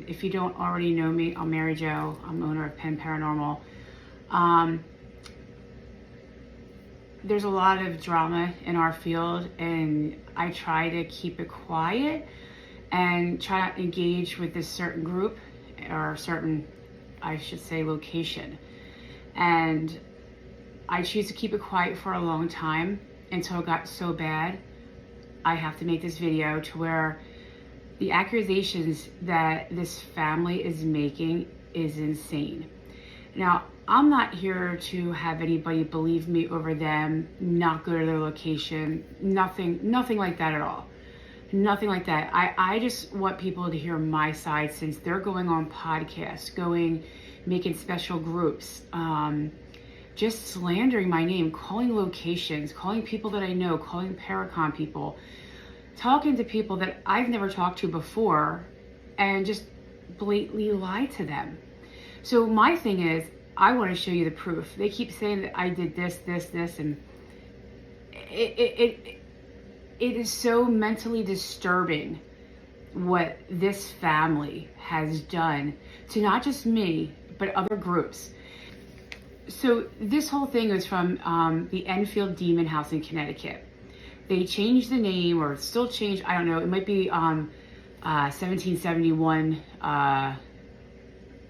And if you don't already know me, I'm Mary Jo. I'm owner of Penn Paranormal. There's a lot of drama in our field, and I try to keep it quiet and try to engage with this certain group or certain, I should say, location. And I choose to keep it quiet for a long time until it got so bad I have to make this video to where the accusations that this family is making is insane. Now, I'm not here to have anybody believe me over them, not go to their location, nothing like that at all. Nothing like that. I just want people to hear my side, since they're going on podcasts, making special groups, just slandering my name, calling locations, calling people that I know, calling Paracon people, talking to people that I've never talked to before, and just blatantly lie to them. So my thing is, I want to show you the proof. They keep saying that I did this, and it is so mentally disturbing what this family has done to not just me, but other groups. So this whole thing is from the Enfield Demon House in Connecticut. They changed the name, or still changed, I don't know, it might be 1771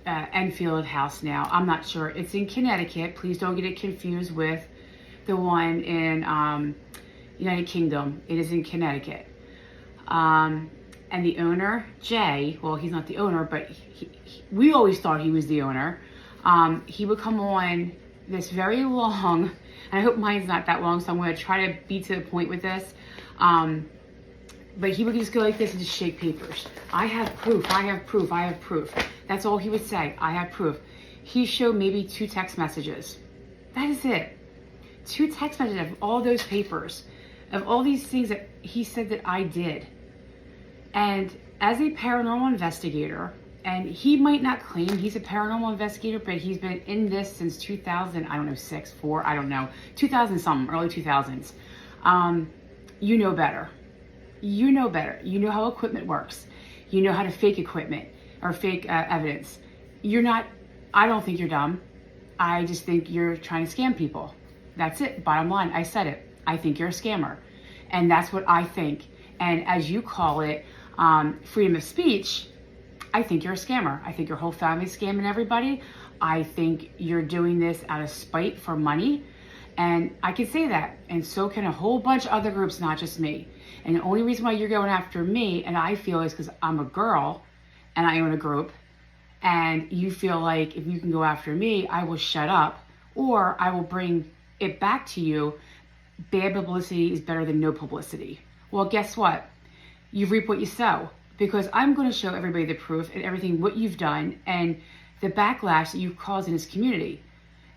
Enfield House now. I'm not sure. It's in Connecticut. Please don't get it confused with the one in United Kingdom. It is in Connecticut. And the owner, Jay, well, he's not the owner, but we always thought he was the owner. He would come on this very long, and I hope mine's not that long, so I'm going to try to be to the point with this. But he would just go like this and just shake papers. I have proof, I have proof, I have proof. That's all he would say, I have proof. He showed maybe 2 text messages. That is it. 2 text messages of all those papers, of all these things that he said that I did. And as a paranormal investigator, and he might not claim he's a paranormal investigator, but he's been in this since 2000, I don't know, 6, 4, I don't know, 2000 something, early 2000s. You know better. You know better. You know how equipment works. You know how to fake equipment or fake evidence. I don't think you're dumb. I just think you're trying to scam people. That's it. Bottom line, I said it. I think you're a scammer. And that's what I think. And as you call it, freedom of speech, I think you're a scammer. I think your whole family's scamming everybody. I think you're doing this out of spite for money. And I can say that. And so can a whole bunch of other groups, not just me. And the only reason why you're going after me, and I feel, is because I'm a girl and I own a group. And you feel like if you can go after me, I will shut up, or I will bring it back to you. Bad publicity is better than no publicity. Well, guess what? You reap what you sow, because I'm going to show everybody the proof and everything, what you've done and the backlash that you've caused in this community.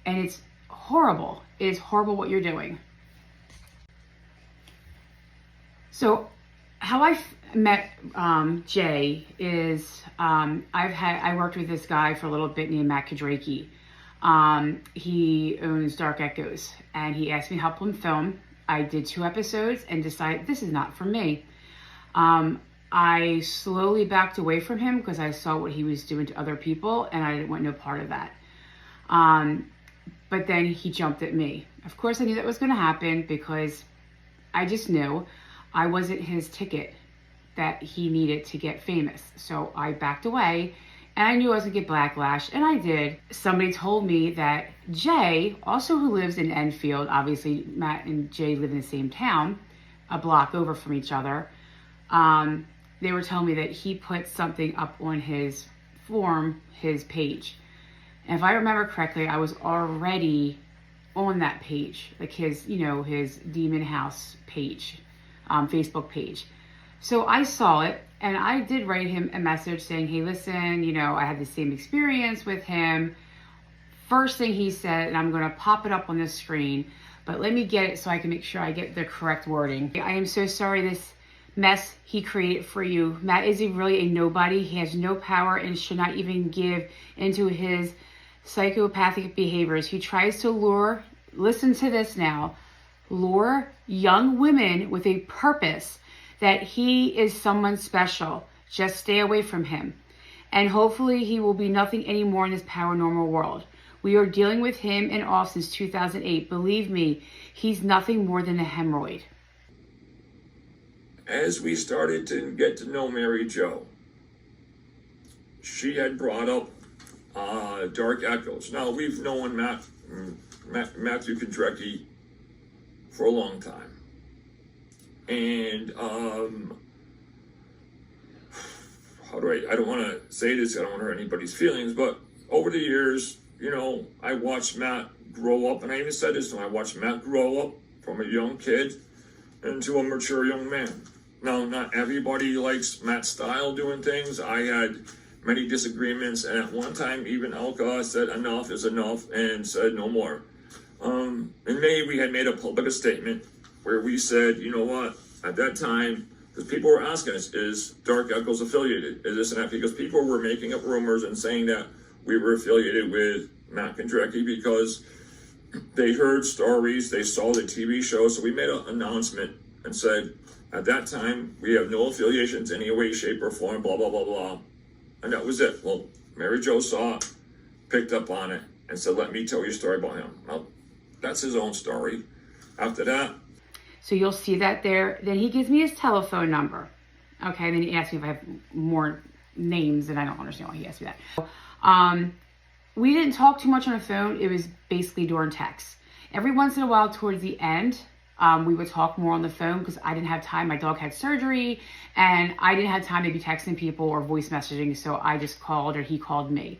And it's horrible. It is horrible what you're doing. So how I met Jay is I worked with this guy for a little bit named Matt Kadraki. He owns Dark Echoes, and he asked me to help him film. I did 2 episodes and decided this is not for me. I slowly backed away from him because I saw what he was doing to other people, and I didn't want no part of that. But then he jumped at me. Of course, I knew that was going to happen because I just knew I wasn't his ticket that he needed to get famous. So I backed away, and I knew I was going to get backlash, and I did. Somebody told me that Jay, also who lives in Enfield, obviously Matt and Jay live in the same town, a block over from each other. They were telling me that he put something up on his forum, his page. And if I remember correctly, I was already on that page, like his Demon House page, Facebook page. So I saw it, and I did write him a message saying, hey, listen, I had the same experience with him. First thing he said, and I'm going to pop it up on the screen, but let me get it so I can make sure I get the correct wording. I am so sorry this mess he created for you. Matt is really a nobody. He has no power and should not even give into his psychopathic behaviors. He tries to lure, listen to this now, lure young women with a purpose that he is someone special. Just stay away from him. And hopefully he will be nothing anymore in this paranormal world. We are dealing with him and off since 2008. Believe me, he's nothing more than a hemorrhoid. As we started to get to know Mary Jo, she had brought up Dark Echoes. Now, we've known Matthew Kondrecki for a long time. And I don't want to say this, I don't want to hurt anybody's feelings, but over the years, you know, I watched Matt grow up, and I even said this to him, I watched Matt grow up from a young kid into a mature young man. Now, not everybody likes Matt's style doing things. I had many disagreements, and at one time, even Elka said enough is enough and said no more. In May, we had made a public statement where we said, you know what, at that time, because people were asking us, is Dark Echoes affiliated? Is this and that? Because people were making up rumors and saying that we were affiliated with Matt Kondrecki because they heard stories, they saw the TV show. So we made an announcement and said, at that time, we have no affiliations in any way, shape, or form, blah, blah, blah, blah. And that was it. Well, Mary Jo saw it, picked up on it, and said, let me tell you a story about him. Well, that's his own story. After that, so you'll see that there. Then he gives me his telephone number. Okay, then he asks me if I have more names, and I don't understand why he asked me that. We didn't talk too much on the phone. It was basically during text. Every once in a while towards the end, we would talk more on the phone because I didn't have time. My dog had surgery, and I didn't have time to be texting people or voice messaging, so I just called or he called me.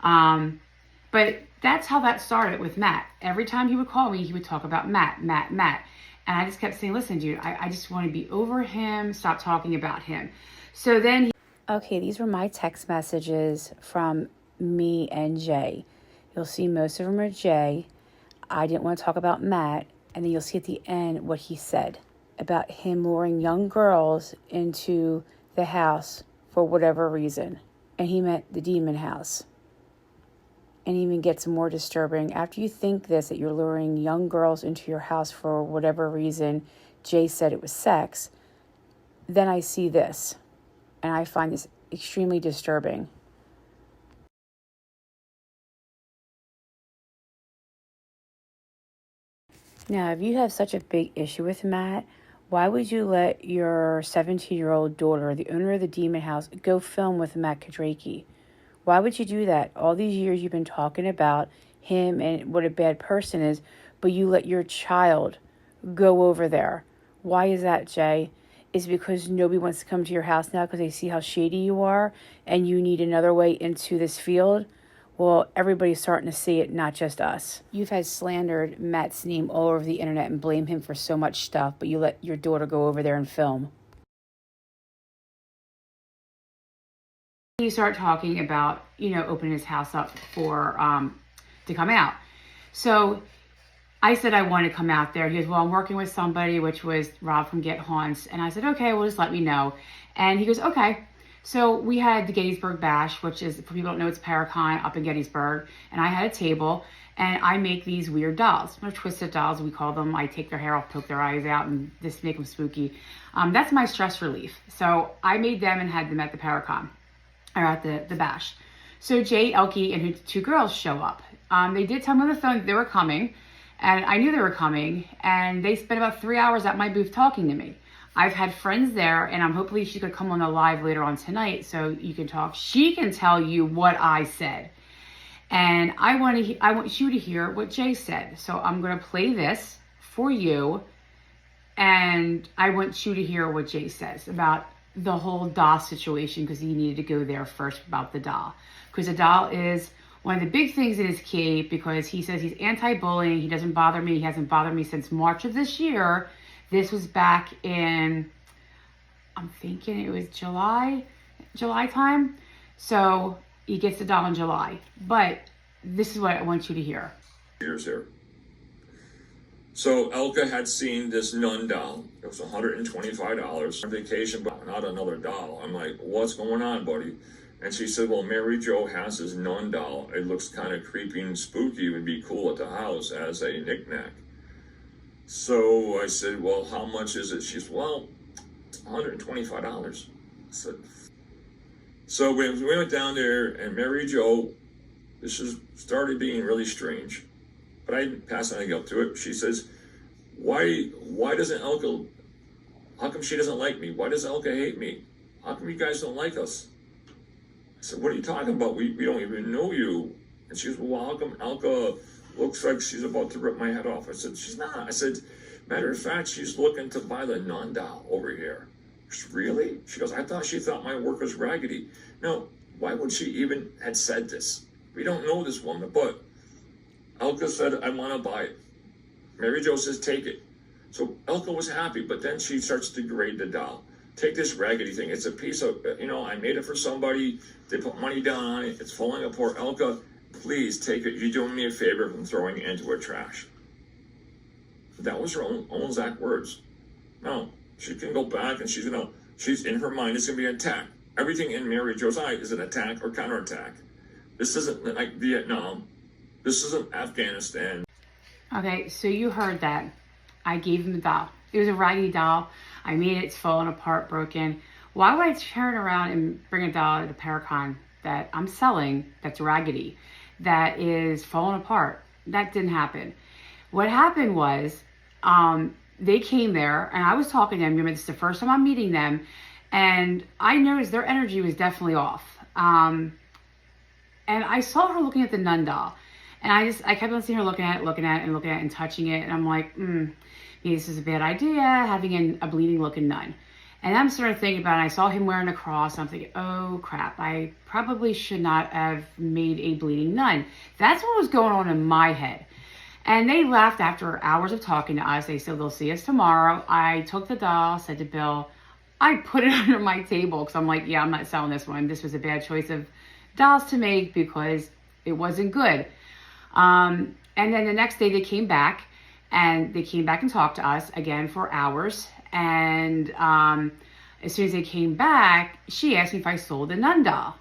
But that's how that started with Matt. Every time he would call me, he would talk about Matt. And I just kept saying, listen, dude, I just want to be over him. Stop talking about him. So then okay, these were my text messages from me and Jay. You'll see most of them are Jay. I didn't want to talk about Matt. And then you'll see at the end what he said about him luring young girls into the house for whatever reason. And he meant the demon house. And even gets more disturbing. After you think this, that you're luring young girls into your house for whatever reason, Jay said it was sex, then I see this. And I find this extremely disturbing. Now, if you have such a big issue with Matt, why would you let your 17-year-old daughter, the owner of the demon house, go film with Matt Kondrecki? Why would you do that? All these years you've been talking about him and what a bad person is, but you let your child go over there. Why is that, Jay? Is it because nobody wants to come to your house now because they see how shady you are and you need another way into this field? Well, everybody's starting to see it, not just us. You've had slandered Matt's name all over the internet and blame him for so much stuff, but you let your daughter go over there and film. You start talking about, opening his house up for, to come out. So I said I wanted to come out there. He goes, well, I'm working with somebody, which was Rob from Get Haunts. And I said, okay, well, just let me know. And he goes, okay. So we had the Gettysburg Bash, which is, for people who don't know, it's Paracon up in Gettysburg. And I had a table, and I make these weird dolls. They're twisted dolls, we call them. I take their hair off, poke their eyes out, and just make them spooky. That's my stress relief. So I made them and had them at the Paracon. Or at the bash. So Jay, Elke, and her two girls show up. They did tell me on the phone that they were coming, and I knew they were coming, and they spent about 3 hours at my booth talking to me. I've had friends there, and I'm hopefully she could come on the live later on tonight so you can talk. She can tell you what I said. And I want you to hear what Jay said. So I'm going to play this for you, and I want you to hear what Jay says about the whole doll situation, because he needed to go there first about the doll. Because the doll is one of the big things in his key, because he says he's anti-bullying. He doesn't bother me. He hasn't bothered me since March of this year. This was back in, I'm thinking it was July time. So he gets the doll in July. But this is what I want you to hear. Here's here. So Elka had seen this nun doll. It was $125 on vacation, but not another doll. I'm like, what's going on, buddy? And she said, well, Mary Jo has this nun doll. It looks kind of creepy and spooky. It would be cool at the house as a knickknack. So I said, well, how much is it? She said, well, $125. I said, So when we went down there, and Mary Jo, started being really strange, but I didn't pass anything up to it. She says, why doesn't Elka, how come she doesn't like me? Why does Elka hate me? How come you guys don't like us? I said, what are you talking about? We don't even know you. And she goes, well, how come Elka looks like she's about to rip my head off? I said, she's not. I said, matter of fact, she's looking to buy the nun doll over here. She goes, really? She goes, I thought she thought my work was raggedy. No, why would she even had said this? We don't know this woman, but Elka said, I want to buy it. Mary Jo says, take it. So Elka was happy, but then she starts to degrade the doll. Take this raggedy thing. It's a piece of, I made it for somebody. They put money down on it. It's falling apart. Elka, please take it. You're doing me a favor from throwing it into her trash. That was her own exact words. No, she can go back and she's in her mind, it's going to be an attack. Everything in Mary Jo's eye is an attack or counterattack. This isn't like Vietnam. This isn't Afghanistan. Okay, so you heard that. I gave him the doll. It was a raggedy doll. I made it. It's falling apart, broken. Why would I turn around and bring a doll at a Paracon that I'm selling that's raggedy, that is falling apart? That didn't happen. What happened was they came there, and I was talking to them. Remember, this is the first time I'm meeting them, and I noticed their energy was definitely off. And I saw her looking at the nun doll. And I kept on seeing her looking at it, and touching it. And I'm like, maybe this is a bad idea, having a bleeding looking nun. And I'm starting thinking about it. I saw him wearing a cross. And I'm thinking, oh crap, I probably should not have made a bleeding nun. That's what was going on in my head. And they left after hours of talking to us. They said they'll see us tomorrow. I took the doll, said to Bill, I put it under my table because I'm like, yeah, I'm not selling this one. This was a bad choice of dolls to make because it wasn't good. And then the next day they came back and talked to us again for hours. And as soon as they came back, she asked me if I sold the nun doll.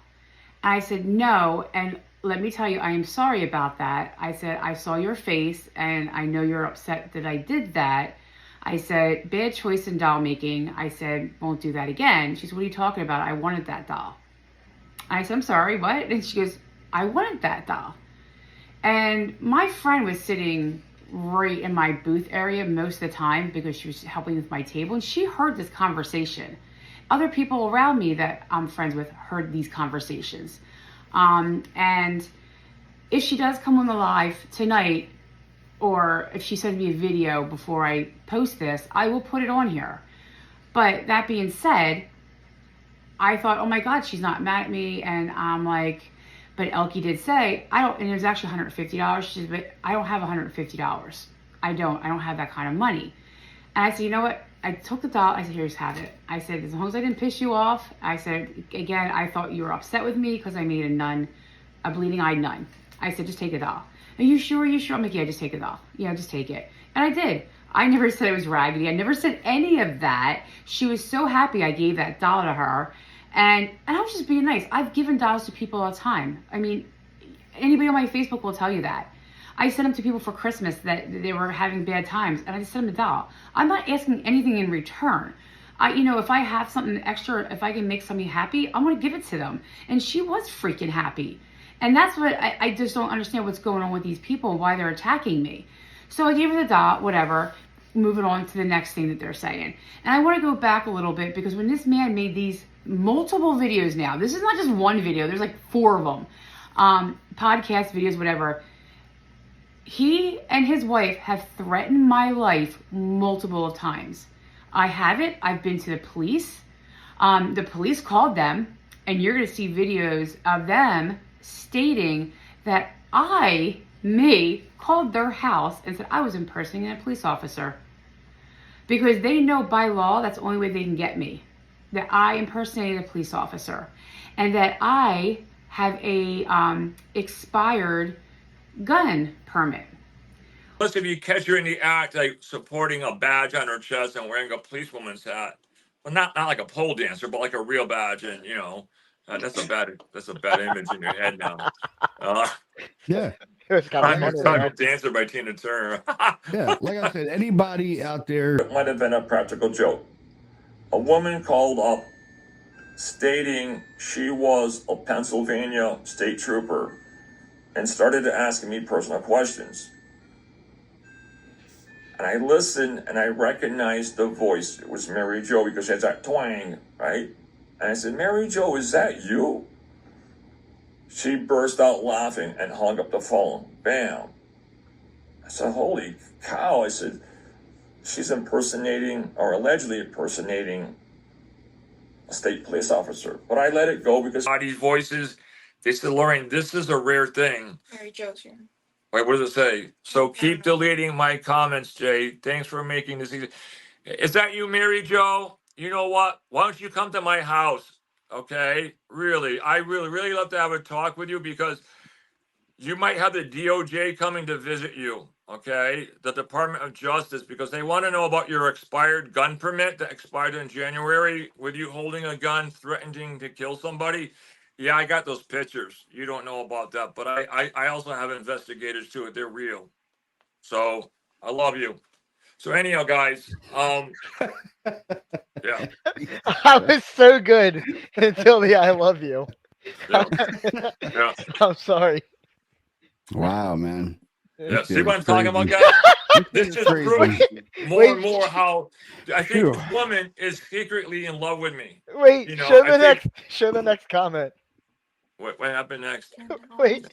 And I said, no. And let me tell you, I am sorry about that. I said, I saw your face and I know you're upset that I did that. I said, bad choice in doll making. I said, won't do that again. She said, what are you talking about? I wanted that doll. I said, I'm sorry, what? And she goes, I wanted that doll. And my friend was sitting right in my booth area most of the time because she was helping with my table. And she heard this conversation. Other people around me that I'm friends with heard these conversations. And if she does come on the live tonight, or if she sends me a video before I post this, I will put it on here. But that being said, I thought, oh my God, she's not mad at me. And I'm like, but Elkie did say, and it was actually $150. She said, but I don't have $150. I don't have that kind of money. And I said, you know what? I took the doll. I said, here's, have it. I said, as long as I didn't piss you off. I said, again, I thought you were upset with me because I made a bleeding-eyed nun. I said, just take the doll. Are you sure? I'm like, yeah, just take the doll. Yeah, just take it. And I did. I never said it was raggedy. I never said any of that. She was so happy I gave that doll to her. And I was just being nice. I've given dolls to people all the time. I mean, anybody on my Facebook will tell you that. I sent them to people for Christmas that they were having bad times, and I just sent them a doll. I'm not asking anything in return. If I have something extra, if I can make somebody happy, I'm going to give it to them. And she was freaking happy. And that's what I just don't understand what's going on with these people, why they're attacking me. So I gave her the doll, whatever, moving on to the next thing that they're saying. And I want to go back a little bit because when this man made these multiple videos now, this is not just one video, there's like 4 of them, podcast videos, whatever. He and his wife have threatened my life multiple times. I have it. I've been to the police. The police called them, and you're going to see videos of them stating that I called their house and said I was impersonating a police officer. Because they know by law that's the only way they can get me. That I impersonated a police officer. And that I have a expired gun permit. Plus, if you catch her in the act, like supporting a badge on her chest and wearing a policewoman's hat, well, not like a pole dancer, but like a real badge, and that's a bad image in your head now. Yeah. It was kind of funny. I'm a dancer by Tina Turner. Yeah, like I said, anybody out there. It might have been a practical joke. A woman called up stating she was a Pennsylvania state trooper and started asking me personal questions. And I listened and I recognized the voice. It was Mary Jo because she had that twang, right? And I said, Mary Jo, is that you? She burst out laughing and hung up the phone. Bam. I said, holy cow. I said, she's impersonating or allegedly impersonating a state police officer. But I let it go because these voices, they said, Lorraine, this is a rare thing. Mary Jo's here. Wait, what does it say? So keep deleting my comments, Jay. Thanks for making this easy. Is that you, Mary Jo? You know what? Why don't you come to my house? Okay? Really, I really love to have a talk with you because you might have the DOJ coming to visit you, okay? The Department of Justice, because they want to know about your expired gun permit that expired in January with you holding a gun, threatening to kill somebody. Yeah, I got those pictures. You don't know about that, but I also have investigators too. They're real. So I love you. So anyhow, guys, yeah. I was so good until the I love you. Yeah. Yeah. I'm sorry. Wow, man. Yeah. This See kid what is I'm talking about, crazy. guys? This is just crazy. proves more Wait. and more how I think Phew. this woman is secretly in love with me. Wait, You know, show I the think- show the next comment. What happened next? Wait.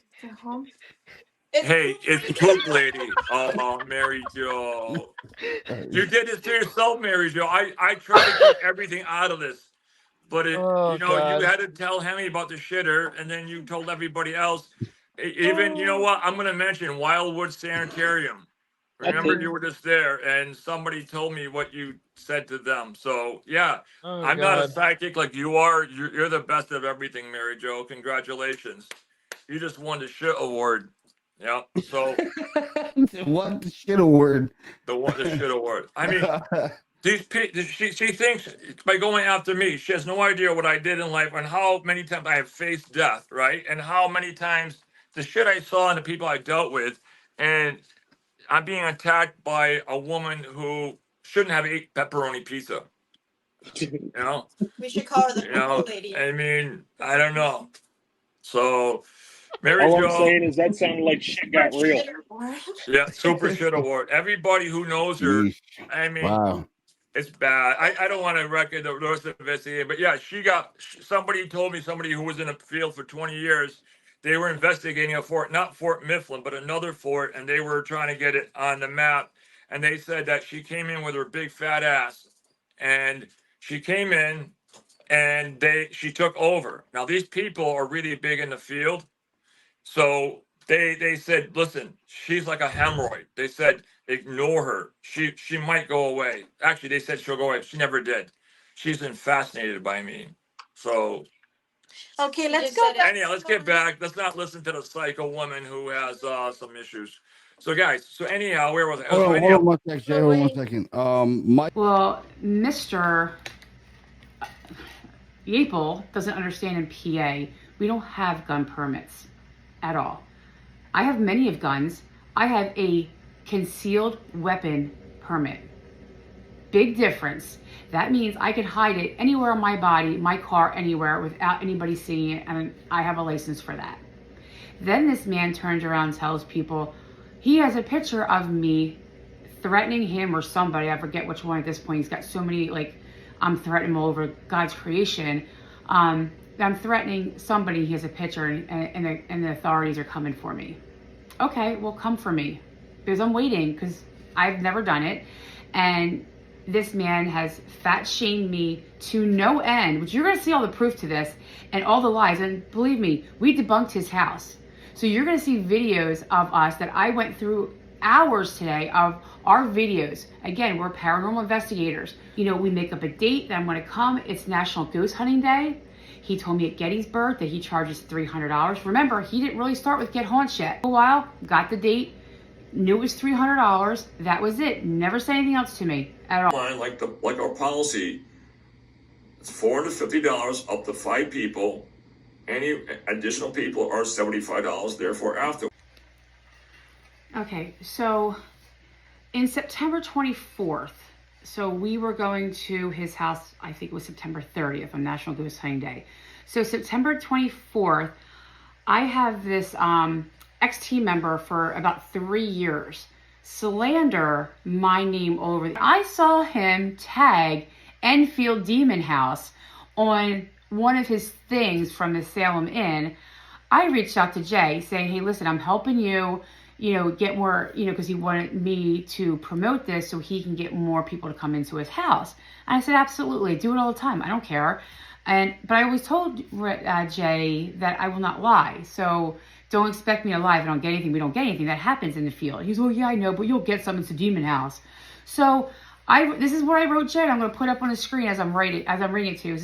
Hey, it's Poop Lady. Oh, Mary Jo. You did this to yourself, Mary Jo. I tried to keep everything out of this. But Oh, God. you had to tell Hemi about the shitter, and then you told everybody else. Even, you know what? I'm going to mention Wildwood Sanitarium. Remember, you were just there, and somebody told me what you said to them. So, yeah, Oh, I'm not a God. psychic like you are. You're the best of everything, Mary Jo. Congratulations. You just won the shit award. Yeah. So, What the shit award? the shit award. I mean, she thinks by going after me, she has no idea what I did in life and how many times I have faced death, right? And how many times the shit I saw and the people I dealt with, and I'm being attacked by a woman who shouldn't have ate pepperoni pizza. You know? We should call her the You know, Purple Lady. I mean, I don't know. So, Mary All I'm Jo, saying is that sounded like shit got real. yeah, super shit award. Everybody who knows her, Yeesh. I mean, Wow. it's bad. I don't want to record the rest of it, but yeah, somebody told me, somebody who was in the field for 20 years, they were investigating a fort, not Fort Mifflin, but another fort, and they were trying to get it on the map. And they said that she came in with her big fat ass, and she came in and she took over. Now, these people are really big in the field. So they said, listen, she's like a hemorrhoid. They said, ignore her. She might go away. Actually, they said she'll go away. She never did. She's been fascinated by me. So Okay, let's just go said it. back. anyhow, let's get back. Let's not listen to the psycho woman who has some issues. So guys, so anyhow, where was I? Hold So on, anyhow, 1 second, Jay. Hold on 1 second. Mike. Well, Mr. Yapel doesn't understand in PA. We don't have gun permits at all. I have many of guns. I have a concealed weapon permit. Big difference. That means I can hide it anywhere on my body, my car, anywhere without anybody seeing it, and I have a license for that. Then this man turns around and tells people he has a picture of me threatening him or somebody. I forget which one at this point. He's got so many, like, I'm threatening him all over God's creation. I'm threatening somebody. He has a picture, and the authorities are coming for me. Okay, well, come for me, because I'm waiting, because I've never done it. And this man has fat shamed me to no end, which you're going to see all the proof to this and all the lies. And believe me, we debunked his house. So you're going to see videos of us that I went through hours today of our videos. Again, we're paranormal investigators. You know, we make up a date that I'm going to come. It's National Ghost Hunting Day. He told me at Gettysburg that he charges $300. Remember, he didn't really start with Get Haunch yet. A while, got the date, knew it was $300. That was it. Never said anything else to me at all. like our policy, it's $450 up to 5 people. Any additional people are $75. Therefore, after. Okay, so in September 24th, So we were going to his house, I think it was September 30th on National Ghost Hunting Day. So September 24th, I have this ex-team member for about 3 years slander my name all over. I saw him tag Enfield Demon House on one of his things from the Salem Inn. I reached out to Jay saying, hey, listen, I'm helping you, get more, because he wanted me to promote this so he can get more people to come into his house. And I said, absolutely, I do it all the time. I don't care. But I always told Jay that I will not lie. So don't expect me to lie. If I don't get anything, we don't get anything. That happens in the field. He's, oh yeah, I know, but you'll get something. It's a demon house. So this is what I wrote Jay. I'm going to put up on the screen as I'm reading it to you.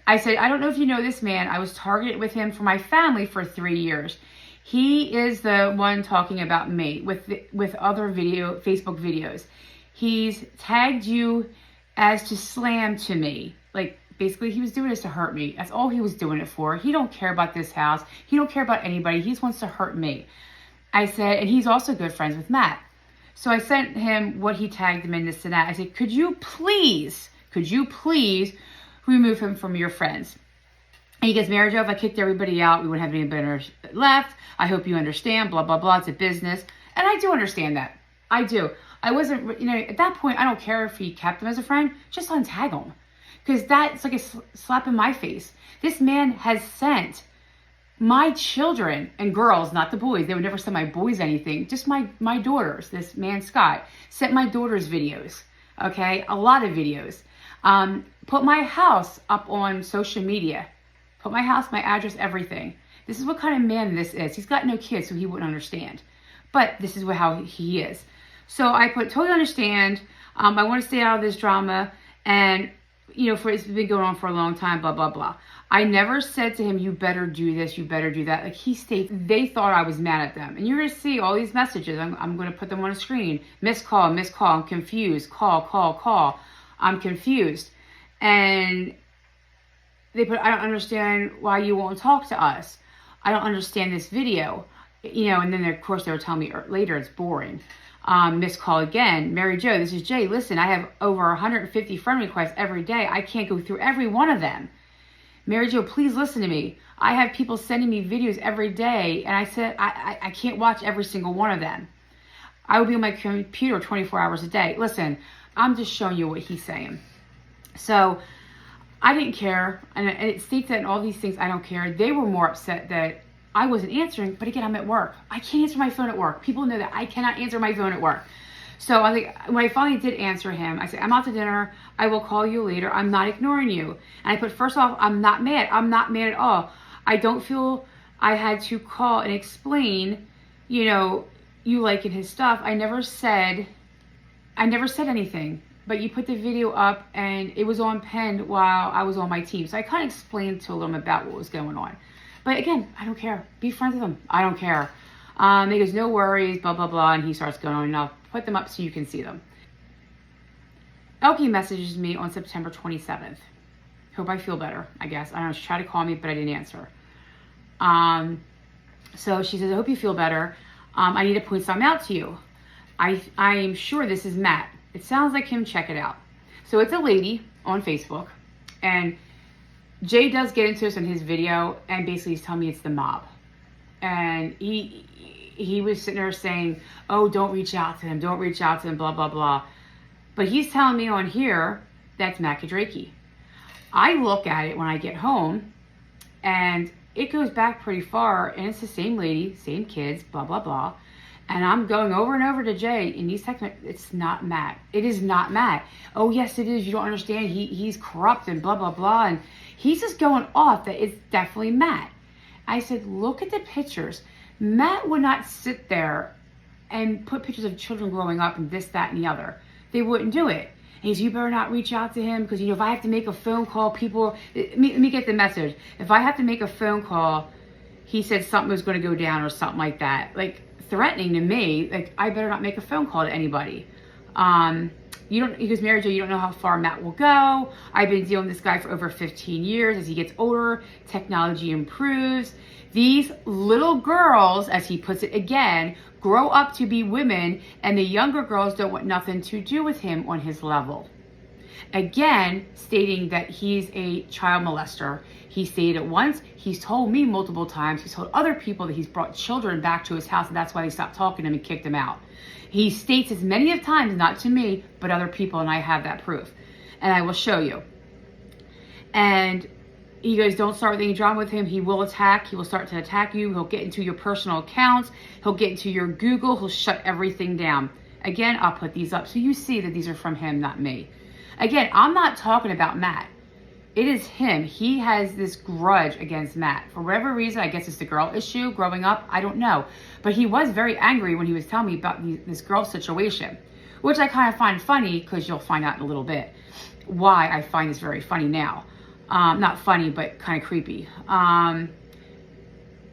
I said, I don't know if you know this man. I was targeted with him for my family for 3 years. He is the one talking about me with other Facebook videos. He's tagged you as to slam to me. Like, basically, he was doing this to hurt me. That's all he was doing it for. He don't care about this house. He don't care about anybody. He just wants to hurt me. I said, and he's also good friends with Matt. So I sent him what he tagged him in this and that. I said, could you please remove him from your friends? And he goes, Mary Jo, if I kicked everybody out, we wouldn't have anybody left. I hope you understand, blah, blah, blah. It's a business. And I do understand that. I do. I wasn't, at that point, I don't care if he kept him as a friend. Just untag him. Because that's like a slap in my face. This man has sent my children and girls, not the boys. They would never send my boys anything. Just my daughters. This man, Scott, sent my daughters videos. Okay? A lot of videos. Put my house up on social media. Put my house, my address, everything. This is what kind of man this is. He's got no kids, so he wouldn't understand. But this is how he is. So I put, totally understand. I want to stay out of this drama. And, it's been going on for a long time, blah, blah, blah. I never said to him, you better do this, you better do that. Like, he states, they thought I was mad at them. And you're going to see all these messages. I'm going to put them on a screen. Missed call, I'm confused. Call. I'm confused. And they put, I don't understand why you won't talk to us. I don't understand this video. And then, of course, they were telling me later it's boring. Missed call again. Mary Jo, this is Jay. Listen, I have over 150 friend requests every day. I can't go through every one of them. Mary Jo, please listen to me. I have people sending me videos every day, and I said I can't watch every single one of them. I will be on my computer 24 hours a day. Listen, I'm just showing you what he's saying. So I didn't care, and it states that in all these things I don't care. They were more upset that I wasn't answering, but again, I'm at work. I can't answer my phone at work. People know that I cannot answer my phone at work. So when I finally did answer him, I said, I'm out to dinner. I will call you later. I'm not ignoring you. And I put, first off, I'm not mad. I'm not mad at all. I don't feel I had to call and explain, you liking his stuff. I never said anything. But you put the video up, and it was on Penn while I was on my team. So I kind of explained to him about what was going on. But again, I don't care. Be friends with him. I don't care. He goes, no worries, blah, blah, blah. And he starts going on, and I'll put them up so you can see them. Elkie messages me on September 27th. Hope I feel better, I guess. I don't know, she tried to call me, but I didn't answer. So she says, I hope you feel better. I need to point something out to you. I am sure this is Matt. It sounds like him. Check it out. So it's a lady on Facebook, and Jay does get into this in his video, and basically he's telling me it's the mob. And he was sitting there saying, oh, don't reach out to him, blah, blah, blah. But he's telling me on here that's Matt Kadraki. I look at it when I get home, and it goes back pretty far, and it's the same lady, same kids, blah, blah, blah. And I'm going over and over to Jay, and he's texting, it's not Matt. It is not Matt. Oh, yes, it is. You don't understand. He's corrupt and blah, blah, blah. And he's just going off that it's definitely Matt. I said, look at the pictures. Matt would not sit there and put pictures of children growing up and this, that, and the other. They wouldn't do it. And he said, you better not reach out to him because, if I have to make a phone call, people, let me get the message. If I have to make a phone call, he said something was going to go down or something like that. Like, threatening to me, like, I better not make a phone call to anybody. He goes, Mary Jo, you don't know how far Matt will go. I've been dealing with this guy for over 15 years. As he gets older, technology improves. These little girls, as he puts it again, grow up to be women, and the younger girls don't want nothing to do with him on his level. Again, stating that he's a child molester. He stated it once. He's told me multiple times. He's told other people that he's brought children back to his house, and that's why they stopped talking to him and kicked him out. He states as many of times, not to me, but other people, and I have that proof. And I will show you. And he goes, don't start with any drama with him. He will attack. He will start to attack you. He'll get into your personal accounts. He'll get into your Google. He'll shut everything down. Again, I'll put these up so you see that these are from him, not me. Again, I'm not talking about Matt. It is him. He has this grudge against Matt. For whatever reason, I guess it's the girl issue growing up. I don't know. But he was very angry when he was telling me about this girl situation, which I kind of find funny because you'll find out in a little bit why I find this very funny now. Not funny, but kind of creepy.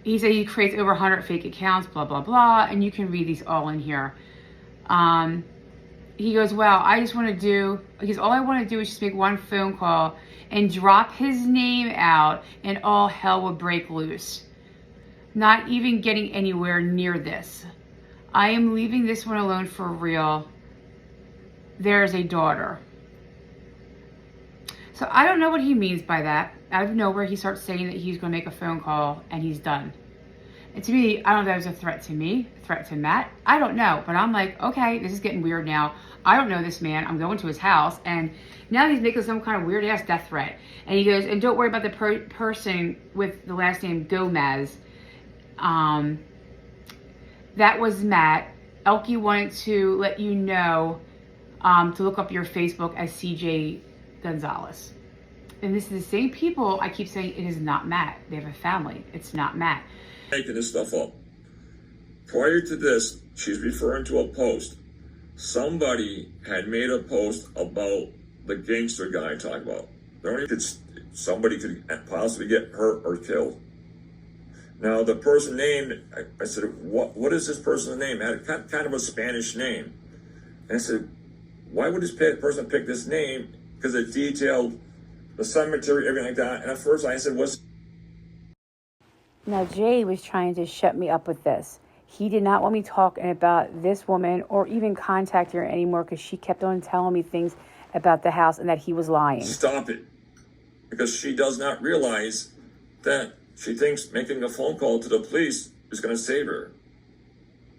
He said he creates over 100 fake accounts, blah, blah, blah. And you can read these all in here. He goes, well, I just want to do, because all I want to do is just make one phone call and drop his name out and all hell will break loose. Not even getting anywhere near this. I am leaving this one alone for real. There's a daughter. So I don't know what he means by that. Out of nowhere, he starts saying that he's going to make a phone call and he's done. And to me, I don't know if that was a threat to me, threat to Matt. I don't know. But I'm like, okay, this is getting weird now. I don't know this man. I'm going to his house. And now he's making some kind of weird ass death threat. And he goes, and don't worry about the person with the last name Gomez. That was Matt. Elkie wanted to let you know to look up your Facebook as CJ Gonzalez. And this is the same people I keep saying it is not Matt. They have a family. It's not Matt. Making this stuff up. Prior to this, she's referring to a post. Somebody had made a post about the gangster guy I talk about. Somebody could possibly get hurt or killed. Now, the person named, I said, what is this person's name? It had kind of a Spanish name. And I said, why would this person pick this name? Because it detailed the cemetery, everything like that. And at first I said, what's... Now, Jay was trying to shut me up with this. He did not want me talking about this woman or even contact her anymore because she kept on telling me things about the house and that he was lying. Stop it. Because she does not realize that she thinks making a phone call to the police is going to save her.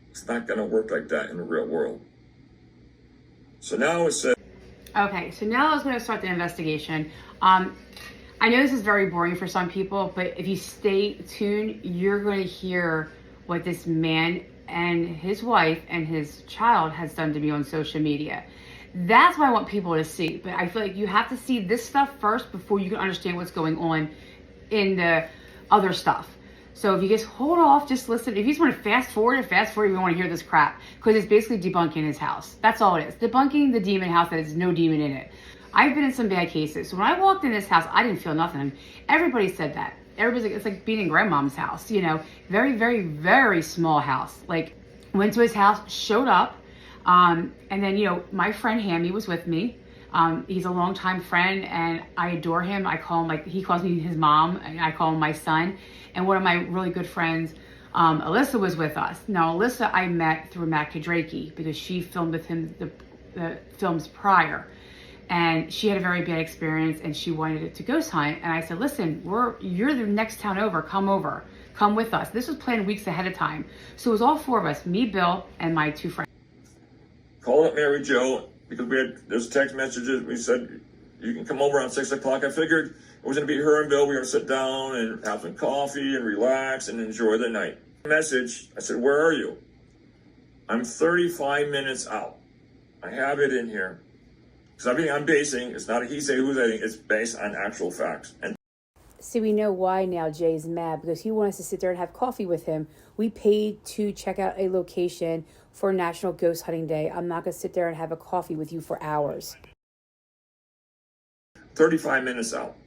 It's not going to work like that in the real world. So now it says... Okay, so now I was going to start the investigation. I know this is very boring for some people, but if you stay tuned, you're going to hear what this man and his wife and his child has done to me on social media. That's what I want people to see. But I feel like you have to see this stuff first before you can understand what's going on in the other stuff. So if you just hold off, just listen. If you just want to fast forward, you don't want to hear this crap. Because it's basically debunking his house. That's all it is. Debunking the demon house that has no demon in it. I've been in some bad cases. So when I walked in this house, I didn't feel nothing. Everybody said that. Everybody's like, it's like being in grandmom's house, you know. Very, very, very small house. Like, went to his house, showed up. And then, you know, my friend Hammy was with me. He's a longtime friend and I adore him. I call him, like, he calls me his mom and I call him my son. And one of my really good friends, Alyssa, was with us. Now, Alyssa I met through Matt Kadraki because she filmed with him the films prior. And she had a very bad experience and she wanted to ghost hunt. And I said, listen, you're the next town over. Come with us. This was planned weeks ahead of time. So it was all four of us, me, Bill, and my two friends. Called up Mary Jo because there's text messages. We said, you can come over around 6 o'clock. I figured it was going to be her and Bill. We were going to sit down and have some coffee and relax and enjoy the night. Message, I said, where are you? I'm 35 minutes out. I have it in here. Because everything I'm basing, it's not a he say, who say, it's based on actual facts. And see, we know why now Jay's mad, because he wanted us to sit there and have coffee with him. We paid to check out a location for National Ghost Hunting Day. I'm not going to sit there and have a coffee with you for hours. 35 minutes out.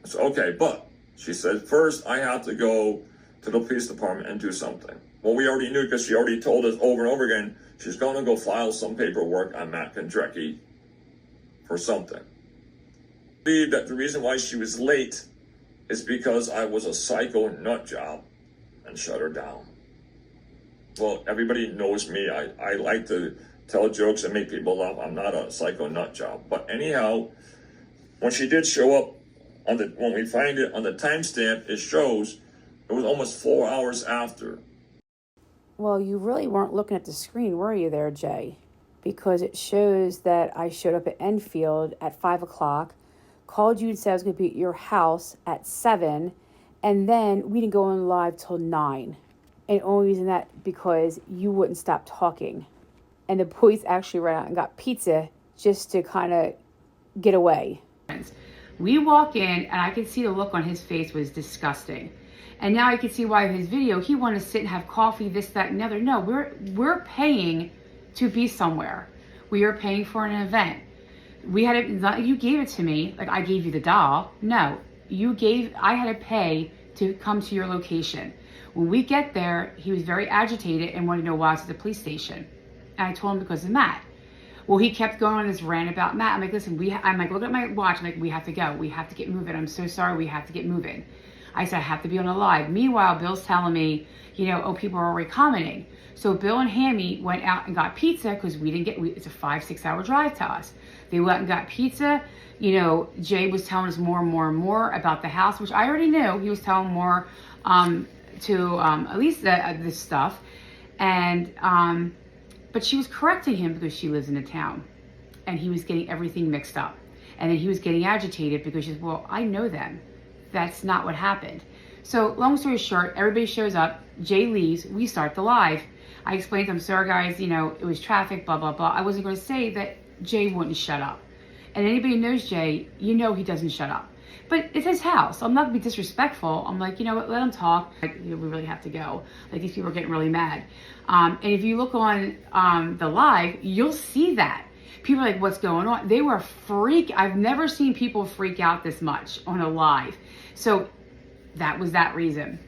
I said, okay, but she said, first I have to go to the police department and do something. Well, we already knew because she already told us over and over again, she's going to go file some paperwork on Matt Kondrecki for something. I believe that the reason why she was late is because I was a psycho nut job and shut her down. Well, everybody knows me. I like to tell jokes and make people laugh. I'm not a psycho nut job. But anyhow, when she did show up when we find it on the timestamp, it shows it was almost 4 hours after. Well, you really weren't looking at the screen, were you there, Jay? Because it shows that I showed up at Enfield at 5 o'clock, called you and said I was going to be at your house at 7, and then we didn't go on live till 9. And only reason that because you wouldn't stop talking. And the boys actually ran out and got pizza just to kind of get away. We walk in and I could see the look on his face was disgusting. And now I can see why in his video he wanted to sit and have coffee, this, that, and the other. No, we're paying to be somewhere. We are paying for an event. You gave it to me, like I gave you the doll. No, I had to pay to come to your location. When we get there, he was very agitated and wanted to know why I was at the police station. And I told him because of Matt. Well, he kept going on this rant about Matt. I'm like, listen, I'm like, look at my watch. I'm like, we have to go. We have to get moving. I'm so sorry. We have to get moving. I said, I have to be on a live. Meanwhile, Bill's telling me, people are already commenting. So Bill and Hammy went out and got pizza because it's a 5-6 hour drive to us. They went and got pizza. Jay was telling us more and more and more about the house, which I already knew. He was telling more to at least this stuff. And, but she was correcting him because she lives in the town. And he was getting everything mixed up. And then he was getting agitated because she said, well, I know them. That's not what happened. So long story short, everybody shows up. Jay leaves. We start the live. I explained to him, sorry guys, it was traffic, blah, blah, blah. I wasn't going to say that Jay wouldn't shut up. And anybody who knows Jay, he doesn't shut up. But it's his house. I'm not going to be disrespectful. I'm like, let him talk. We really have to go. Like, these people are getting really mad. And if you look on the live, you'll see that. People are like, what's going on? They were I've never seen people freak out this much on a live. So that was that reason.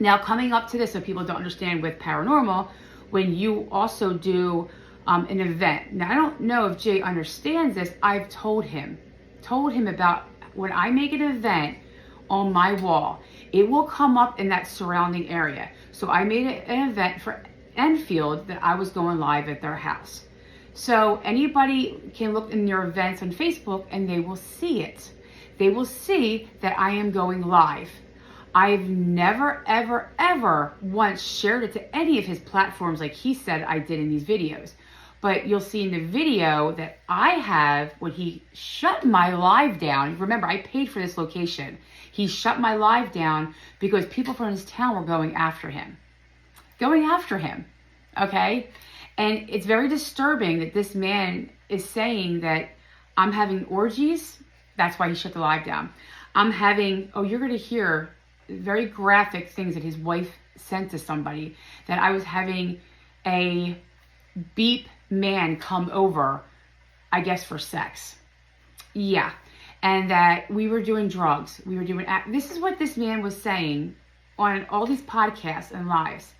Now, coming up to this, so people don't understand with paranormal, when you also do an event. Now, I don't know if Jay understands this. I've told him about when I make an event on my wall, it will come up in that surrounding area. So I made an event for Enfield that I was going live at their house. So anybody can look in their events on Facebook and they will see it. They will see that I am going live. I've never, ever, ever once shared it to any of his platforms like he said I did in these videos. But you'll see in the video that I have, when he shut my live down, remember I paid for this location. He shut my live down because people from his town were going after him. Okay? And it's very disturbing that this man is saying that I'm having orgies. That's why he shut the live down. You're going to hear very graphic things that his wife sent to somebody, that I was having a beep man come over, I guess for sex. Yeah. And that we were doing drugs. This is what this man was saying on all these podcasts and lives.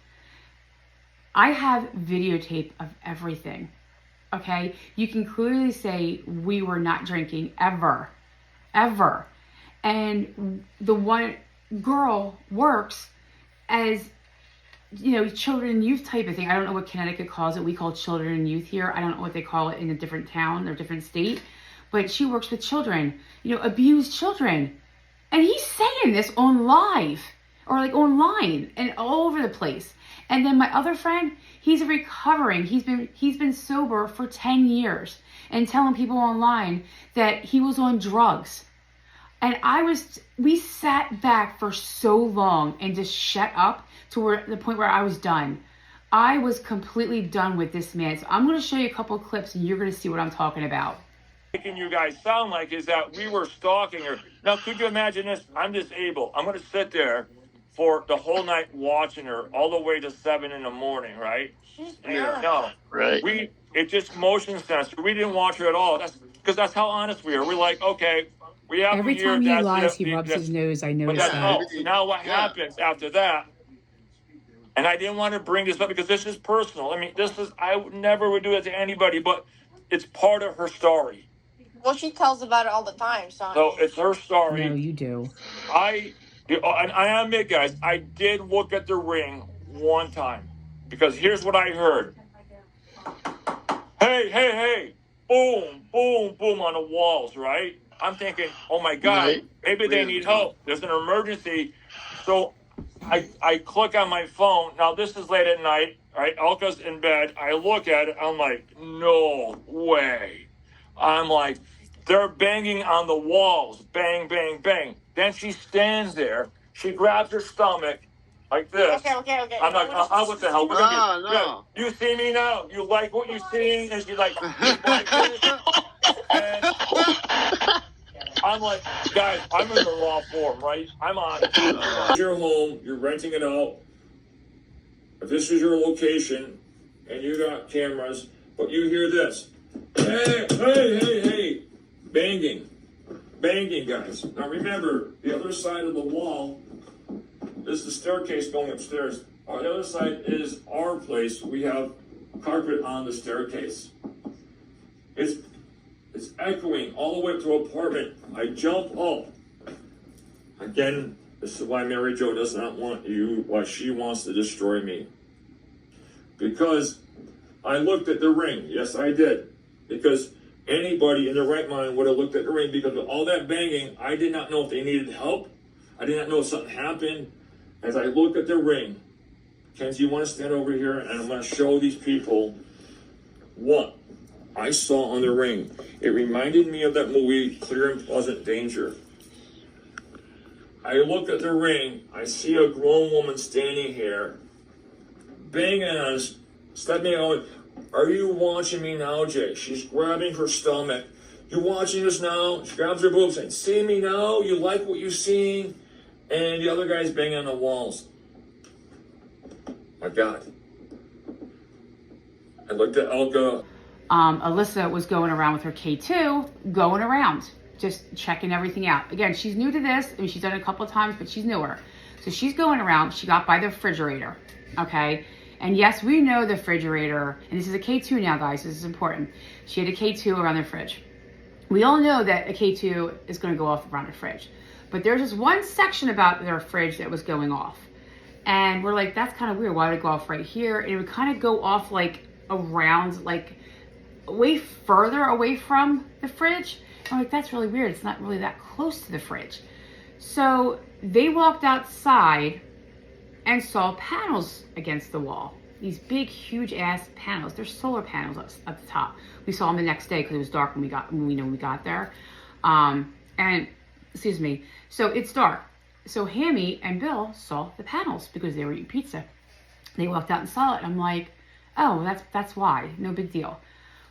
I have videotape of everything. Okay? You can clearly say we were not drinking ever. And the one girl works as, children and youth type of thing. I don't know what Connecticut calls it. We call children and youth here. I don't know what they call it in a different town or different state. But she works with children, abused children. And he's saying this on live or like online and all over the place. And then my other friend, he's recovering. He's been sober for 10 years and telling people online that he was on drugs. And we sat back for so long and just shut up to the point where I was done. I was completely done with this man. So I'm going to show you a couple of clips and you're going to see what I'm talking about. Making you guys sound like is that we were stalking her. Now, could you imagine this? I'm disabled. I'm going to sit there for the whole night watching her all the way to 7 in the morning, right? Yeah. No. Right. It just motion sensor. We didn't watch her at all. That's how honest we are. We're like, okay, we have Every time he lies, he rubs his nose. I noticed that. So now what happens after that? And I didn't want to bring this up because this is personal. I mean, I never would do it to anybody, but it's part of her story. Well, she tells about it all the time, so. So it's her story. No, you do. And I admit, guys, I did look at the ring one time because here's what I heard. Hey, hey, hey, boom, boom, boom on the walls, right? I'm thinking, oh my God, Right. maybe they need help. There's an emergency. So I click on my phone. Now, this is late at night, right? Elka's in bed. I look at it. I'm like, no way. I'm like, they're banging on the walls. Bang, bang, bang. Then she stands there. She grabs her stomach like this. Okay. I'm like, what the hell? We're gonna No, get- no. You see me now? You like what you're seeing? And she's like, you like it? And I'm like, guys, I'm in the raw form, right? I'm on. Your home, you're renting it out. If this is your location and you got cameras, but you hear this. Hey, hey, hey, hey. Banging. Banging, guys. Now remember, the other side of the wall is the staircase going upstairs. On the other side is our place. We have carpet on the staircase. It's echoing all the way up to the apartment. I jump up. Again, this is why Mary Jo does not want you, why she wants to destroy me. Because I looked at the ring. Yes, I did. Because anybody in their right mind would have looked at the ring because of all that banging. I did not know if they needed help. I did not know if something happened. As I look at the ring, Kenzie, you want to stand over here and I'm going to show these people what I saw on the ring. It reminded me of that movie, Clear and Pleasant Danger. I look at the ring, I see a grown woman standing here, banging on us, stepping out. Are you watching me now, Jay? She's grabbing her stomach. You watching us now? She grabs her boobs saying, see me now? You like what you're seeing? And the other guy's banging on the walls. My God. I looked at Elka. Alyssa was going around with her K2, going around, just checking everything out. Again, she's new to this. I mean, she's done it a couple of times, but she's newer. So she's going around. She got by the refrigerator, okay? And yes, we know the refrigerator, and this is a K2 now, guys. This is important. She had a K2 around the fridge. We all know that a K2 is going to go off around the fridge. But there's just one section about their fridge that was going off. And we're like, that's kind of weird. Why would it go off right here? And it would kind of go off like around, like way further away from the fridge. And I'm like, that's really weird. It's not really that close to the fridge. So they walked outside and saw panels against the wall. These big, huge ass panels. They're solar panels at the top. We saw them the next day because it was dark when we got there. And excuse me. So it's dark. So Hammy and Bill saw the panels because they were eating pizza. They walked out and saw it. I'm like, oh, that's why. No big deal.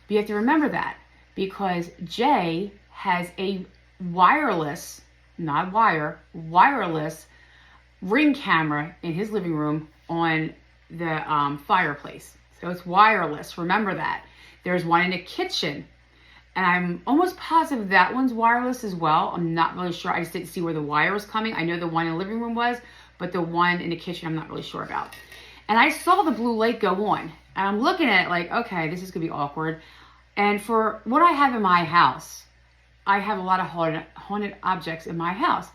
But you have to remember that because Jay has a wireless, not wire, wireless ring camera in his living room on the fireplace. So it's wireless. Remember that. There's one in the kitchen. And I'm almost positive that one's wireless as well. I'm not really sure. I just didn't see where the wire was coming. I know the one in the living room was, but the one in the kitchen, I'm not really sure about. And I saw the blue light go on. And I'm looking at it like, okay, this is going to be awkward. And for what I have in my house, I have a lot of haunted objects in my house.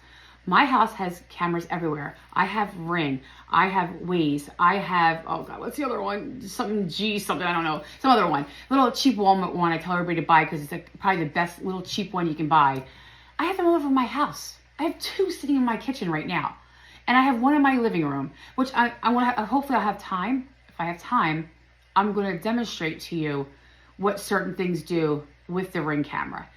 My house has cameras everywhere. I have Ring. I have Waze. I have, oh God, what's the other one? Something G, something, I don't know. Some other one. Little cheap Walmart one I tell everybody to buy because it's like probably the best little cheap one you can buy. I have them all over my house. I have 2 sitting in my kitchen right now. And I have one in my living room, which I want to, hopefully I'll have time. If I have time, I'm going to demonstrate to you what certain things do with the Ring camera.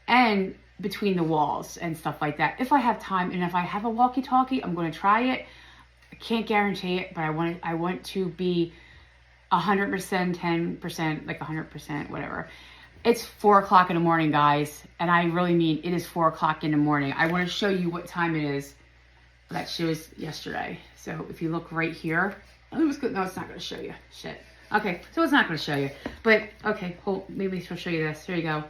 And between the walls and stuff like that. If I have time and if I have a walkie-talkie, I'm going to try it. I can't guarantee it, but I want to be 100%, 10%, like 100%, whatever. It's 4 o'clock in the morning, guys. And I really mean it is 4 o'clock in the morning. I want to show you what time it is. That shows yesterday. So if you look right here, no, it's not going to show you. Shit. Okay, so it's not going to show you. But, okay, maybe it's going to show you this. Here you go.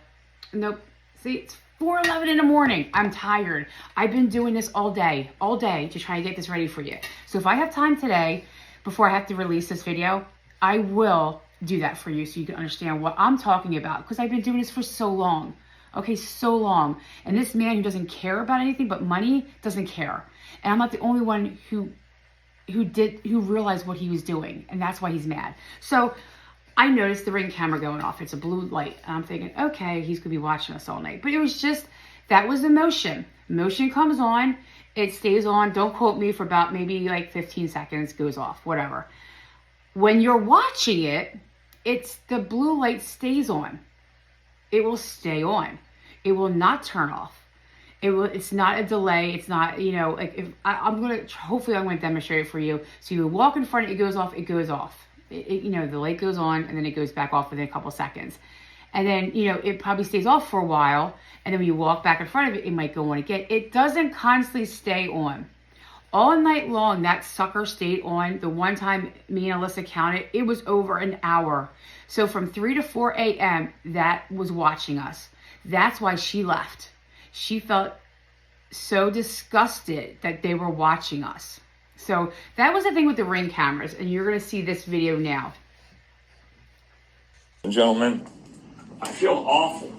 Nope. See, it's 4:11 in the morning. I'm tired. I've been doing this all day to try to get this ready for you. So if I have time today, before I have to release this video, I will do that for you so you can understand what I'm talking about because I've been doing this for so long. Okay, so long. And this man who doesn't care about anything but money doesn't care. And I'm not the only one who realized what he was doing, and that's why he's mad. So I noticed the Ring camera going off. It's a blue light. And I'm thinking, okay, he's gonna be watching us all night. But it was just, that was the motion. Motion comes on, it stays on, don't quote me, for about maybe like 15 seconds, goes off, whatever. When you're watching it, it's the blue light stays on. It will stay on. It will not turn off. It's not a delay. It's not, like if hopefully I'm going to demonstrate it for you. So you walk in front, it goes off, it goes off. The light goes on and then it goes back off within a couple seconds. And then, it probably stays off for a while. And then when you walk back in front of it, it might go on again. It doesn't constantly stay on. All night long, that sucker stayed on. The one time me and Alyssa counted, it was over an hour. So from 3 to 4 a.m., that was watching us. That's why she left. She felt so disgusted that they were watching us. So that was the thing with the Ring cameras, and you're going to see this video now. Gentlemen, I feel awful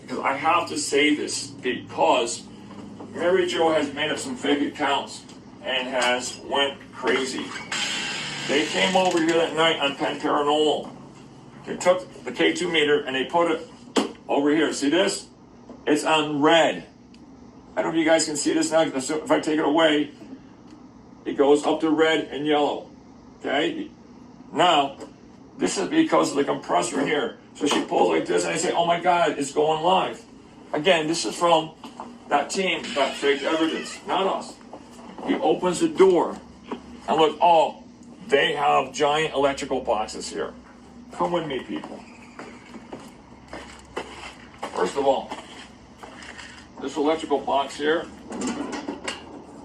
because I have to say this because Mary Jo has made up some fake accounts and has went crazy. They came over here that night on Penn Paranormal. They took the K2 meter and they put it over here. See this? It's on red. I don't know if you guys can see this now. If I take it away, it goes up to red and yellow. Okay? Now, this is because of the compressor here. So she pulls like this and I say, oh my God, it's going live. Again, this is from that team that faked evidence, not us. He opens the door and look, oh, they have giant electrical boxes here. Come with me, people. First of all, this electrical box here,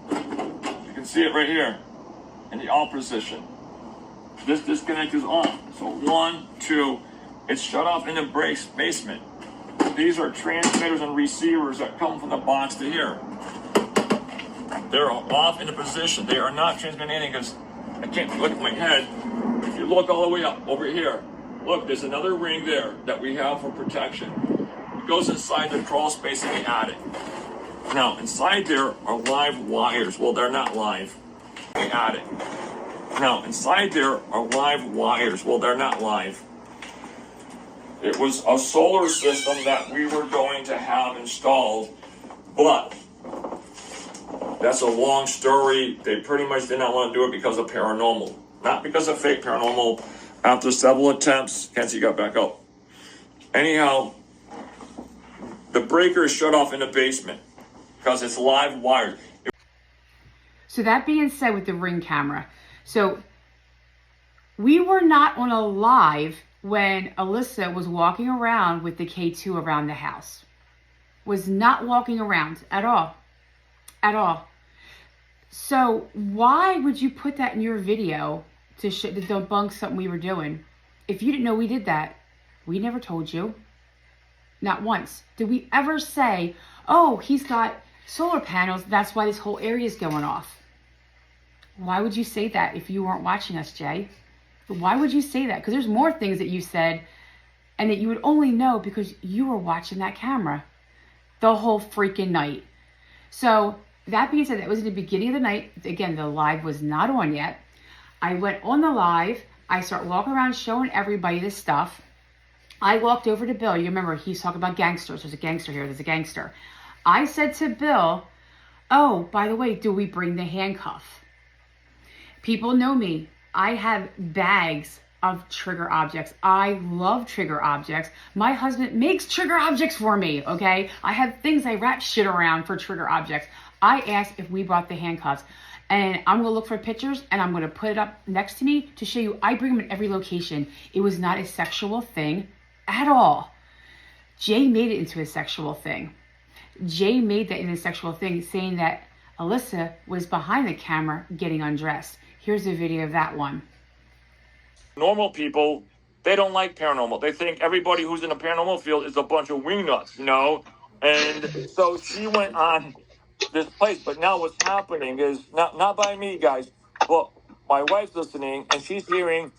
you can see it right here in the on position. This disconnect is on. So 1, 2, it's shut off in the basement. These are transmitters and receivers that come from the box to here. They're off in the position. They are not transmitting anything because I can't look at my head. If you look all the way up over here, look, there's another ring there that we have for protection. It goes inside the crawl space in the attic. Now, inside there are live wires. Well, they're not live. In the attic. Now, inside there are live wires. Well, they're not live. It was a solar system that we were going to have installed, but that's a long story. They pretty much did not want to do it because of paranormal. Not because of fake paranormal. After several attempts, Kenzie got back up. Anyhow, the breaker is shut off in the basement because it's live wired. So that being said with the Ring camera, so we were not on a live when Alyssa was walking around with the K2 around the house. Was not walking around at all. At all. So why would you put that in your video to debunk something we were doing? If you didn't know we did that, we never told you. Not once. Did we ever say, oh, he's got solar panels, that's why this whole area is going off? Why would you say that if you weren't watching us, Jay? Why would you say that? Because there's more things that you said and that you would only know because you were watching that camera the whole freaking night. So that being said, that was in the beginning of the night. Again, the live was not on yet. I went on the live. I start walking around showing everybody this stuff. I walked over to Bill. You remember, he's talking about gangsters. There's a gangster here. There's a gangster. I said to Bill, oh, by the way, do we bring the handcuff? People know me. I have bags of trigger objects. I love trigger objects. My husband makes trigger objects for me, okay? I have things I wrap shit around for trigger objects. I asked if we brought the handcuffs. And I'm going to look for pictures and I'm going to put it up next to me to show you. I bring them in every location. It was not a sexual thing at all. Jay made it into a sexual thing. Jay made that into a sexual thing, saying that Alyssa was behind the camera getting undressed. Here's a video of that one. Normal people, they don't like paranormal. They think everybody who's in the paranormal field is a bunch of wingnuts, And so she went on this place. But now what's happening is, not by me, guys, but my wife's listening, and she's hearing,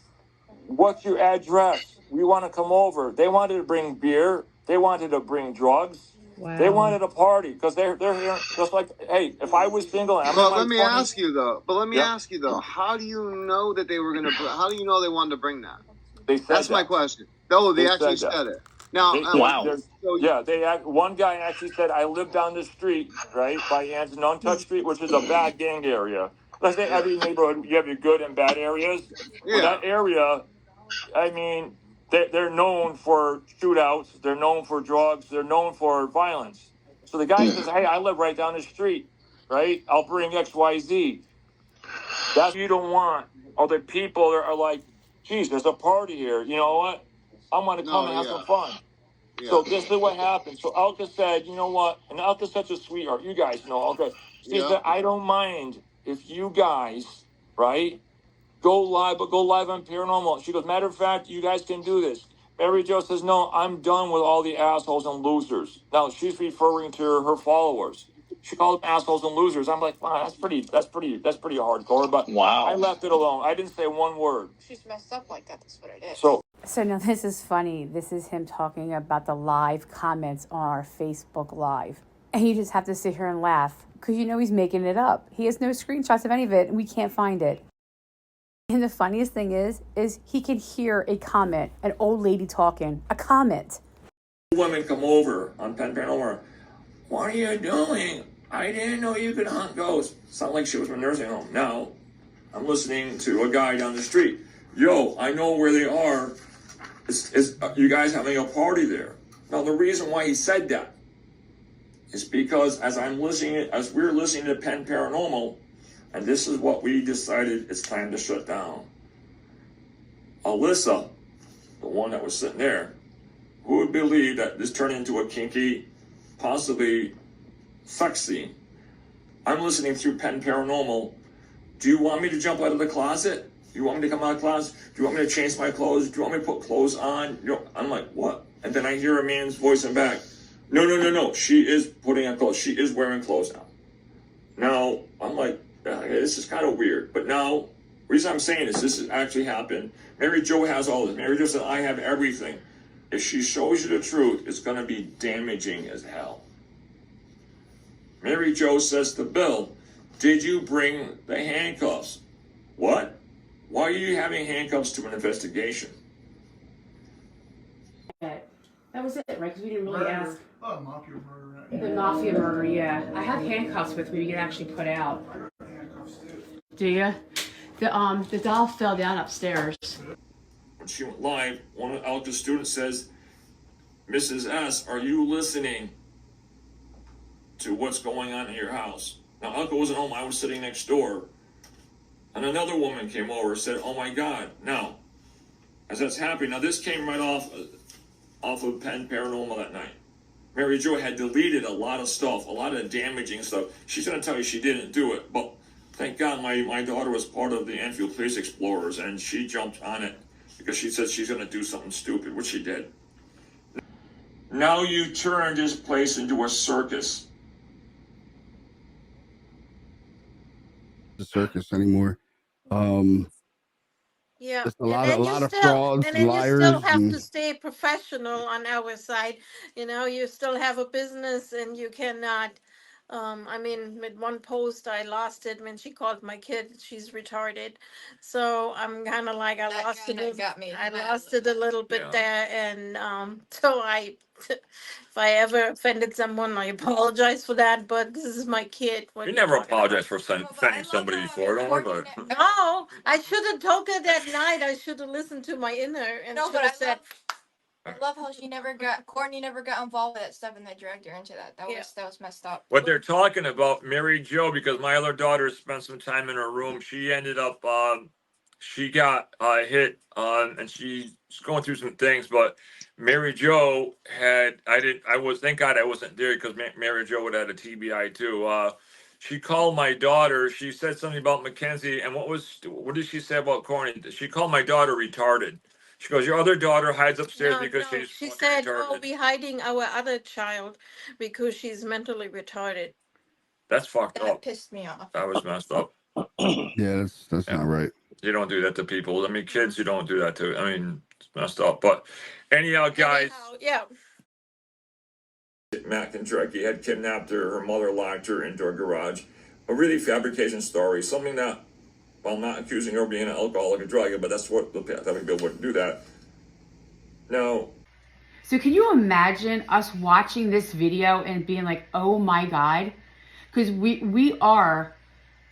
what's your address? We want to come over. They wanted to bring beer They wanted to bring drugs. Wow. They wanted a party because they're here just like, hey, if I was single and I'm But in my let me 20s, ask you though. Yeah. How do you know that they were gonna? How do you know they wanted to bring that? They said That's my that. question. No, they They actually said that. said it. Now, Wow. One guy actually said, I live down the street, right, by Anson Untouched Street, which is a bad gang area. Let's say every neighborhood, you have your good and bad areas. Well, that area, I mean, they're known for shootouts, they're known for drugs, they're known for violence. So the guy says, hey, I live right down the street, right? I'll bring XYZ. That's what you don't want. Other people are like, geez, there's a party here. You know what? I'm going to come and have some fun. So this is what happened. So Elka said, you know what? And Elka's such a sweetheart. You guys know Elka. She said, I don't mind if you guys, right, go live, but go live on Paranormal. She goes, matter of fact, you guys can do this. Mary Jo says, no, I'm done with all the assholes and losers. Now she's referring to her followers. She called them assholes and losers. I'm like, wow, that's pretty hardcore. But Wow. I left it alone. I didn't say one word. She's messed up like that. That's what it is. So now this is funny. This is him talking about the live comments on our Facebook Live. And you just have to sit here and laugh because you know he's making it up. He has no screenshots of any of it and we can't find it. And the funniest thing is he can hear a comment, an old lady talking, a comment. Women come over on Pen Paranormal. What are you doing? I didn't know you could hunt ghosts. Sound like she was in a nursing home. Now, I'm listening to a guy down the street. Yo, I know where they are. Is you guys having a party there? Now, the reason why he said that is because as we're listening to Pen Paranormal, and this is what we decided it's time to shut down. Alyssa, the one that was sitting there, who would believe that this turned into a kinky, possibly sexy? I'm listening through Pen Paranormal. Do you want me to jump out of the closet? Do you want me to come out of the closet? Do you want me to change my clothes? Do you want me to put clothes on? I'm like, what? And then I hear a man's voice in back. No. She is putting on clothes. She is wearing clothes now. Now, I'm like, this is kind of weird. But now, the reason I'm saying is this has actually happened. Mary Jo has all this. Mary Jo said, I have everything. If she shows you the truth, it's going to be damaging as hell. Mary Jo says to Bill, did you bring the handcuffs? What? Why are you having handcuffs to an investigation? That was it, right? Because we didn't really ask. Oh, mafia murder. The mafia murder, yeah. I have handcuffs with me. We can actually put out. Do you? The doll fell down upstairs. When she went live, one of Alka's students says, Mrs. S, are you listening to what's going on in your house? Now, Alka wasn't home. I was sitting next door. And another woman came over and said, oh my God. Now, as that's happening, now this came right off of Pen Paranormal that night. Mary Jo had deleted a lot of stuff, a lot of damaging stuff. She's going to tell you she didn't do it, but thank God my daughter was part of the Enfield Police Explorers, and she jumped on it because she said she's going to do something stupid, which she did. Now you turned this place into a circus. The circus anymore. Yeah, Just a and lot then of frauds, and then you liars, still have and to stay professional on our side. You know, you still have a business, and you cannot. I mean, with one post, I lost it when she called my kid. She's retarded, so I'm kind of like I That lost kinda it. got me I mad. lost it a little bit Yeah. there, and so if I ever offended someone, I apologize for that. But this is my kid. What You are never talking about? apologized for offending somebody before, don't worry about it. No, I should have told her that night. I should have listened to my inner and No, should but have said, I love how Courtney never got involved with that stuff and they dragged her into that. That was messed up. What they're talking about, Mary Jo, because my other daughter spent some time in her room. She ended up, she got hit, and she's going through some things. But Mary Jo thank God I wasn't there because Mary Jo would have had a TBI too. She called my daughter. She said something about Mackenzie, and what did she say about Corny? She called my daughter retarded. She goes, your other daughter hides upstairs no, because no. she's She fucking said, retarded. "Oh, we're hiding our other child because she's mentally retarded." That's fucked That up. pissed me off. That was messed up. yeah, that's not right. You don't do that to people. I mean, kids, you don't do that to. I mean, it's messed up. But anyhow, guys. Anyhow, yeah. Matt Kendrecki had kidnapped her, her mother locked her into a garage. A really fabrication story, something that, well, I'm not accusing her of being an alcoholic or drug addict, but that's what the type of people wouldn't do that. Now, So can you imagine us watching this video and being like, oh my God? Because we are,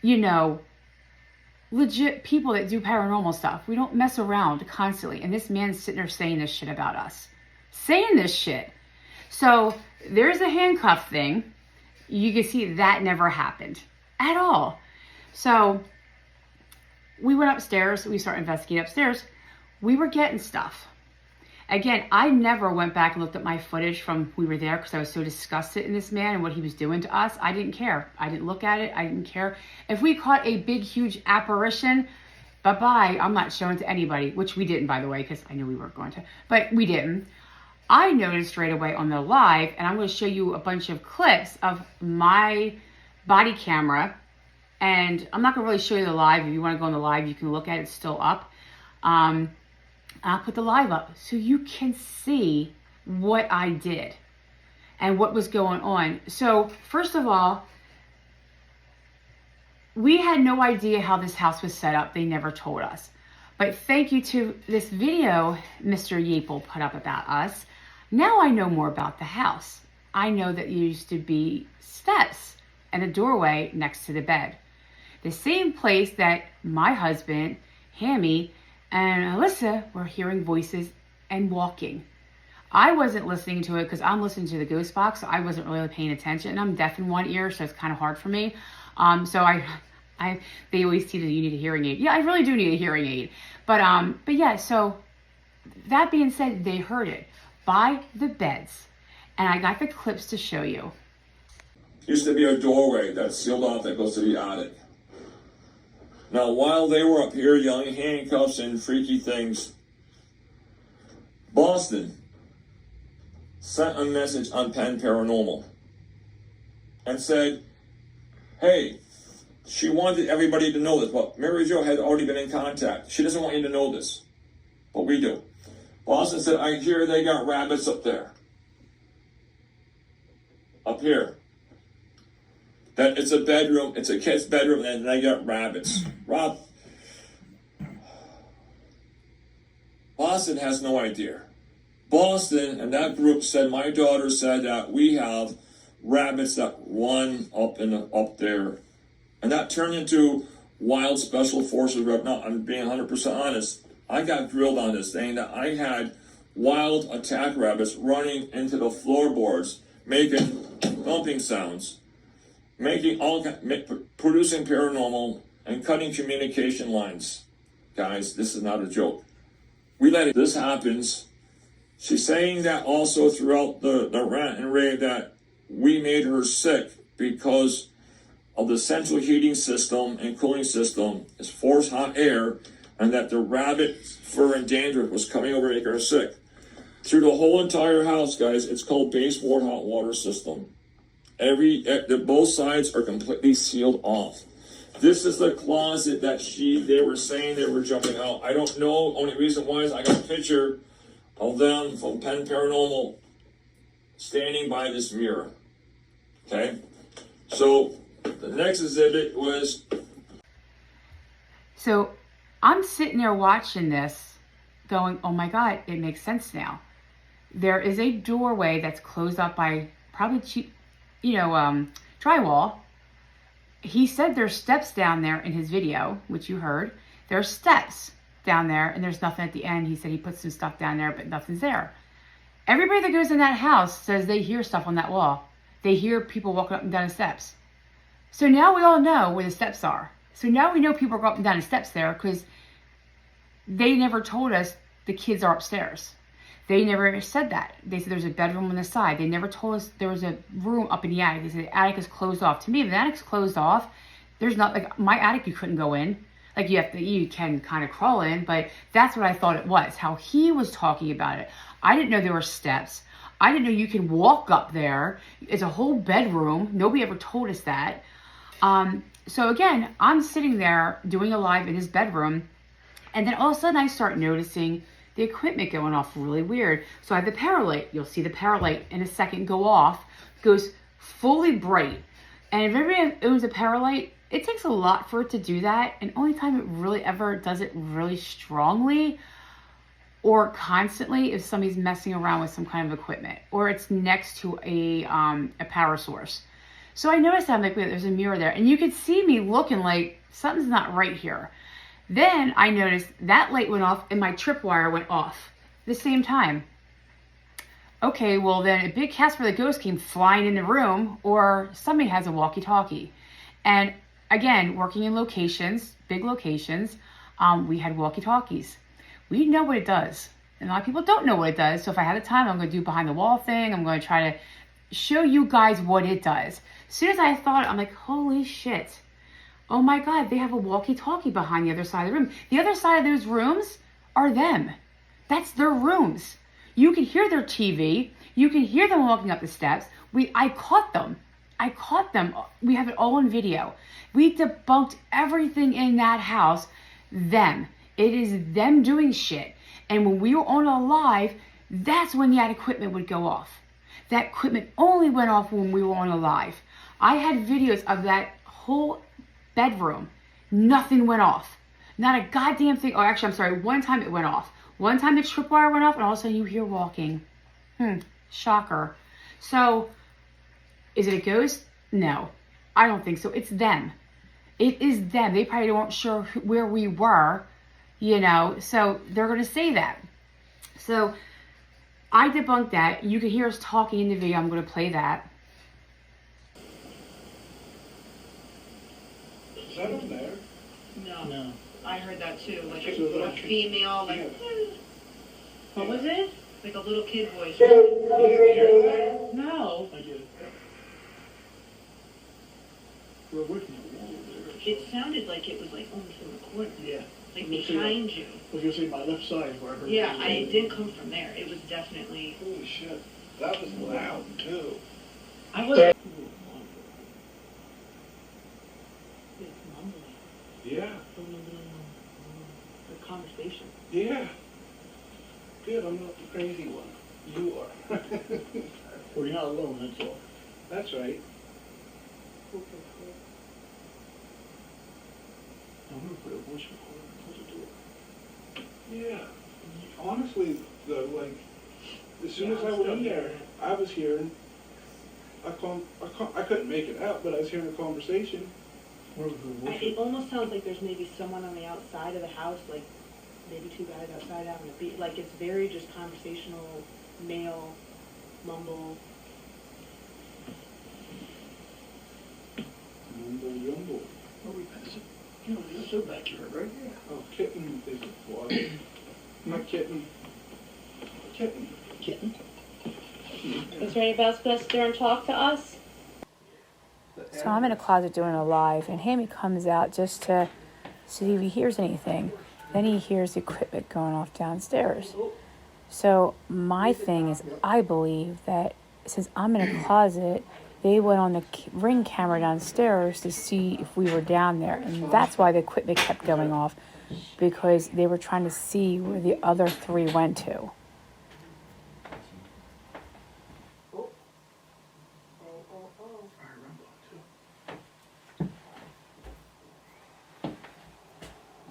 you know, legit people that do paranormal stuff. We don't mess around constantly. And this man's sitting there saying this shit about us. Saying this shit. So there's a handcuff thing. You can see that never happened at all. So we went upstairs. We started investigating upstairs. We were getting stuff. Again, I never went back and looked at my footage from we were there because I was so disgusted in this man and what he was doing to us. I didn't care. I didn't look at it. I didn't care. If we caught a big, huge apparition, bye-bye. I'm not showing it to anybody, which we didn't, by the way, because I knew we weren't going to. But we didn't. I noticed right away on the live, and I'm going to show you a bunch of clips of my body camera. And I'm not going to really show you the live. If you want to go on the live, you can look at it. It's still up. I'll put the live up so you can see what I did and what was going on. So first of all, we had no idea how this house was set up. They never told us. But thank you to this video Mr. Yeaple put up about us. Now I know more about the house. I know that there used to be steps and a doorway next to the bed. The same place that my husband, Hammy, and Alyssa were hearing voices and walking. I wasn't listening to it because I'm listening to the ghost box, so I wasn't really paying attention. And I'm deaf in one ear, so it's kind of hard for me. So they always see that you need a hearing aid. Yeah, I really do need a hearing aid. But yeah, so that being said, they heard it by the beds. And I got the clips to show you. used to be a doorway that's sealed off that goes to the attic. Now, while they were up here yelling handcuffs and freaky things, Boston sent a message on Penn Paranormal and said, hey, she wanted everybody to know this, but Mary Jo had already been in contact. She doesn't want you to know this, but we do. Boston said, I hear they got rabbits up there. Up here. That it's a bedroom, it's a kid's bedroom, and they got rabbits. Rob, Boston has no idea. Boston and that group said, my daughter said that we have rabbits that run up there. And that turned into wild special forces. Now, I'm being 100% honest. I got grilled on this thing that I had wild attack rabbits running into the floorboards, making thumping sounds, producing paranormal and cutting communication lines. Guys, this is not a joke. We let it. This happens. She's saying that also throughout the rant and rave that we made her sick because of the central heating system and cooling system is forced hot air, and that the rabbit fur and dandruff was coming over to make her sick. Through the whole entire house, guys, it's called baseboard hot water system. Both sides are completely sealed off. This is the closet that they were saying they were jumping out. I don't know. Only reason why is I got a picture of them from Penn Paranormal standing by this mirror. Okay? So the next exhibit was. So I'm sitting there watching this going, oh my God, it makes sense now. There is a doorway that's closed up by probably cheap, drywall. He said there's steps down there in his video, which you heard. There's steps down there and there's nothing at the end. He said he put some stuff down there, but nothing's there. Everybody that goes in that house says they hear stuff on that wall. They hear people walking up and down the steps. So now we all know where the steps are. So now we know people go up and down the steps there because they never told us the kids are upstairs. They never said that. They said there's a bedroom on the side. They never told us there was a room up in the attic. They said the attic is closed off. To me, if the attic's closed off, there's not, like, my attic you couldn't go in. Like, you can kind of crawl in, but that's what I thought it was, how he was talking about it. I didn't know there were steps. I didn't know you can walk up there. It's a whole bedroom. Nobody ever told us that. So again, I'm sitting there doing a live in his bedroom, and then all of a sudden I start noticing the equipment going off really weird. So I have the power light. You'll see the power light in a second go off, goes fully bright. And if everybody owns a power light, it takes a lot for it to do that. And only time it really ever does it really strongly or constantly if somebody's messing around with some kind of equipment or it's next to a power source. So I noticed that, I'm like, wait, there's a mirror there. And you could see me looking like something's not right here. Then I noticed that light went off and my tripwire went off at the same time. Okay, well then a big Casper the Ghost came flying in the room or somebody has a walkie-talkie. And again, working in locations, big locations, we had walkie-talkies. We know what it does. And a lot of people don't know what it does. So if I had the time, I'm going to do behind the wall thing. I'm going to try to show you guys what it does. As soon as I thought, I'm like, holy shit. Oh my God, they have a walkie-talkie behind the other side of the room. The other side of those rooms are them. That's their rooms. You can hear their TV. You can hear them walking up the steps. I caught them. We have it all on video. We debunked everything in that house. Them. It is them doing shit. And when we were on a live, that's when that equipment would go off. That equipment only went off when we were on a live. I had videos of that whole bedroom. Nothing went off. Not a goddamn thing. Oh, actually, I'm sorry. One time it went off. One time the tripwire went off and all of a sudden you hear walking. Shocker. So, is it a ghost? No, I don't think so. It's them. It is them. They probably weren't sure where we were, so they're going to say that. So, I debunked that. You can hear us talking in the video. I'm going to play that. Is that up there? No. I heard that too. Like So a female, like, What was it? like a little kid voice. Did you hear that? No. I did. We're working on the wall there. It sounded like it was like almost in the corner. Yeah. Like You see behind you. I was gonna say my left side where I heard. Yeah, it. it didn't come from there. It was definitely. Holy shit. That was loud too. I was. It's mumbling. Yeah. The conversation. Yeah. Good, I'm not the crazy one. You are. Well, you're not alone, that's all. That's right. I'm gonna put a voice recorder closer to it. Yeah. Honestly, though, like, as soon as I went in there, I was hearing I couldn't make it out, but I was hearing a conversation. It almost sounds like there's maybe someone on the outside of the house, like maybe two guys outside having a beat. Like it's very just conversational, male, mumble. Mumble jumble. Are we passing? You know, there's a backyard right here. Oh, kitten is a water. Not kitten. Kitten. Kitten. Is there anybody else there and talk to us? So I'm in a closet doing a live, and Hammy comes out just to see if he hears anything. Then he hears equipment going off downstairs. So my thing is, I believe that since I'm in a closet, they went on the Ring camera downstairs to see if we were down there. And that's why the equipment kept going off, because they were trying to see where the other three went to.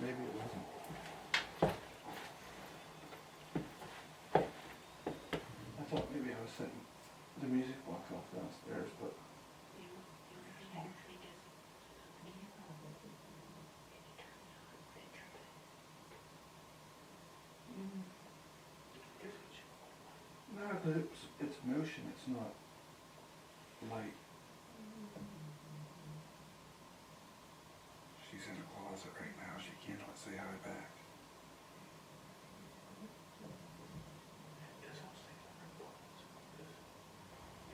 Maybe it wasn't. I thought maybe I was setting the music box off downstairs, but. No, because it's motion, it's not light. She's in a closet right now, she cannot say hi back.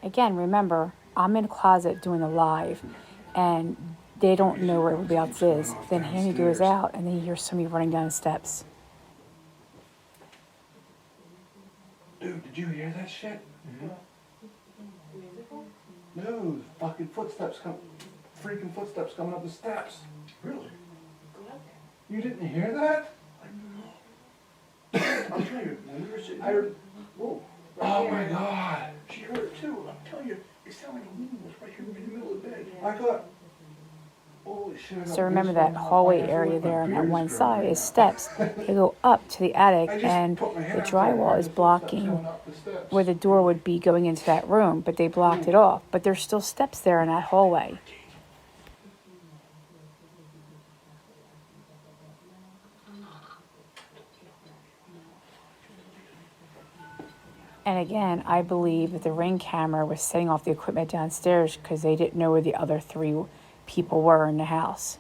Again, remember, I'm in a closet doing a live, and they don't know where everybody else is. Then Hammy goes out, and then you hear somebody running down the steps. Dude, did you hear that shit? No, fucking freaking footsteps coming up the steps. Really? You didn't hear that? I'm telling you, when we were sitting there, whoa. Oh my God. She heard it too. I'm telling you, it sounded like a woman was right here in the middle of the bed. I thought, holy shit. So remember that hallway area there on that one side is steps. They go up to the attic, and the drywall is blocking where the door would be going into that room, but they blocked it off. But there's still steps there in that hallway. And again, I believe that the Ring camera was setting off the equipment downstairs because they didn't know where the other 3 people were in the house.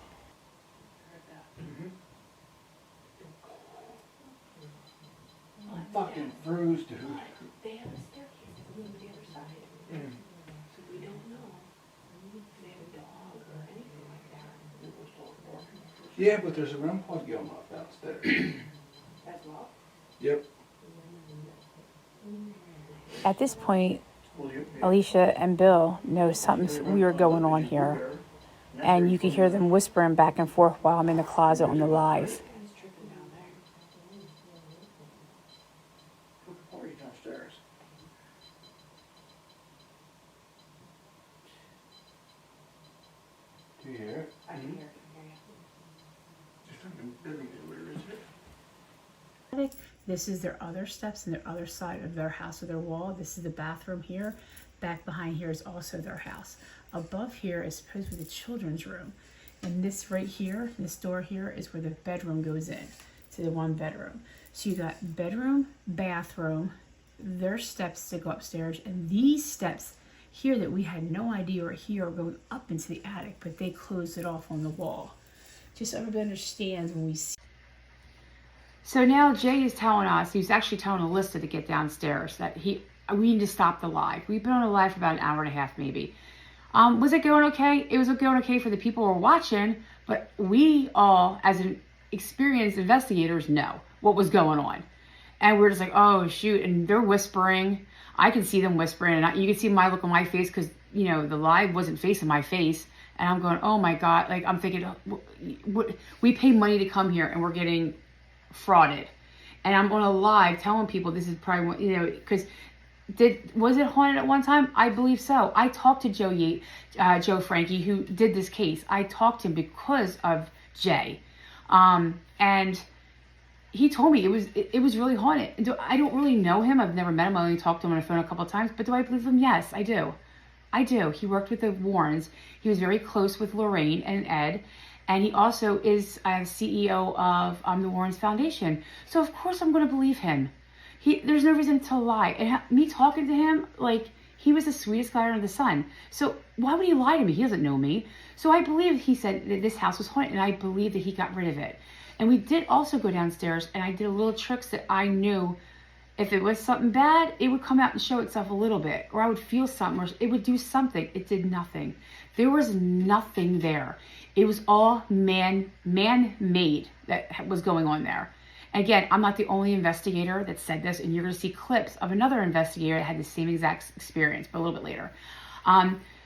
I'm fucking froze, dude. They have a staircase to go to the other side. So we don't know if they have a dog or anything like that. Yeah, but there's a REM plug going off downstairs. As well? Yep. At this point, Alicia and Bill know something's weird going on here. And you can hear them whispering back and forth while I'm in the closet on the live. Or you downstairs. Do you hear it? I can hear it. This is their other steps and their other side of their house or their wall. This is the bathroom here. Back behind here is also their house. Above here is supposed to be the children's room. And this right here, this door here, is where the bedroom goes in, to the 1 bedroom. So you got bedroom, bathroom, their steps to go upstairs, and these steps here that we had no idea were here are going up into the attic, but they closed it off on the wall. Just so everybody understands when we see. So now Jay is telling us, he's actually telling Alyssa to get downstairs, that we need to stop the live. We've been on a live for about an hour and a half maybe. Was it going okay? It was going okay for the people who were watching, but we all, as an experienced investigators, know what was going on. And we're just like, oh shoot, and they're whispering. I can see them whispering, and you can see my look on my face because, you know, the live wasn't facing my face. And I'm going, oh my God, like I'm thinking, we pay money to come here and we're getting frauded. And I'm on a live telling people this is probably, you know, because was it haunted at one time? I believe so. I talked to Joe Frankie, who did this case. I talked to him because of Jay. And he told me it was really haunted. I don't really know him. I've never met him. I only talked to him on the phone a couple of times. But do I believe him? Yes, I do. I do. He worked with the Warrens. He was very close with Lorraine and Ed. And he also is CEO of the Warrens Foundation. So of course I'm going to believe him. There's no reason to lie. And me talking to him, like, he was the sweetest guy under the sun. So why would he lie to me? He doesn't know me. So I believe he said that this house was haunted, and I believe that he got rid of it. And we did also go downstairs, and I did a little tricks that I knew if it was something bad, it would come out and show itself a little bit, or I would feel something, or it would do something. It did nothing. There was nothing there. It was all man-made that was going on there. Again, I'm not the only investigator that said this, and you're going to see clips of another investigator that had the same exact experience, but a little bit later.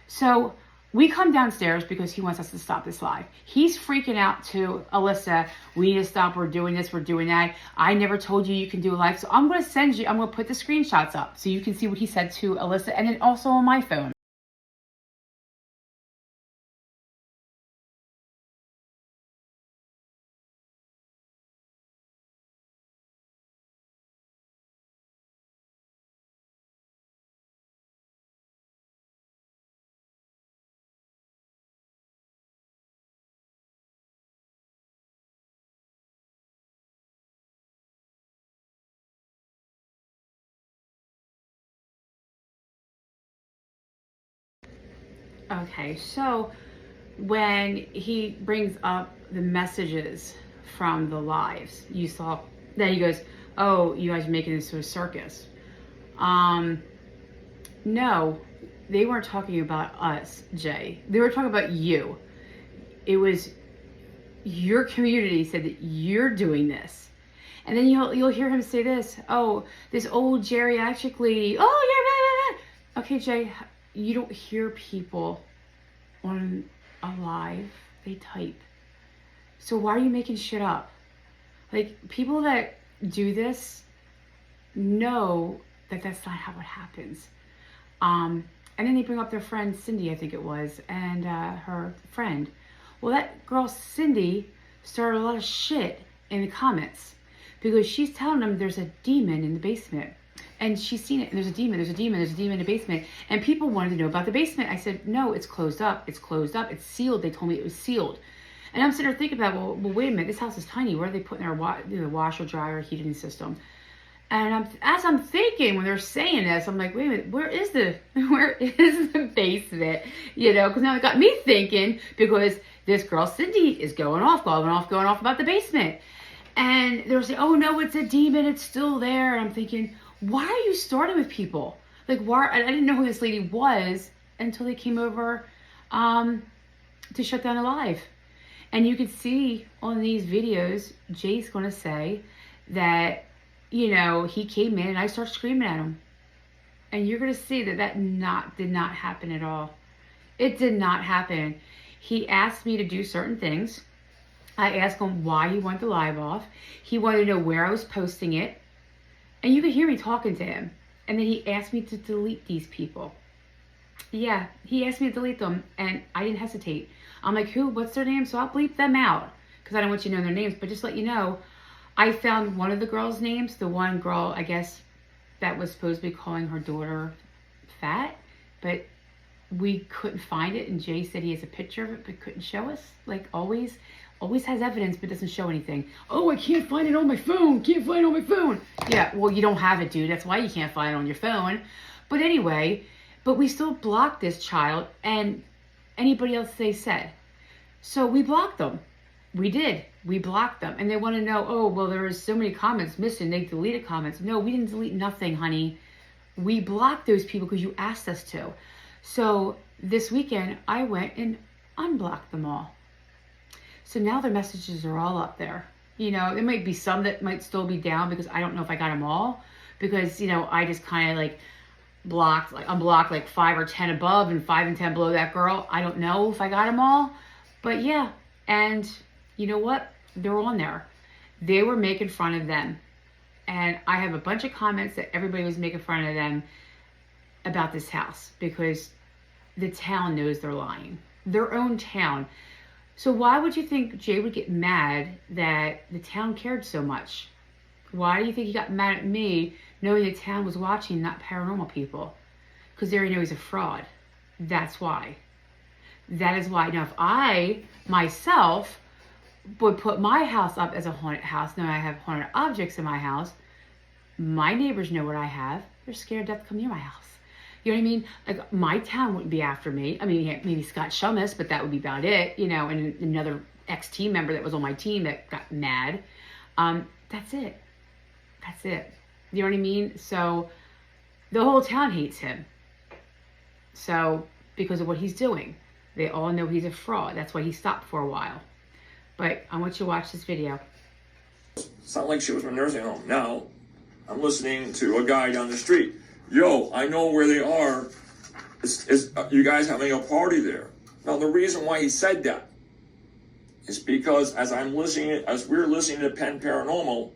So we come downstairs because he wants us to stop this live. He's freaking out to Alyssa. We need to stop. We're doing this. We're doing that. I never told you can do a live. So I'm going to put the screenshots up so you can see what he said to Alyssa, and then also on my phone. Okay, so when he brings up the messages from the lives, you saw that he goes, oh, you guys are making this to a circus. No, they weren't talking about us, Jay. They were talking about you. It was your community said that you're doing this. And then you'll hear him say this, oh, this old geriatric lady, oh, yeah, blah, blah, blah. Okay, Jay, you don't hear people on a live, they type. So why are you making shit up? Like, people that do this, know that that's not how it happens. And then they bring up their friend Cindy, I think it was, and her friend. Well, that girl Cindy started a lot of shit in the comments because she's telling them there's a demon in the basement. And she's seen it, and there's a demon in the basement. And people wanted to know about the basement. I said, no, it's closed up. It's closed up. It's sealed. They told me it was sealed. And I'm sitting there thinking about, well, wait a minute. This house is tiny. Where are they putting their washer, dryer, heating system? And as I'm thinking, when they're saying this, I'm like, wait a minute, where is the basement? You know, because now it got me thinking, because this girl, Cindy, is going off about the basement. And they're saying, oh no, it's a demon, it's still there. And I'm thinking, why are you starting with people? Like, why? I didn't know who this lady was until they came over to shut down the live. And you can see on these videos, Jay's going to say that, you know, he came in and I started screaming at him. And you're going to see that did not happen at all. It did not happen. He asked me to do certain things. I asked him why he wanted the live off. He wanted to know where I was posting it. And you could hear me talking to him. And then he asked me to delete these people. Yeah, he asked me to delete them. And I didn't hesitate. I'm like, who? What's their name? So I'll bleep them out. Because I don't want you to know their names. But just to let you know, I found one of the girls' names. The one girl, I guess, that was supposed to be calling her daughter fat. But we couldn't find it. And Jay said he has a picture of it, but couldn't show us. Like always has evidence, but doesn't show anything. Oh, I can't find it on my phone. Yeah, well, you don't have it, dude. That's why you can't find it on your phone. But anyway, but we still blocked this child and anybody else they said. So we blocked them. We did. We blocked them. And they want to know, oh, well, there was so many comments missing. They deleted comments. No, we didn't delete nothing, honey. We blocked those people because you asked us to. So this weekend, I went and unblocked them all. So now their messages are all up there. You know, there might be some that might still be down because I don't know if I got them all. Because, you know, I just kind of like unblocked like 5 or 10 above and 5 and 10 below that girl. I don't know if I got them all. But yeah, and you know what? They're on there. They were making fun of them. And I have a bunch of comments that everybody was making fun of them about this house because the town knows they're lying. Their own town. So why would you think Jay would get mad that the town cared so much? Why do you think he got mad at me knowing the town was watching, not paranormal people? Because they already know he's a fraud. That's why. That is why. Now, if I, myself, would put my house up as a haunted house, knowing I have haunted objects in my house, my neighbors know what I have. They're scared to death to come near my house. You know what I mean? Like, my town wouldn't be after me. I mean, maybe Scott Shummus, but that would be about it, you know, and another ex-team member that was on my team that got mad. That's it. That's it. You know what I mean? So the whole town hates him. So, because of what he's doing. They all know he's a fraud. That's why he stopped for a while. But I want you to watch this video. It's not like she was in a nursing home. Now, I'm listening to a guy down the street. Yo, I know where they are. Is you guys having a party there? Now, the reason why he said that is because as we're listening to Penn Paranormal,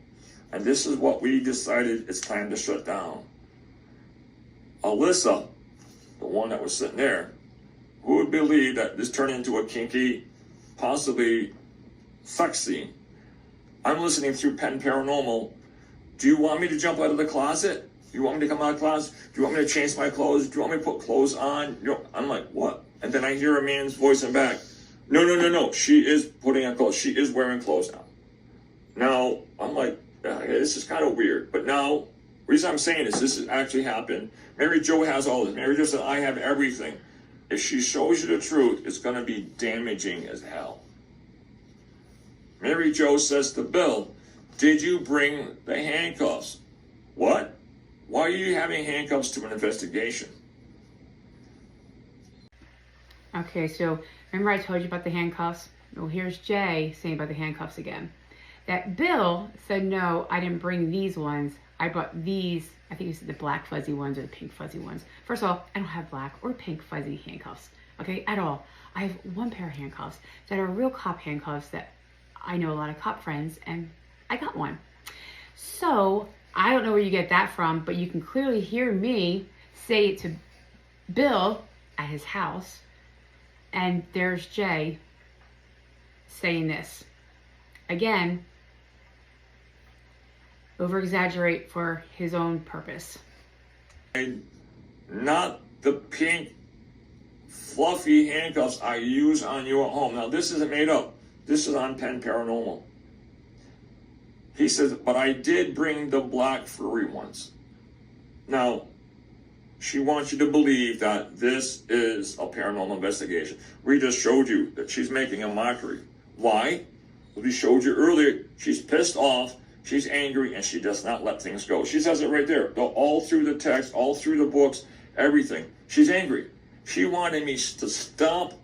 and this is what we decided it's time to shut down. Alyssa, the one that was sitting there, who would believe that this turned into a kinky, possibly sex scene? I'm listening through Penn Paranormal. Do you want me to jump out of the closet? Do you want me to come out of the closet? Do you want me to change my clothes? Do you want me to put clothes on? You know, I'm like, what? And then I hear a man's voice in back. No. She is putting on clothes. She is wearing clothes now. Now, I'm like, this is kind of weird. But now, the reason I'm saying is this has actually happened. Mary Jo has all this. Mary Jo said, I have everything. If she shows you the truth, it's going to be damaging as hell. Mary Jo says to Bill, did you bring the handcuffs? What? Why are you having handcuffs to an investigation? Okay, so remember I told you about the handcuffs? Well, here's Jay saying about the handcuffs again. That Bill said, no, I didn't bring these ones. I brought these, I think it's the black fuzzy ones or the pink fuzzy ones. First of all, I don't have black or pink fuzzy handcuffs, okay, at all. I have one pair of handcuffs that are real cop handcuffs that I know a lot of cop friends, and I got one. So I don't know where you get that from, but you can clearly hear me say it to Bill at his house. And there's Jay saying this. Again, over-exaggerate for his own purpose. Not the pink, fluffy handcuffs I use on you at home. Now, this isn't made up. This is on Penn Paranormal. He says, but I did bring the black furry ones. Now, she wants you to believe that this is a paranormal investigation. We just showed you that she's making a mockery. Why? Well, we showed you earlier, she's pissed off, she's angry, and she does not let things go. She says it right there, all through the text, all through the books, everything. She's angry. She wanted me to stomp,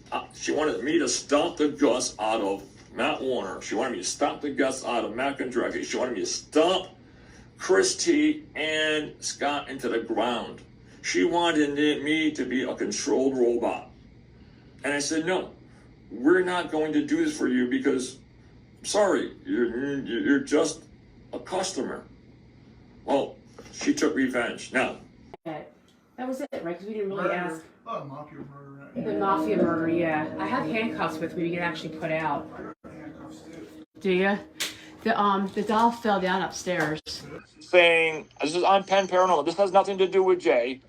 the guts out of Matt Warner. She wanted me to stomp the guts out of Matt Kondrecki. She wanted me to stomp Chris T and Scott into the ground. She wanted me to be a controlled robot. And I said, no, we're not going to do this for you because, sorry, you're just a customer. Well, she took revenge. Now, that was it, right? Because we didn't really ask. Oh, mafia murder. The mafia murder, yeah. I have handcuffs with me. We can actually put out. Do you? The doll fell down upstairs. saying, this is on Penn Paranormal. This has nothing to do with Jay.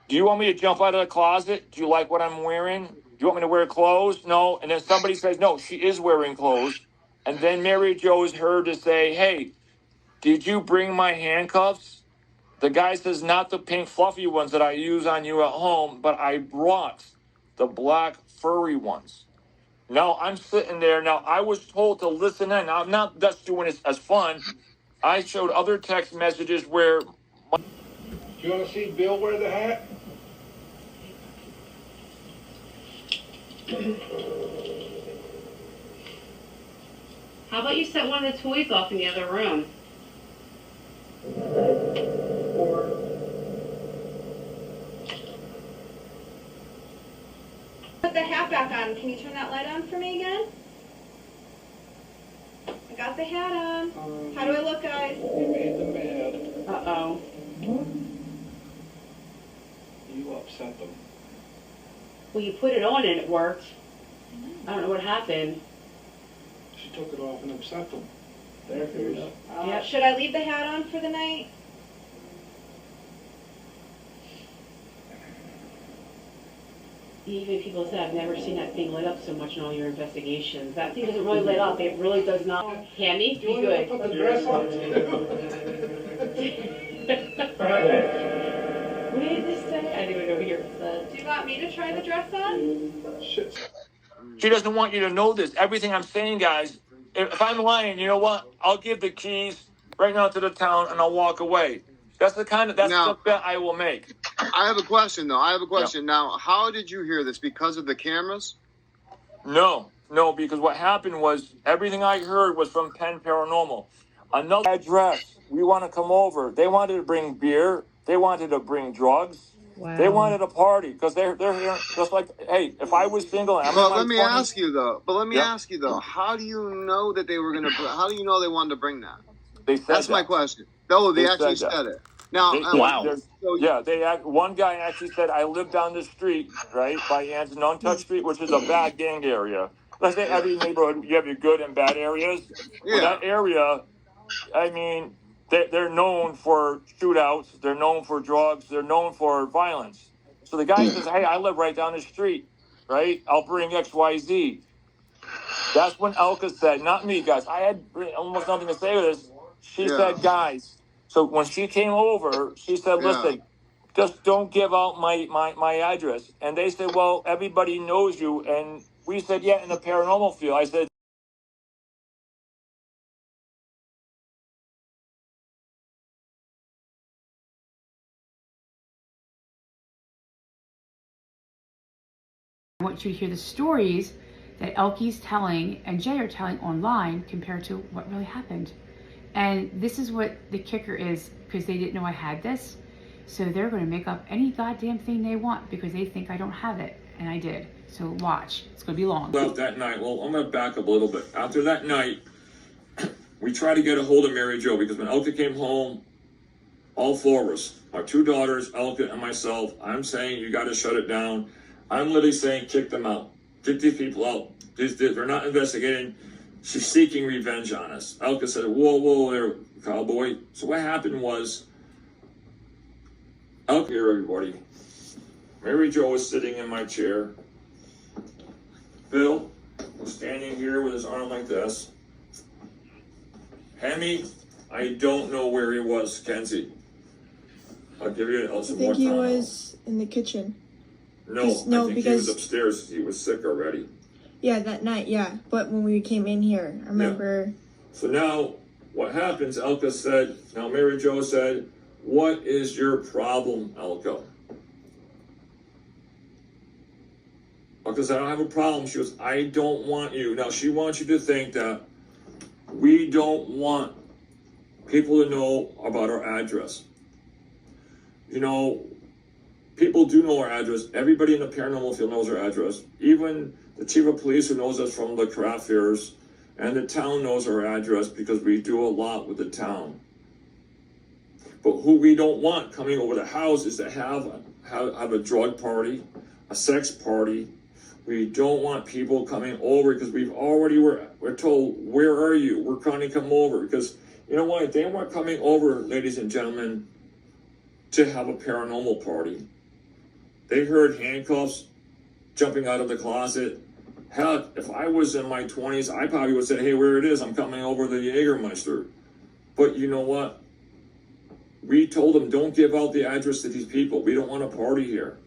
Do you want me to jump out of the closet? Do you like what I'm wearing? Do you want me to wear clothes? No. And then somebody says, no, she is wearing clothes. And then Mary Jo is heard to say, hey, did you bring my handcuffs? The guy says, not the pink fluffy ones that I use on you at home, but I brought the black furry ones. Now, I'm sitting there. Now, I was told to listen in. Now, I'm not just doing it as fun. I showed other text messages where... You want to see Bill wear the hat? How about you set one of the toys off in the other room? Put the hat back on. Can you turn that light on for me again? I got the hat on. How do I look, guys? You made them mad. Uh-oh. You upset them. Well, you put it on and it worked. I don't know what happened. She took it off and upset them. There it is. Yep. Should I leave the hat on for the night? Even people said, I've never seen that thing lit up so much in all your investigations. That thing doesn't really light up. It really does not. Candy, Do you be want to good. put the dress on too? What did you just say? I didn't even know here. Do you want me to try the dress on? Shit. She doesn't want you to know this. Everything I'm saying, guys, if I'm lying, you know what? I'll give the keys right now to the town and I'll walk away. That's the bet I will make. I have a question, though. Yeah. Now, how did you hear this? Because of the cameras? No, because what happened was everything I heard was from Penn Paranormal. Another address, we want to come over. They wanted to bring beer. They wanted to bring drugs. Wow. They wanted a party because they're here just like, hey, if I was single, I'm But let me ask you though. How do you know that they were going to? How do you know they wanted to bring that? They said that's my question. No, they actually said it. Now, wow. One guy actually said, I live down the street, right, by Anson Untouched Street, which is a bad gang area. Let's say every neighborhood, you have your good and bad areas. Yeah. Well, that area, I mean, they're known for shootouts. They're known for drugs. They're known for violence. So the guy says, hey, I live right down the street, right? I'll bring XYZ. That's when Elka said, not me, guys. I had almost nothing to say with this. She said, guys. So when she came over, she said, listen, just don't give out my address. And they said, well, everybody knows you. And we said, yeah, in the paranormal field. I said, I want you to hear the stories that Elke's telling and Jay are telling online compared to what really happened. And this is what the kicker is, because they didn't know I had this. So they're going to make up any goddamn thing they want because they think I don't have it. And I did. So watch. It's going to be long. Well, that night, I'm going to back up a little bit. After that night, we tried to get a hold of Mary Jo because when Elka came home, all four of us, our two daughters, Elka and myself, I'm saying you got to shut it down. I'm literally saying kick them out. Kick these people out. They're not investigating. She's seeking revenge on us. Elka said, whoa there, cowboy. So what happened was, Elka here, everybody. Mary Jo was sitting in my chair. Bill was standing here with his arm like this. Hemi, I don't know where he was, Kenzie. I'll give you some more time. I think he was in the kitchen. No, I think he was upstairs. He was sick already. Yeah, that night, yeah. But when we came in here, I remember. Yeah. So now, what happens, Elka said, now Mary Jo said, what is your problem, Elka? Elka said, I don't have a problem. She goes, I don't want you. Now, she wants you to think that we don't want people to know about our address. You know, people do know our address. Everybody in the paranormal field knows our address. Even the chief of police who knows us from the craft fairs, and the town knows our address because we do a lot with the town. But who we don't want coming over the house is to have a drug party, a sex party. We don't want people coming over because we're told, where are you? We're trying to come over because, you know what? They weren't coming over, ladies and gentlemen, to have a paranormal party. They heard handcuffs jumping out of the closet. Hell, if I was in my 20s, I probably would say, hey, where it is, I'm coming over to the Jägermeister. But you know what? We told them, don't give out the address to these people. We don't want a party here.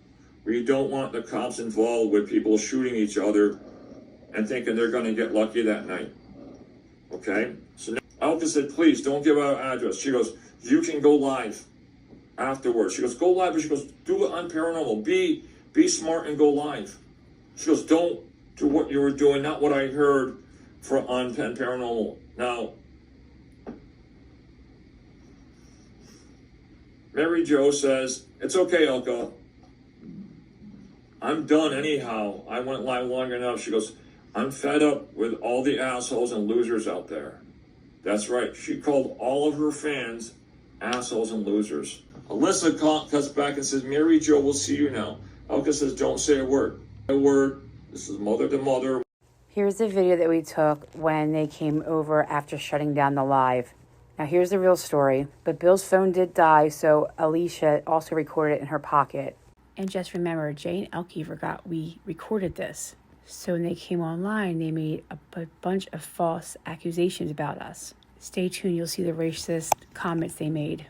We don't want the cops involved with people shooting each other and thinking they're going to get lucky that night. Okay? So now Alka said, please don't give out our address. She goes, you can go live afterwards. She goes, go live. But she goes, do it on paranormal. Be smart and go live. She goes, don't do what you were doing, not what I heard on paranormal. Now, Mary Jo says, it's okay, Elka. I'm done anyhow. I went live long enough. She goes, I'm fed up with all the assholes and losers out there. That's right. She called all of her fans assholes and losers. Alyssa cuts back and says, Mary Jo, we'll see you now. Elka says, don't say a word. A word. This is mother to mother. Here's the video that we took when they came over after shutting down the live. Now here's the real story. But Bill's phone did die, so Alicia also recorded it in her pocket. And just remember, Jay and Elke forgot we recorded this. So when they came online, they made a bunch of false accusations about us. Stay tuned, you'll see the racist comments they made.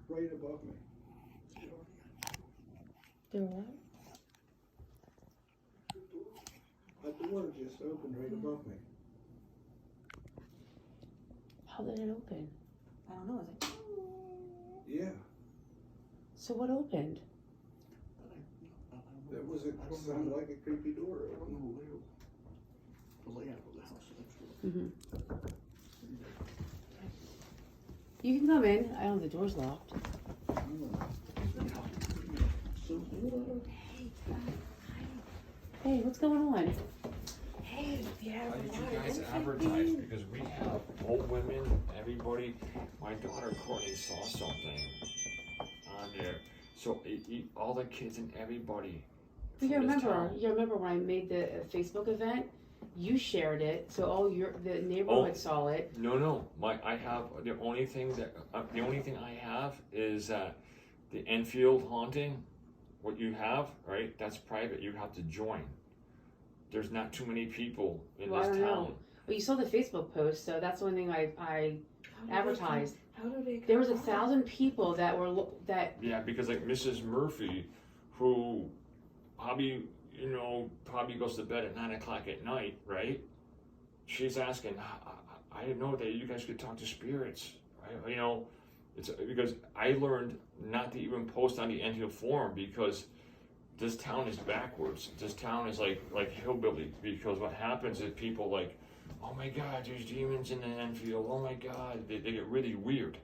Right above me. They're what? The door just opened right above me. How did it open? I don't know. Is it? Yeah. So what opened? That was it. Sounded like a creepy door. I don't know the layout of the house. Mm-hmm. You can come in. I don't know the door's locked. Hey, what's going on? Hey, yeah. Why did you guys advertise? Because we have old women, everybody. My daughter Courtney saw something on there. So all the kids and everybody. You remember when I made the Facebook event? You shared it, so all the neighborhood saw it. No. I have the only thing I have is the Enfield haunting. What you have, right? That's private. You have to join. There's not too many people in this town. Well, you saw the Facebook post, so that's the one thing I advertised. How do they? There was 1,000 people that were Yeah, because like Mrs. Murphy, who probably goes to bed at 9 o'clock at night, right? She's asking, I didn't know that you guys could talk to spirits, right? You know, it's because I learned not to even post on the Enfield forum because this town is backwards. This town is like hillbilly, because what happens is people like, oh my God, there's demons in the Enfield. Oh my God, they get really weird.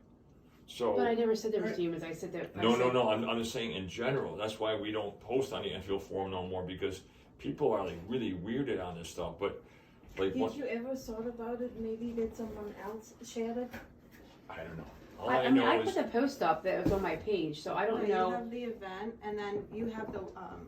So. But I never said there was demons. I said that. No. I'm just saying in general. That's why we don't post on the Enfield forum no more, because people are like really weirded on this stuff. But Like, Did what? you ever thought about it? Maybe that someone else shared it? I don't know. All I mean, know I is put the post up that was on my page, so I don't You know. have the event, and then you have the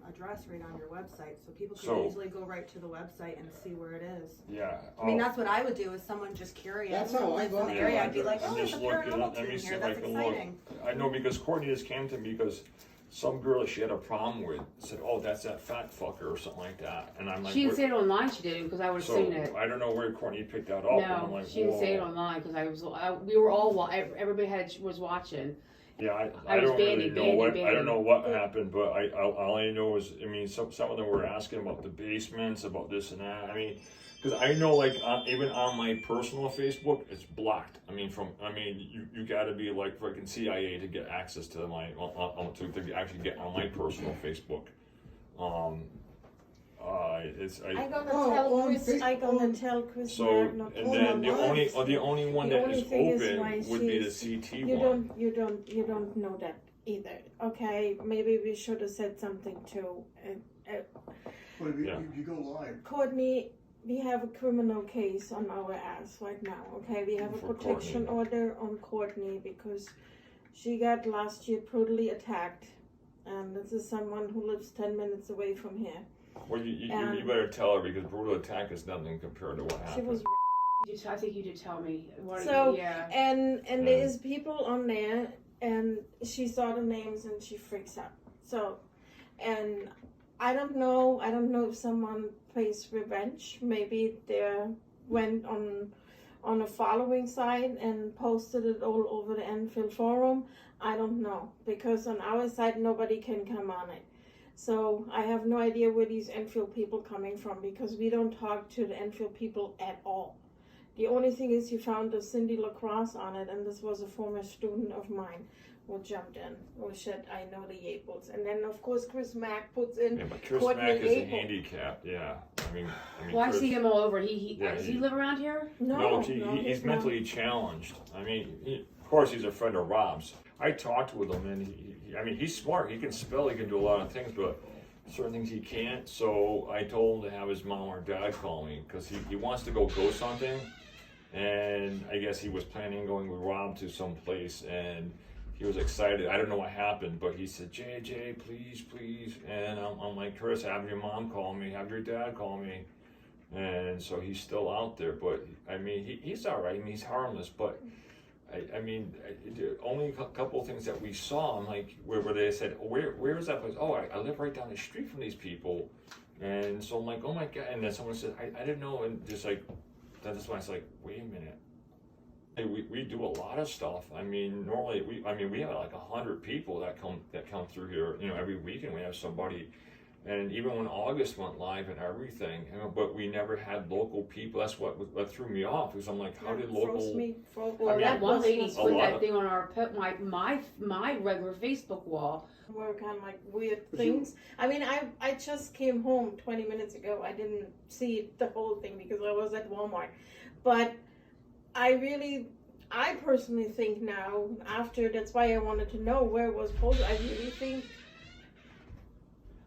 address right on your website, so people can So- easily go right to the website and see where it is. yeah. I mean, that's what I would do. Is someone just curious That's who how I lives in got the it. area? I'd be like, I'm oh, there's a just looking. paranormal Let team me see here. if I That's can look. exciting. I know because Courtney just came to me because some girl that she had a problem with said, "Oh, that's that fat fucker" or something like that, and I'm like, She didn't "What?" say it online. She didn't because I would have So seen it. I don't know where Courtney picked that up. and I'm No, like, she didn't say it "Whoa." online because we were all everybody was watching. Yeah, I I was don't really banning, know banning, what I banning. don't know what happened, but all I know is I mean some of them were asking about the basements, about this and that. I mean, because I know like even on my personal Facebook, it's blocked. I mean you got to be like freaking CIA to get access to my to actually get on my personal Facebook. I'm gonna Oh, tell on Chris. I'm gonna tell Chris. So Mark not and to then come the on. only one The that only is thing is why open would be the she's- CT You one. don't know that either. Okay, maybe we should have said something too. But if Yeah. you go live, Courtney, we have a criminal case on our ass right now. Okay, we have a For protection Courtney. order on Courtney because she got last year brutally attacked, and this is someone who lives 10 minutes away from here. Well, you And- better tell her because brutal attack is nothing compared to what She happened. was I think you did tell me. So, yeah. and there is people on there, and she saw the names and she freaks out. So, and I don't know if someone plays revenge. Maybe they went on a following site and posted it all over the Enfield forum. I don't know, because on our side nobody can come on it. So I have no idea where these Enfield people coming from, because we don't talk to the Enfield people at all. The only thing is you found a Cindy LaCrosse on it, and this was a former student of mine who jumped in, who said, I know the Yaples. And then, of course, Chris Mack puts in Yeah, but Chris Courtney Mack is a Apel. handicap. Yeah, I mean, Well, I Chris, see him all over. Does Yeah, he he- live around here? No, No, he's not. mentally challenged. I mean, of course, he's a friend of Rob's. I talked with him, and I mean, he's smart. He can spell. He can do a lot of things, but certain things he can't. So I told him to have his mom or dad call me because he wants to go ghost hunting. And I guess he was planning on going with Rob to some place, and he was excited. I don't know what happened, but he said, JJ, please. And I'm like, Chris, have your mom call me, have your dad call me. And so he's still out there, but I mean, he's all right. I mean, he's harmless, but I mean, the only couple of things that we saw, I'm like, where they said, where is that place? Oh, I live right down the street from these people. And so I'm like, oh my God. And then someone said, I didn't know. And just like, that's why I was like, wait a minute. Hey, we do a lot of stuff. I mean, normally we have like 100 people that come through here, every weekend we have somebody. And even when August went live and everything, but we never had local people. That's what threw me off, because I'm like, how did local? Well, that one lady a put lot that of- thing on my regular Facebook wall. Work on like weird things. I mean, I just came home 20 minutes ago. I didn't see the whole thing because I was at Walmart. But I personally think now, that's why I wanted to know where it was posted. I really think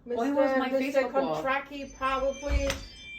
Well, it was my Mr. Facebook wall. Contracki probably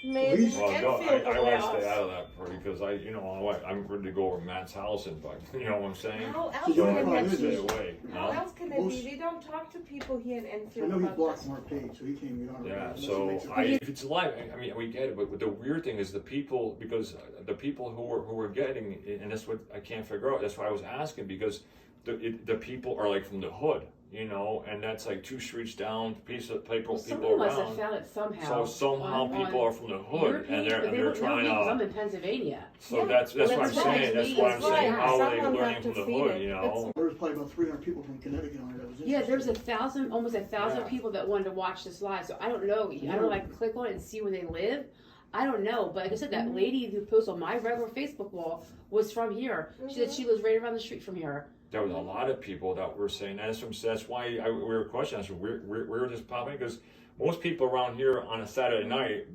made an Well, no, Enfield I aware want to of. stay out of that part because I'm ready to go over Matt's house and bug. You know what I'm saying? How else So can you're it stay be? away. How No? else can it be? We don't talk to people here in I Enfield know he about blocked this. from our page, so he can't get on our Yeah, page. so unless he makes it- if it's live, I mean, we get it, but the weird thing is the people, because the people who were getting, and that's what I can't figure out. That's why I was asking, because the people are like from the hood, and that's like 2 streets down, piece of people, Well, people someone must have around. found it somehow. So somehow on people are from the your hood, page, and but they're don't trying know because I'm to. in Pennsylvania. So Yeah, that's well, what I'm that's saying. That's right. why I'm That's saying right. how are they Someone learning had from to the feed hood, it. There was probably about 300 people from Connecticut on it. That was Yeah, there's interested. almost a thousand Yeah. people that wanted to watch this live. So I don't know. I don't know if I can click on it and see where they live. I don't know. But like I said, that lady who posted on my regular Facebook wall was from here. She said she lives right around the street from here. There was a lot of people that were saying that. That's why we were questioning. I said, where this popping? Because most people around here on a Saturday night,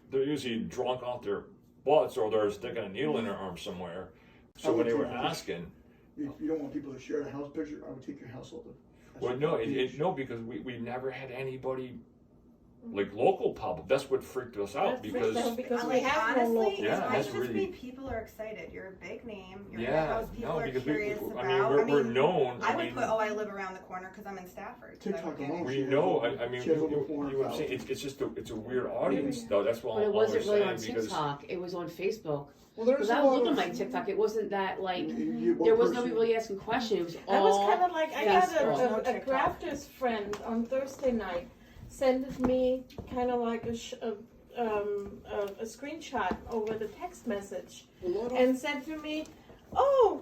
they're usually drunk off their butts or they're sticking a needle in their arm somewhere. So when they were asking, If you don't want people to share the house picture, I would take your house over. well, no, no, because we never had anybody like local pop-up. That's what freaked us out because we have no local. Yeah, it might that's just really- be people are excited. You're a big name. You're in Yeah, a house people no, are because curious we, about. I mean, we're known. I would put, I live around the corner because I'm in Stafford. So TikTok that would alone. get- We know. I mean, She has you over know what I'm 400,000. saying? It's just it's a weird audience though. That's what But it I'm wasn't always really saying on because TikTok. It was on Facebook. Well, there's Because a I was lot looking of at my TikTok. It wasn't that like you- one there was person- nobody really asking questions. It was I was all kind of like, I got Facebook. a crafter's friend on Thursday night sent me kind of like a screenshot over the text message a lot of- and said to me, "Oh,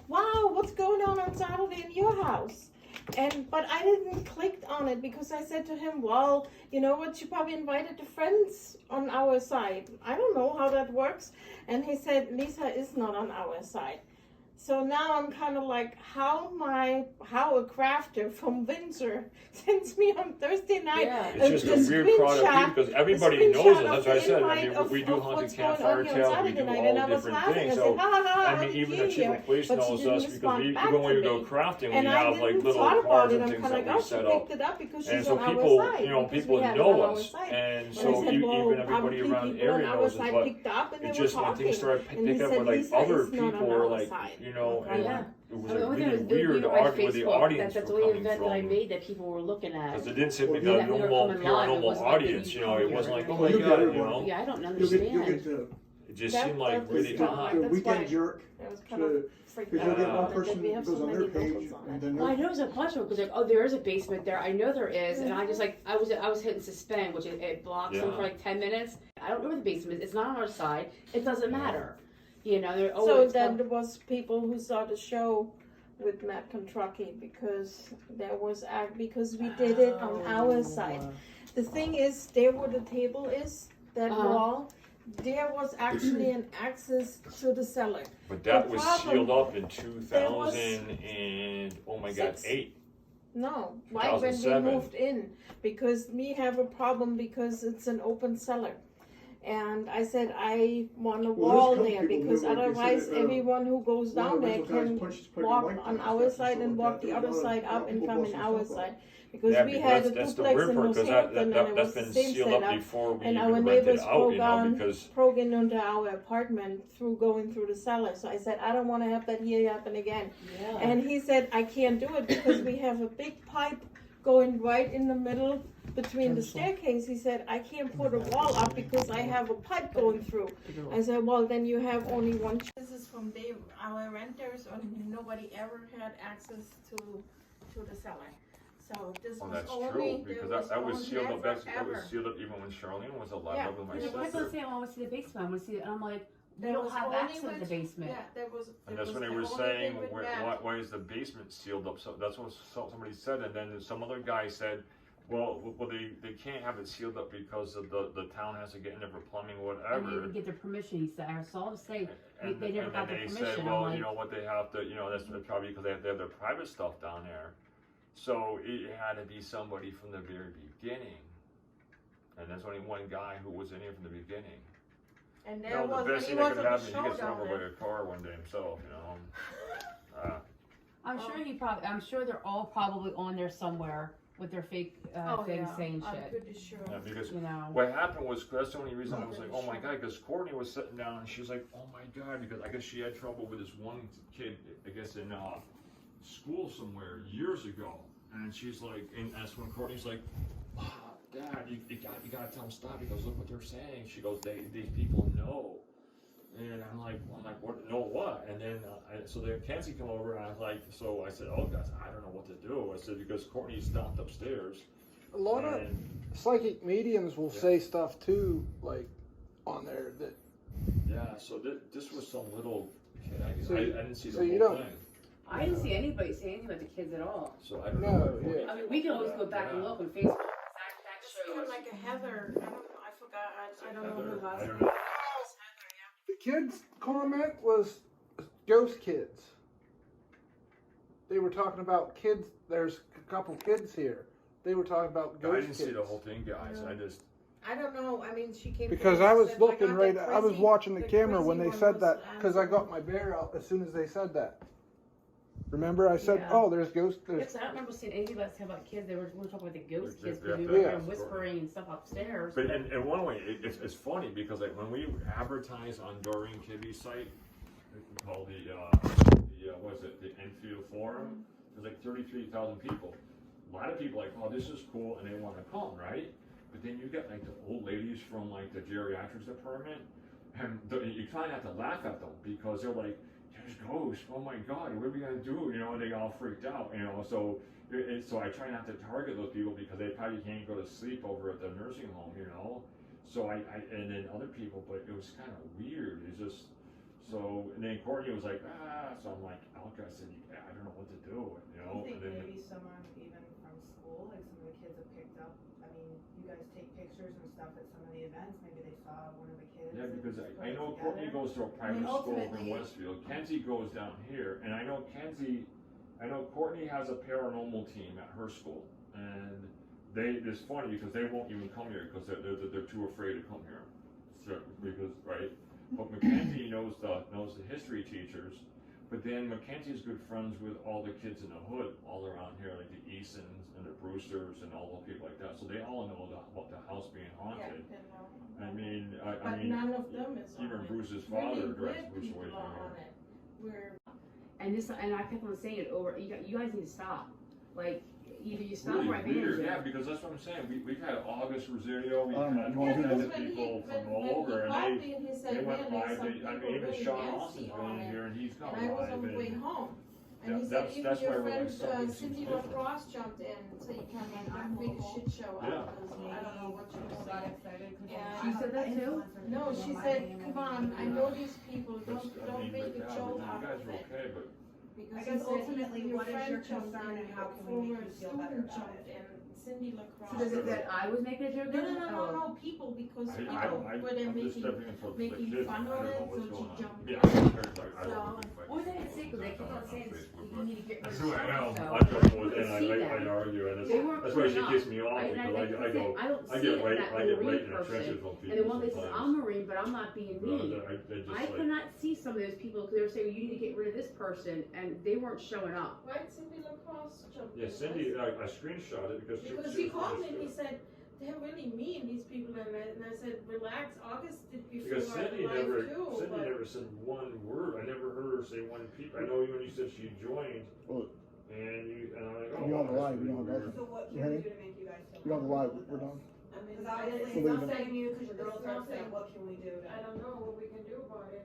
wow, what's going on Saturday in your house?" But I didn't click on it because I said to him, "Well, you know what? You probably invited the friends on our side. I don't know how that works." And he said, "Lisa is not on our side." So now I'm kind of like, how a crafter from Windsor sends me on Thursday night Yeah. it's just a weird product screenshot- because everybody a knows screenshot it. That's of what I the said. I invite mean, of- we do of haunted what's going campfire on here on tales. We Saturday do night, all and I was different laughing. things. I So said, "Ha, ha, ha, I how mean, did even you the chief hear?" of police But she knows didn't us because respond we back even when to we go me. crafting, we And I have like didn't little thought about cards it. and I'm things kind of that like, we oh, she set up. picked it up because And she's so on people, our side. you know, because we people have it know on our us, side. and And so I said, well, even everybody probably around the people on area our knows us. side But picked up and they it were just when talking. things started And he picking up said, with like "Lisa other is not on people were our like, side." you know, and Yeah. it was I mean, a the only really thing was weird on where the Facebook. audience That's were the only coming event that I from. made that people were looking at. Because it didn't seem to be Yeah, the we were normal coming live. It paranormal wasn't like audience, that you know. It you wasn't like, come oh my here. god, you You'll know. Yeah, I don't You'll get understand. the It just That- seemed like that was really kinda odd. like- the That's weekend why jerk. I was kind of freaked Because you'll get out one that person we have goes so on many their page locals on and it. then Well, I know there's a bunch of because like, oh, there is a basement there. I know there is, and I just like I was hitting suspend, which it blocks them Yeah. for like 10 minutes. I don't know where the basement is. It's not on our side. It doesn't matter. You know, they're So always then there was people who saw the show with Matt Kentucky because because we did it on our side. The thing is, there where the table is, that Uh-huh. wall, there was actually an access to the cellar. But that The was problem- sealed up in there was 2000 and oh my god, 6. 8. No, right when we 2007. moved in, because we have a problem because it's an open cellar. And I said, I want a Well, there's wall a couple there people because who, like they otherwise said, everyone who goes one of down the there original guys can punched put walk Mike on down our steps and side stuff and like walk that. the There's other a lot of- side a lot up of and people come in busting our stuff up. side. Because Yeah, we because had a that's the duplex weird in part because Northampton and it that's was been the same sealed up setup. before we And even our rented neighbors out, you know, because broke into our apartment through going through the cellar. So I said, I don't want to have that here happen again. Yeah. And he said, I can't do it because we have a big pipe going right in the middle between the staircase. He said, I can't put a wall up because I have a pipe going through. I said, well, then you have only one. This is from our renters, and nobody ever had access to the cellar. So this oh, was that's only, true because that was sealed up. That ever. was sealed up even when Charlene was alive. Yeah. Up with my And the kids sister. are saying, I want to see the basement. I want to see it. And I'm like, we There don't was have only access to the with- basement. Yeah, there was. And there that's was when they the were only saying, thing with where, that. why is the basement sealed up? So that's what somebody said, and then some other guy said, well, they can't have it sealed up because of the town has to get in there for plumbing, And whatever. they didn't get their permission. He said, I saw him say And they never got then their they permission. said, I'm well, like, you know what, they have to, you know, that's probably because they have their private stuff down there. So it had to be somebody from the very beginning. And there's only one guy who was in here from the beginning. And You there know, was the best he thing that was could on the happen, he show gets run down over by there. a car one day himself, you know. I'm sure they're all probably on there somewhere with their fake things saying I'm shit. pretty sure. Yeah, because You know. what happened was, that's the only reason I was like, oh my god, because Courtney was sitting down and she was like, oh my god, because I guess she had trouble with this one kid, I guess in school somewhere years ago. And she's like, and that's when Courtney's like, oh, Dad, you gotta tell them stop. He goes, look what they're saying. She goes, these people know. And I'm like, what? Know what? And then, so then Kenzie come over, and I was like, so I said, oh, guys, I don't know what to do. I said, because Courtney stopped upstairs. A lot of psychic mediums will say stuff too, like on there that. Yeah, so this was some little kid. I didn't see the so you whole don't- thing. I didn't see anybody say anything about the kids at all. So I don't No, know. what yeah. I mean, we can always go back and look on Facebook. That It's kind shows. of like a Heather. I don't know. I forgot. I don't know who it I was. don't know. The kids' comment was ghost kids. They were talking about kids. There's a couple kids here. They were talking about I ghost didn't kids. see the whole thing, guys. I just. I don't know. I mean, she came. Because to me I and was said, looking "My right. God, I was crazy- watching the camera crazy when they one said was that because I got Anthony." my bear out as soon as they said that. Remember I said, Yeah. oh, there's ghosts. Yes, I don't remember seeing anything about about kids. We were talking about the ghost kids Yeah, because we were yeah. whispering and stuff upstairs. But in one way, it's funny because like when we advertise on Doreen Kibbe's site called the what is it, the Enfield Forum, there's like 33,000 people. A lot of people like, oh, this is cool, and they want to come, right? But then you get like the old ladies from like the geriatrics department, and you try not to laugh at them because they're like, there's ghosts, oh my God, what are we gonna do? You know, and they all freaked out, you know, so I try not to target those people because they probably can't go to sleep over at the nursing home, you know. So and then other people, but it was kind of weird. It's just, so, and then Courtney was like, so I'm like, Alka, I said, I don't know what to do, you know. I think And then, maybe someone even from school, like some of the kids have picked up. I mean, you guys take pictures and stuff at some of the events. Maybe they saw one of the kids. yeah, and because just put I it know together. Courtney goes to a private school in ultimately- Westfield. Kenzie goes down here, and I know Courtney has a paranormal team at her school, and it's funny because they won't even come here because they're too afraid to come here. So, because, right? But Mackenzie knows the history teachers, but then Mackenzie's good friends with all the kids in the hood all around here, like the Easons and the Brewsters and all the people like that. So they all know about the house being haunted. I mean, But none of them is on even it. Bruce's Really father good drives Bruce people away are from on here. it. We're And I kept on saying it over. You guys need to stop. Like either you stop Really or I ban weird, you. yeah, because that's what I'm saying. We've had August Rosario, we've I don't had know. all Yeah, kinds because of people from all over, and they went live. I mean, even Sean Austin's been in here, and he's gone And I was live. on the way And home. And Yeah, he said, that's- even that's why your we're like, friend something Cindy seems different. Lacrosse jumped in, so you can make a shit show Yeah. out of this. I don't know what she was got saying. excited because Yeah. She said that too? No, she said, come on, I know these people, That's- I don't mean, make but a yeah, joke but out you guys of are it. okay, but Because I he guess said, ultimately, your what is friend your jumped concern in, and how can we former make you feel better student about jumped it? in, Cindy Lacrosse. So is it that I was making a joke? No, people, because I people I'm were there just making, stepping in for the making kids. fun I don't of know it, what's so going she on. jumped Yeah, in. I don't know. Well, then it's sick because they keep on saying you need to get rid of That's who I know. so I don't know, we and can see I them. argue, and They weren't that's why she putting gets up. me off And because that's I the go, thing. I don't I see get it right, that I get Marine right in the person. trenches on people. And the one that says, sometimes. I'm Marine, but I'm not being mean. They just I like- could not see some of those people because they were saying, you need to get rid of this person, and they weren't showing up. Right, Cindy Lacrosse jumped in. Yeah, Cindy, I screenshot it because Because she he called me was and he said, they're really mean, these people, and I said, relax, August did before because Cindy live never, too, Cindy but never said one word. I never heard her say one peep. I know when you said she joined, Well, and I'm like, oh, you on the that's live, you really know, weird. that's- So what You can we ready? do to make you guys feel You're on the live, comfortable we're with done. this? I mean, Because I, obviously it's it's leave not it. saying you because your It's girls are upset. nothing. What can we do to? I don't know what we can do about it,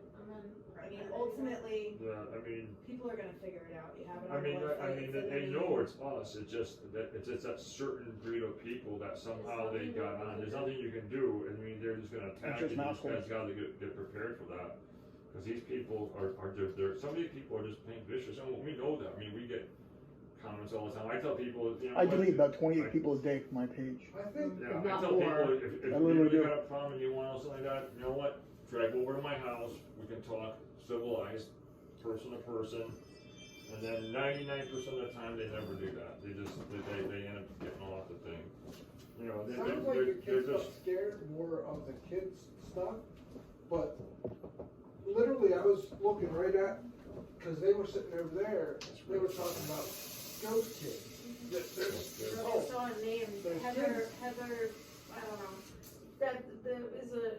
I mean, ultimately, Yeah, I mean, people are gonna figure it out. You have it I on mean, the website. it's in they the know news. it's us. It's just that it's that certain breed of people that somehow they got on. There's nothing you can do. I mean, they're just gonna attack you. just You mouse just gotta get prepared for that. Because these people are they're some of these people are just plain vicious, and we know that. I mean, we get comments all the time. I tell people, you know, I delete about 28 I- people a day from my page. I think Yeah, I Not tell more. people if I you literally really do. got a problem and you want something like that, you know what? Drag over to my house. We can talk civilized, person to person. And then 99% of the time they never do that. They end up getting off the thing. You know, sounds like the they're kids got just scared more of the kids stuff, but literally I was looking right at, because they were sitting over there, they were talking about ghost kids. I Oh, saw a name, There's Heather, I don't know. That there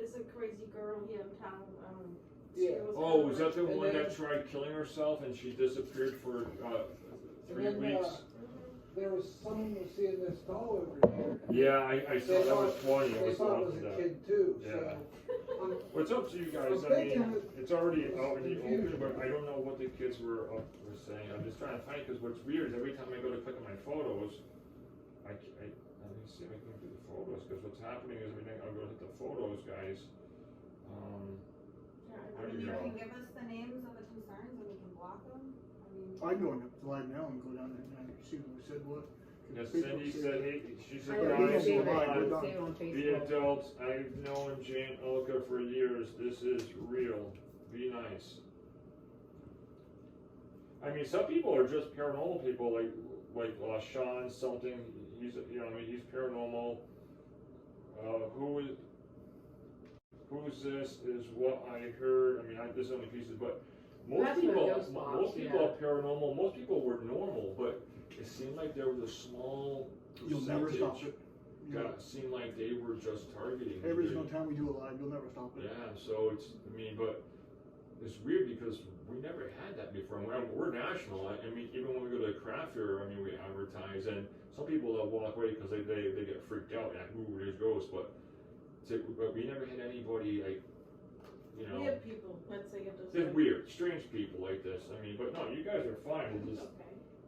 is a crazy girl here in town. She Yeah. was Oh, kinda was that the And one then- that tried killing herself and she disappeared for 3 And then, weeks? there was someone was seeing this doll over here. Yeah, I saw They that was thought- funny. I They was thought it was watching a that. kid too, Yeah. so. Well, it's up to you guys. I'm I mean, thinking it's already it's out in the open, confusion. but I don't know what the kids were saying. I'm just trying to find, because what's weird is every time I go to click on my photos, let me see if I can do the photos, because what's happening is I'll go hit the photos, guys. I There mean, you you go. can give us the names of the concerns and we can block them. I mean, I can go on the live now and go down there and see who said what. Yes, Cindy said, hey, she said, I know, you guys, save it, We're you done. save it on be Facebook. adults. I've known Jane Ilka for years. This is real. Be nice. I mean, some people are just paranormal people, like Sean something. He's he's paranormal. Who's this? Is what I heard. I mean, this is only pieces, but most people are paranormal. Most people were normal, but it seemed like there was a small You'll never stop percentage it. that seemed like they were just targeting. Every single time we do a live, you'll never stop it. Yeah, so but it's weird because we never had that before. We're national. I mean, even when we go to a craft fair, I mean, we advertise, and some people will walk away because they get freaked out, like, ooh, there's ghosts, but we never had anybody, like, you know. Weird people, let's say it this There's way. weird, strange people like this. I mean, but no, you guys are fine.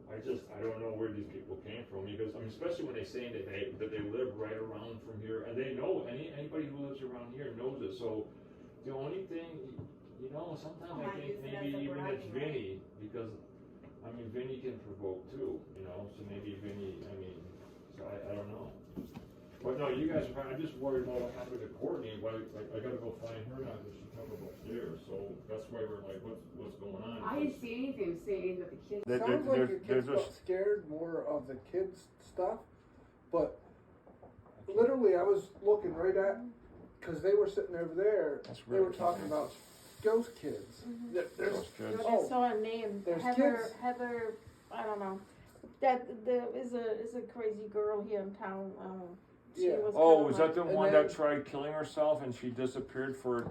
I don't know where these people came from, because, I mean, especially when they say that they live right around from here, and they know, anybody who lives around here knows it, so the only thing, you know, sometimes I think maybe even it's Vinny, because, I mean, Vinny can provoke too, you know, so maybe Vinny, I mean, so I don't know. But no, you guys are fine. I'm just worried about what happened to Courtney. I gotta go find her now because she come up upstairs, so that's why we're like, what's going on? I didn't see anything saying that the kids. It sounds like the kids got scared more of the kids stuff, but literally I was looking right at, because they were sitting over there, they were talking about ghost kids. There's, I saw a name, there's Heather, I don't know. That there is a crazy girl here in town. She was was that the one that tried killing herself and she disappeared for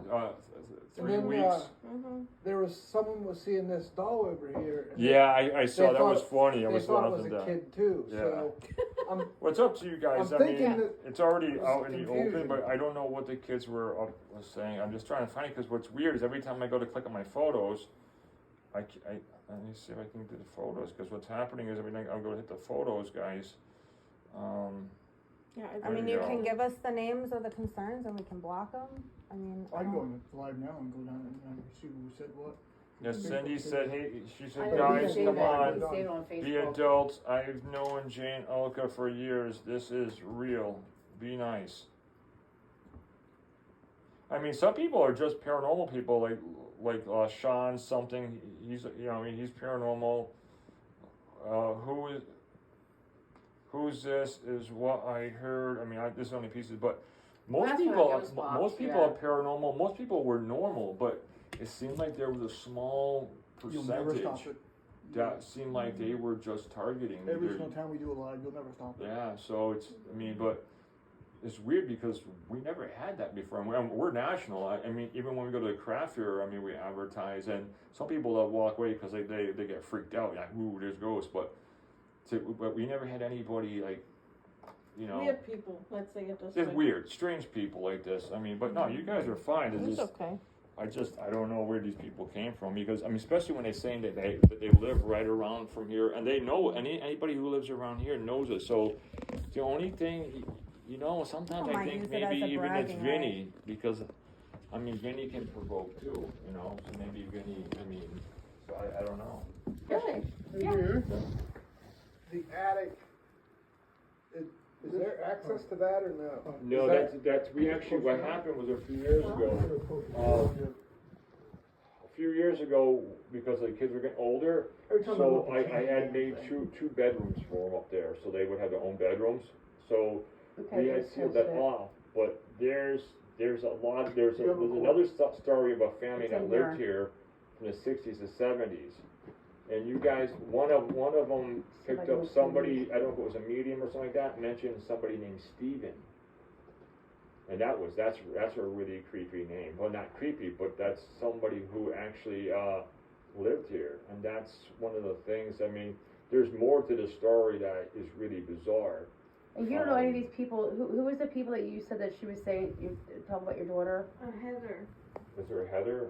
3 weeks? There was someone was seeing this doll over here. Yeah, I saw that. Was funny. I They was thought it laughing was a kid too. Yeah. So Well, it's up to you guys. I'm I mean, thinking it's already there's out in the open, confusion. but I don't know what the kids were saying. I'm just trying to find it, because what's weird is every time I go to click on my photos, let me see if I can do the photos, because what's happening is every time I go to hit the photos, guys. Yeah, I mean, you can give us the names of the concerns and we can block them. I mean, I can go in live now and go down and see who said what. Yeah, Cindy said, hey, she said, I guys, appreciate come that. on, You say it on be Facebook. adults. I've known Jane Elka for years. This is real. Be nice. I mean, some people are just paranormal people, like Sean something. He's he's paranormal. Who's this? Is what I heard. I mean, this is only pieces, but most That's people, what Ghostbox, most people are paranormal. Most people were normal, but it seemed like there was a small You'll never stop percentage it. that seemed like they were just targeting. Every single time we do a live, you'll never stop it. Yeah, so but it's weird because we never had that before. And we're national. I mean, even when we go to the craft fair, I mean, we advertise, and some people will walk away because they get freaked out, like, ooh, there's ghosts. But we never had anybody, like, you know. weird people, let's say it this Just way. weird, strange people like this. I mean, but no, you guys are fine. it's okay. I don't know where these people came from, because, I mean, especially when they're saying that they live right around from here, and they know, anybody who lives around here knows it. So the only thing, you know, sometimes I think maybe even it's Vinny, because, I mean, Vinny can provoke too, you know, so maybe Vinny, I mean, so I don't know. Really? Yeah. The attic. Is there access to that or no? No, that's we actually, what happened was a few years ago, because the kids were getting older, so I had made two bedrooms for them up there, so they would have their own bedrooms. So we had sealed that off, but there's another story of a family that lived here from the 60s to 70s. And you guys, one of them picked up somebody, I don't know if it was a medium or something like that, mentioned somebody named Steven. And that's a really creepy name. Well, not creepy, but that's somebody who actually lived here. And that's one of the things, I mean, there's more to the story that is really bizarre. And you don't know any of these people. Who was the people that you said that she was saying? You talk about your daughter. Heather. Was there a Heather?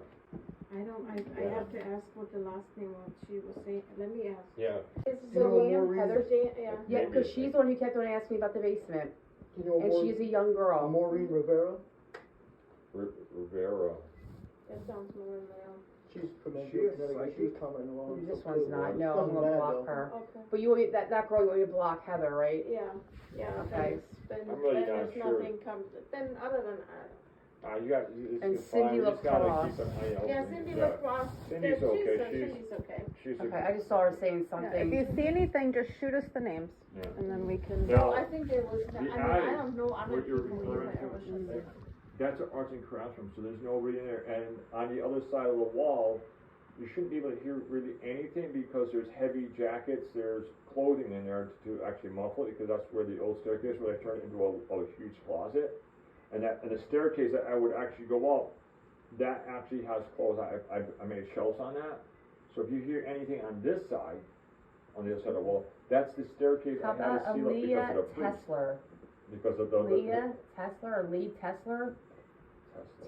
I have to ask what the last name was. She was saying. Let me ask. Yeah. Is Jillian, Heather? Yeah. Yeah, because she's the one who kept on asking me about the basement. And she's a young girl. Maureen Rivera? Rivera. That sounds more male. She's from Connecticut. She was commenting along. This one's not. No, I'm gonna block her. Okay. But you want me, that girl, you want me to block Heather, right? Yeah. Yeah. Okay. Then I'm really then not if sure. nothing comes. Then other than And Cindy LaCrosse. yeah, Cindy LaCrosse. Cindy's okay. Cindy's okay. Okay, I just saw her saying Yeah, something. if you see anything, just shoot us the names, Yeah. and then we can. No, I think there was. I attic, don't know other what you're people referring either. It was just. to, that's an arts and crafts room, so there's nobody in there. And on the other side of the wall, you shouldn't be able to hear really anything because there's heavy jackets, there's clothing in there to actually muffle it, because that's where the old staircase, where they turned it into a huge closet. And the staircase that I would actually go up, that actually has clothes. I made shelves on that. So if you hear anything on this side, on the other side of the wall, that's the staircase. How I had about to seal up because of the police. Tesler? Because of the Leah Tesler or Lee Tesler?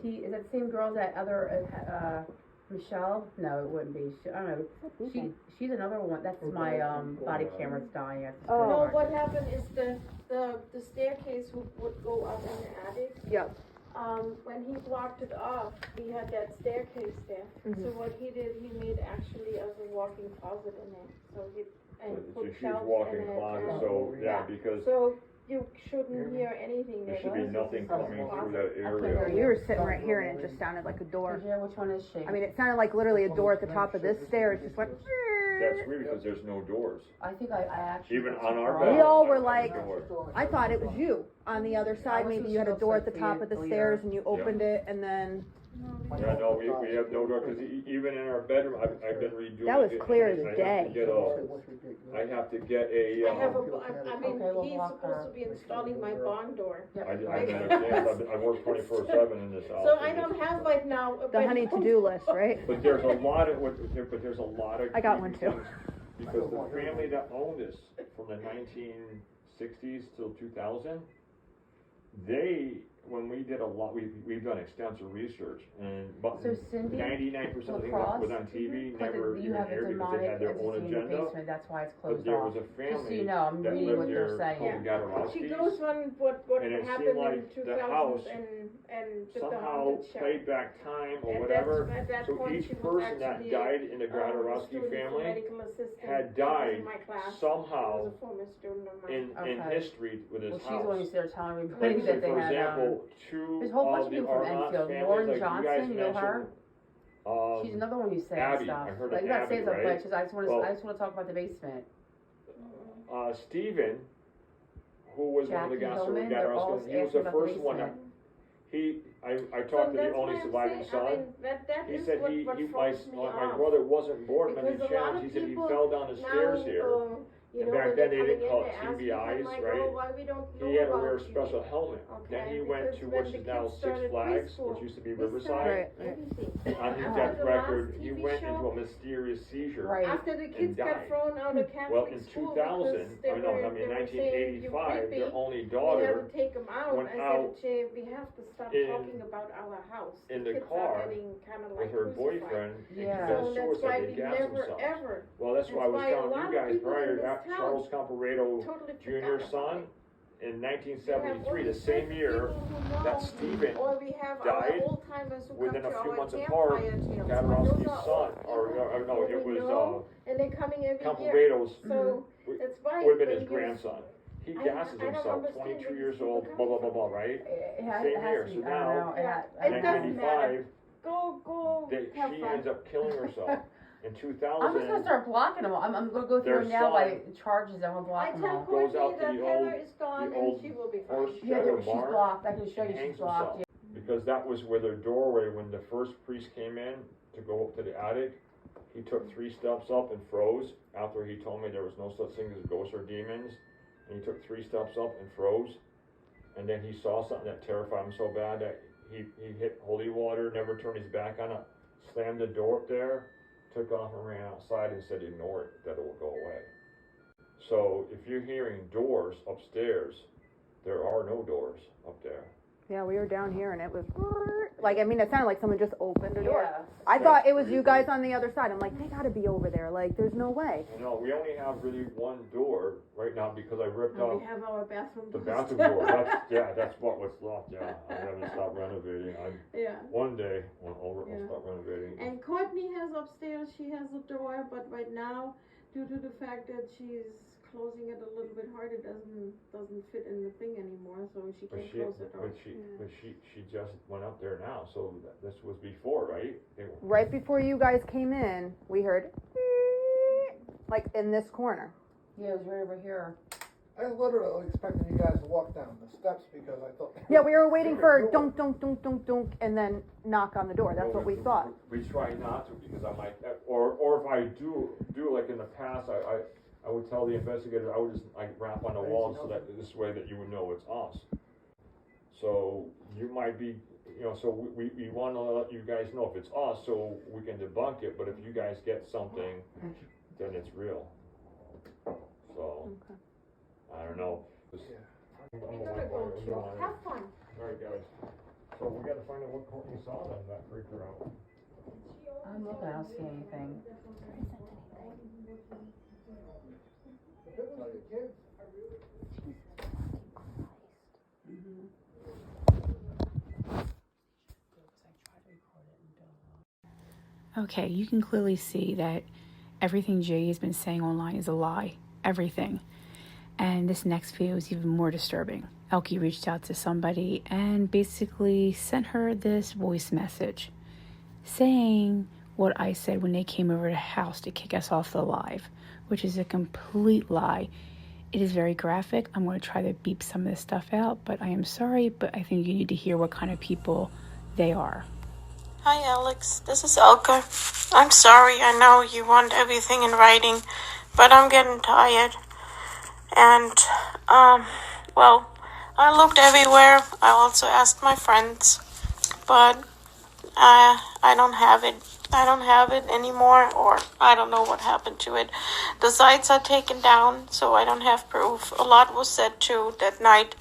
Is that the same girl that other Michelle? No, it wouldn't be. I don't know. She's another one. That's my body camera's dying. No, what happened is the staircase would go up in the attic. Yep. When he blocked it off, he had that staircase there. So what he did, he made actually as a walk-in closet in there. So he put it's a huge shelves walk-in in it. closet, so yeah, because So you shouldn't hear anything there there. should be nothing coming through that area. You were sitting right here and it just sounded like a door. Yeah, which one is she? I mean, it sounded like literally a door at the top of this stair. It just went. That's weird because there's no doors. I think I actually. Even on our bed. We all were like, I thought it was you on the other side. Maybe you had a door at the top of the stairs and you opened it and then. Yeah, no, we have no door, because even in our bedroom, I've been redoing it. That was clear as day. I have to get a. I mean, he's supposed to be installing my barn door. I understand. I work 24/7 in this house. So I don't have right now. The honey to-do list, right? But there's a lot of. I got one too. Because the family that owned this from the 1960s till 2000, when we did we've done extensive research, and but So Cindy, 99% of things that was on TV never you even have a aired because they had their own demonic entity in your agenda. basement. That's why it's But closed there off. was a family Just so you know, I'm that reading lived what they're there saying. called the Gadarowskis. She goes on what And it happened seemed like in the 2000 house and the somehow haunted show. played back time or And whatever. at that So point each she was person that actually, died in the Gadarowski student for family medical assistant. had She was died in my class. somehow She was a former student of mine. in history with his Well, she's the one house. who's there telling Like, everybody say, that they for had. example, two There's a whole bunch of of the people from Arnott Enfield. families, Lauren like you guys Johnson, you know her? mentioned. She's another one who's saying Abby, stuff. I heard Like, of you gotta Abby, say something, right? because I just want to talk about the basement. Stephen, who was one of the Jackie guys who Hillman, got they're us, all he was asking the about the first one that basement. I talked to the only surviving son. He said my brother wasn't born many Because a lot channels. of He said he people fell down the stairs here. You And know, back when then they're they didn't coming call in, it they ask me, TBIs, like, right? oh, why we don't know He had to about wear a you. special helmet. Then he went to Because which when is the now kids Six started Flags, preschool, which used to be we Riverside. started everything. On his After death the last record, he TV went show, into a mysterious seizure. Right. After the and kids got died. thrown out of Catholic Well, in school 2000, because they were saying, 1985, "You're their only creepy," we had daughter to take them out. went I out said, Jay, we have to stop in- talking about our house. in The the kids car are getting kind of with like her crucified. boyfriend Yeah. and So committed that's why suicide. we They gassed never themselves. ever. Well, that's why I was why a telling lot you of guys people in prior. this That town Charles Comparedo totally Jr.'s forgot son about in We have 1973, only the same certain year people who that know, Stephen or we have died, our old timers who within come a to few our months apart, campfire tales. Gadarowski's Those are son, old people no, who it we was know, and they're coming every year. Comparedo's, So that's why would have been his when you- grandson. He I- gasses I don't himself, understand 22 where years these people old, come blah, blah, blah, from. blah, right? It has Same to here. be, So I don't now, know. It doesn't matter. 1985, Go. have she fun. ends up killing herself. In 2000, I'm just gonna start blocking them. I'm gonna go through Their them now by son charges. I'm gonna block I them tell all. goes out Courtney to that the Heather old- is gone the and old she will be fine. horse Yeah, shadow she's barn blocked. I can show and you hangs she's blocked. himself. Because that was where their doorway, when the first priest came in to go up to the attic, he took 3 steps up and froze after he told me there was no such thing as ghosts or demons. And he took 3 steps up and froze. And then he saw something that terrified him so bad that he hit holy water, never turned his back on it, slammed the door up there, took off and ran outside and said ignore it, that it will go away. So if you're hearing doors upstairs, there are no doors up there. Yeah, we were down here and it was like, I mean, it sounded like someone just opened a door. Yeah. I thought it was you guys on the other side. I'm like, they gotta be over there. Like, there's no way. No, we only have really one door right now because I ripped And off we have our bathroom the doors. bathroom door. That's what was locked. Yeah, I haven't stopped renovating. Yeah. One day I'll stop renovating. And Courtney has upstairs, she has a door, but right now, due to the fact that she's closing it a little bit hard, it doesn't fit in the thing anymore, so she can't close it off. But she just went up there now, so this was before, right? Right before you guys came in, we heard like in this corner. Yeah, it was right over here. I was literally expecting you guys to walk down the steps because I thought. Yeah, we were waiting for dunk, dunk, dunk, dunk, dunk, and then knock on the door. That's what we thought. We try not to because I might, or if I do like in the past, I would tell the investigator, I would just like rap on the wall so that this way that you would know it's us. So you might be, so we want to let you guys know if it's us so we can debunk it, but if you guys get something, then it's real. So, I don't know. Have fun. Alright guys, so we gotta find out what Courtney saw then, that freaked her out. I'm looking, I don't see anything. Okay, you can clearly see that everything Jay has been saying online is a lie. Everything. And this next video is even more disturbing. Elkie reached out to somebody and basically sent her this voice message saying what I said when they came over to the house to kick us off the live, which is a complete lie. It is very graphic. I'm going to try to beep some of this stuff out, but I am sorry, but I think you need to hear what kind of people they are. Hi Alex, this is Elka. I'm sorry, I know you want everything in writing, but I'm getting tired. And, well, I looked everywhere. I also asked my friends, but I don't have it. I don't have it anymore, or I don't know what happened to it. The sites are taken down, so I don't have proof. A lot was said too that night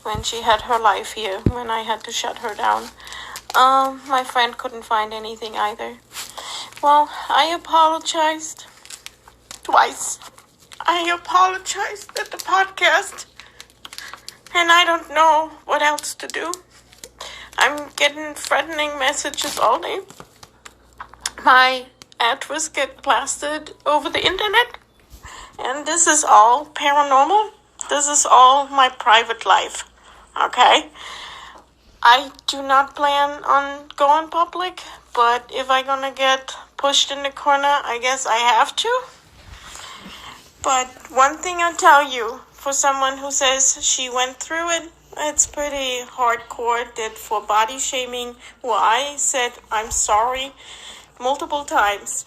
when she had her live here, when I had to shut her down. My friend couldn't find anything either. Well, I apologized twice. I apologized at the podcast, and I don't know what else to do. I'm getting threatening messages all day. My address get blasted over the internet, and this is all paranormal. This is all my private life, okay? I do not plan on going public, but if I'm gonna get pushed in the corner, I guess I have to. But one thing I'll tell you, for someone who says she went through it, it's pretty hardcore that for body shaming, well, I said I'm sorry multiple times,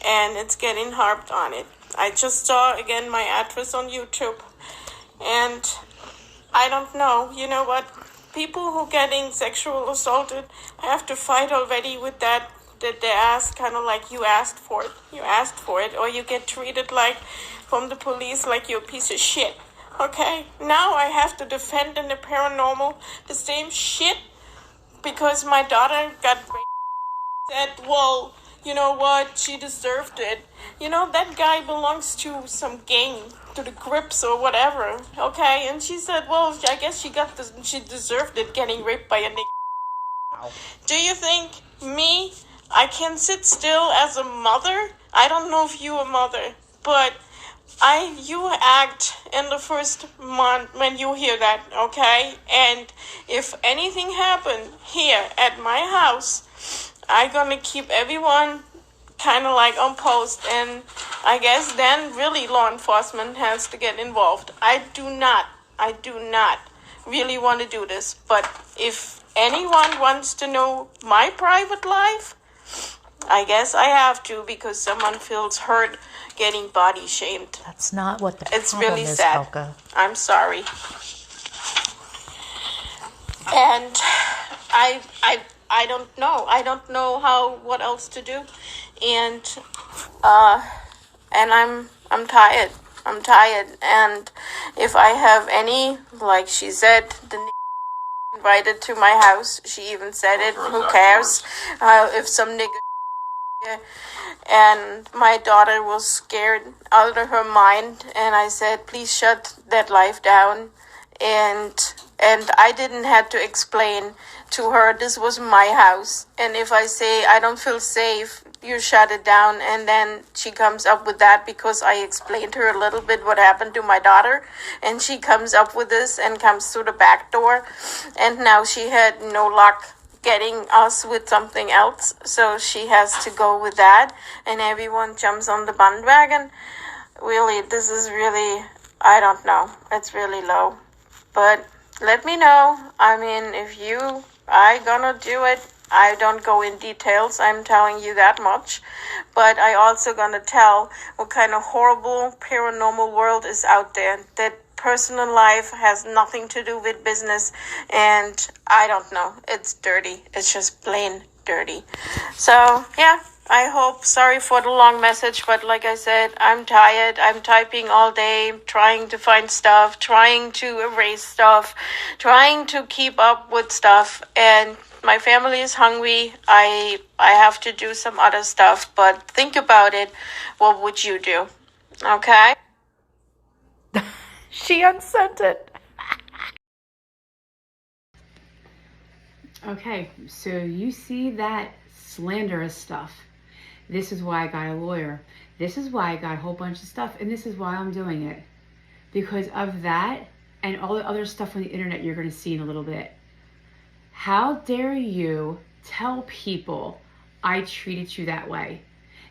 and it's getting harped on it. I just saw again my address on YouTube, and I don't know, you know what? People who getting sexual assaulted have to fight already with that they ask, kind of like you asked for it, or you get treated like from the police like you're a piece of shit. Okay, now I have to defend in the paranormal the same shit because my daughter got said, well, you know what, she deserved it. You know, that guy belongs to some gang, to the Crips or whatever, okay? And she said, well, I guess she deserved it getting raped by a nigga. Do you think me, I can sit still as a mother? I don't know if you're a mother, but you act in the first month when you hear that, okay? And if anything happened here at my house, I'm gonna keep everyone kind of like on post, and I guess then really law enforcement has to get involved. I do not really want to do this, but if anyone wants to know my private life, I guess I have to, because someone feels hurt getting body shamed. That's not what the It's problem really is, sad. Elka. I'm sorry. And I don't know. I don't know what else to do. And I'm tired. I'm tired. And if I have any, like she said, the invited to my house, she even said it, who cares? If some nigga, and my daughter was scared out of her mind, and I said, please shut that life down. And I didn't have to explain to her this was my house, and if I say I don't feel safe, you shut it down. And then she comes up with that because I explained to her a little bit what happened to my daughter, and she comes up with this and comes through the back door, and now she had no luck getting us with something else, so she has to go with that, and everyone jumps on the bandwagon. Really, this is really I don't know. It's really low. But let me know. I mean, if you are gonna do it, I don't go in details. I'm telling you that much. But I also gonna tell what kind of horrible paranormal world is out there. That personal life has nothing to do with business. And I don't know. It's dirty. It's just plain dirty. So, yeah. I hope, sorry for the long message, but like I said, I'm tired. I'm typing all day, trying to find stuff, trying to erase stuff, trying to keep up with stuff, and my family is hungry. I have to do some other stuff, but think about it. What would you do? Okay? She unsent it. Okay, so you see that slanderous stuff. This is why I got a lawyer. This is why I got a whole bunch of stuff. And this is why I'm doing it. Because of that and all the other stuff on the internet you're going to see in a little bit. How dare you tell people I treated you that way?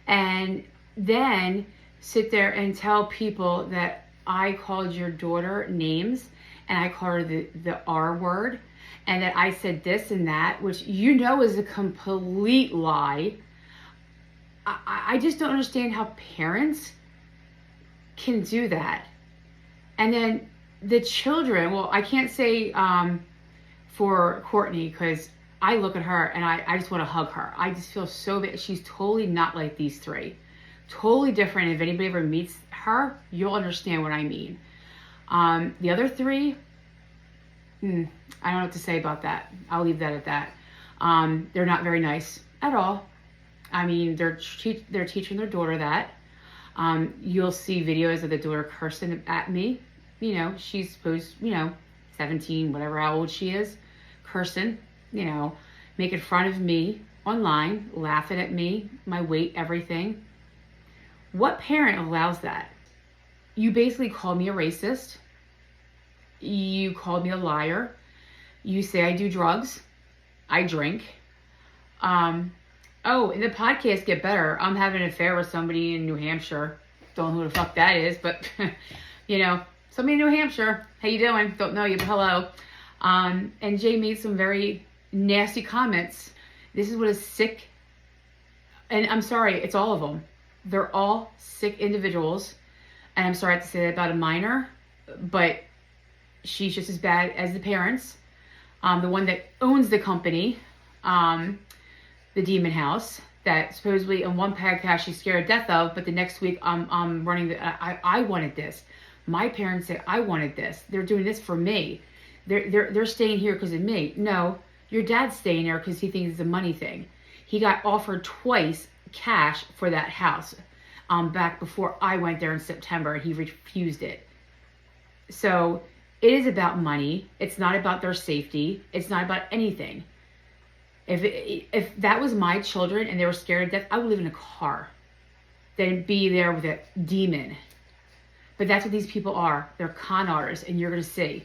And then sit there and tell people that I called your daughter names and I called her the R word. And that I said this and that, which you know is a complete lie. I just don't understand how parents can do that. And then the children, well, I can't say for Courtney because I look at her and I just want to hug her. I just feel so bad. She's totally not like these three. Totally different. If anybody ever meets her, you'll understand what I mean. The other three, I don't know what to say about that. I'll leave that at that. They're not very nice at all. I mean, they're teaching their daughter that. You'll see videos of the daughter cursing at me. You know, she's supposed, 17, whatever, how old she is, cursing, making fun of me online, laughing at me, my weight, everything. What parent allows that? You basically called me a racist. You called me a liar. You say I do drugs. I drink. Oh, and the podcasts get better. I'm having an affair with somebody in New Hampshire. Don't know who the fuck that is, but, somebody in New Hampshire. How you doing? Don't know you, but hello. And Jay made some very nasty comments. This is what is sick. And I'm sorry, it's all of them. They're all sick individuals. And I'm sorry I have to say that about a minor, but she's just as bad as the parents. The one that owns the company, the Demon House, that supposedly in one podcast she's scared to death of, but the next week I'm running I wanted this. My parents said I wanted this. They're doing this for me. They're staying here because of me. No, your dad's staying there because he thinks it's a money thing. He got offered twice cash for that house back before I went there in September, and he refused it. So it is about money. It's not about their safety. It's not about anything. If that was my children and they were scared to death, I would live in a car than be there with a demon. But that's what these people are. They're con artists, and you're going to see.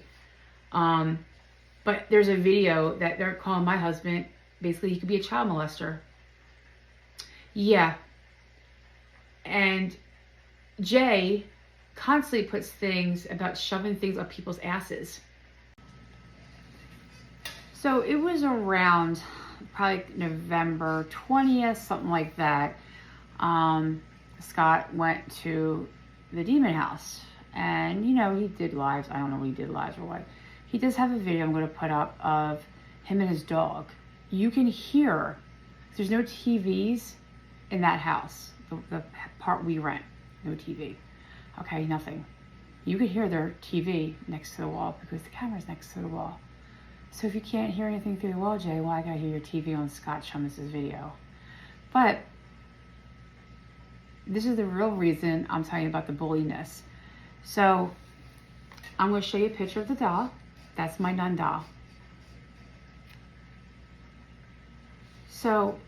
But there's a video that they're calling my husband, basically he could be a child molester. Yeah. And Jay constantly puts things about shoving things up people's asses. So it was around probably November 20th, something like that. Scott went to the Demon House, and he did lives. I don't know if he did lives or what. He does have a video I'm going to put up of him and his dog. You can hear, there's no TVs in that house, the part we rent, no TV. Okay, nothing. You could hear their TV next to the wall because the camera's next to the wall. So if you can't hear anything through the wall, Jay, well, I gotta hear your TV on Scott Shummus's video. But this is the real reason I'm telling you about the bulliness. So I'm gonna show you a picture of the doll. That's my nun doll. So